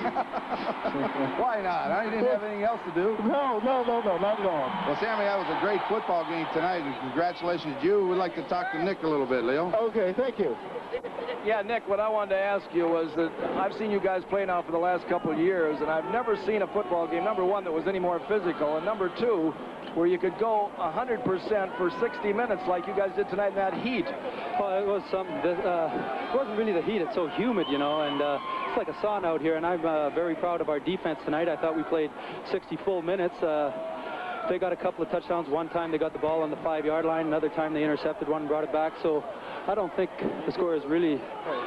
Why not? I didn't have anything else to do. No, not at all. Well, Sammy, that was a great football game tonight, and congratulations to you. We'd like to talk to Nick a little bit, Leo. Okay, thank you. Yeah, Nick, what I wanted to ask you was that I've seen you guys play now for the last couple of years, and I've never seen a football game, number one, that was any more physical, and number two, where you could go 100% for 60 minutes like you guys did tonight in that heat. Well, it was something. It wasn't really the heat. It's so humid, you know, and it's like a sauna out here, and I'm very proud of our defense tonight. I thought we played 60 full minutes. they got a couple of touchdowns. One time they got the ball on the 5-yard line. Another time they intercepted one and brought it back. So I don't think the score is really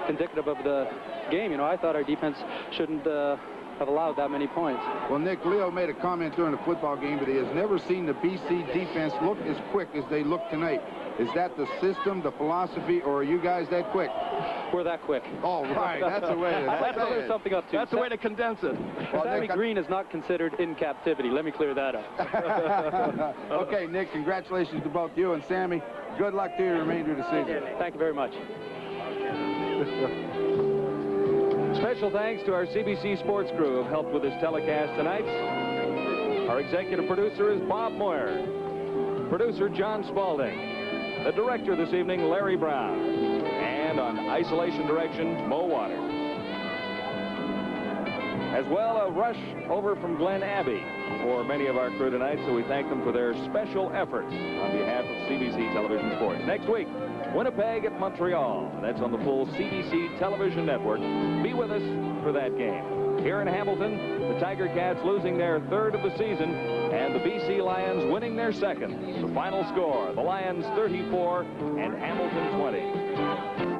indicative of the game. You know, I thought our defense shouldn't have allowed that many points. Well, Nick, Leo made a comment during the football game that he has never seen the BC defense look as quick as they look tonight. Is that the system, the philosophy, or are you guys that quick? We're that quick. Oh, right. That's the way to That's there's something up to. That's the way to condense it. Well, Sammy Nick, Green is not considered in captivity. Let me clear that up. Okay, Nick, congratulations to both you and Sammy. Good luck to you the remainder of the season. Thank you very much. Special thanks to our CBC Sports crew who have helped with this telecast tonight. Our executive producer is Bob Moyer. Producer John Spaulding. The director this evening, Larry Brown. And on isolation direction, Mo Waters. As well, a rush over from Glen Abbey for many of our crew tonight, so we thank them for their special efforts on behalf of CBC Television Sports. Next week, Winnipeg at Montreal. That's on the full CBC Television Network. Be with us for that game. Here in Hamilton, the Tiger Cats losing their 3rd of the season, and the BC Lions winning their 2nd. The final score, the Lions 34 and Hamilton 20.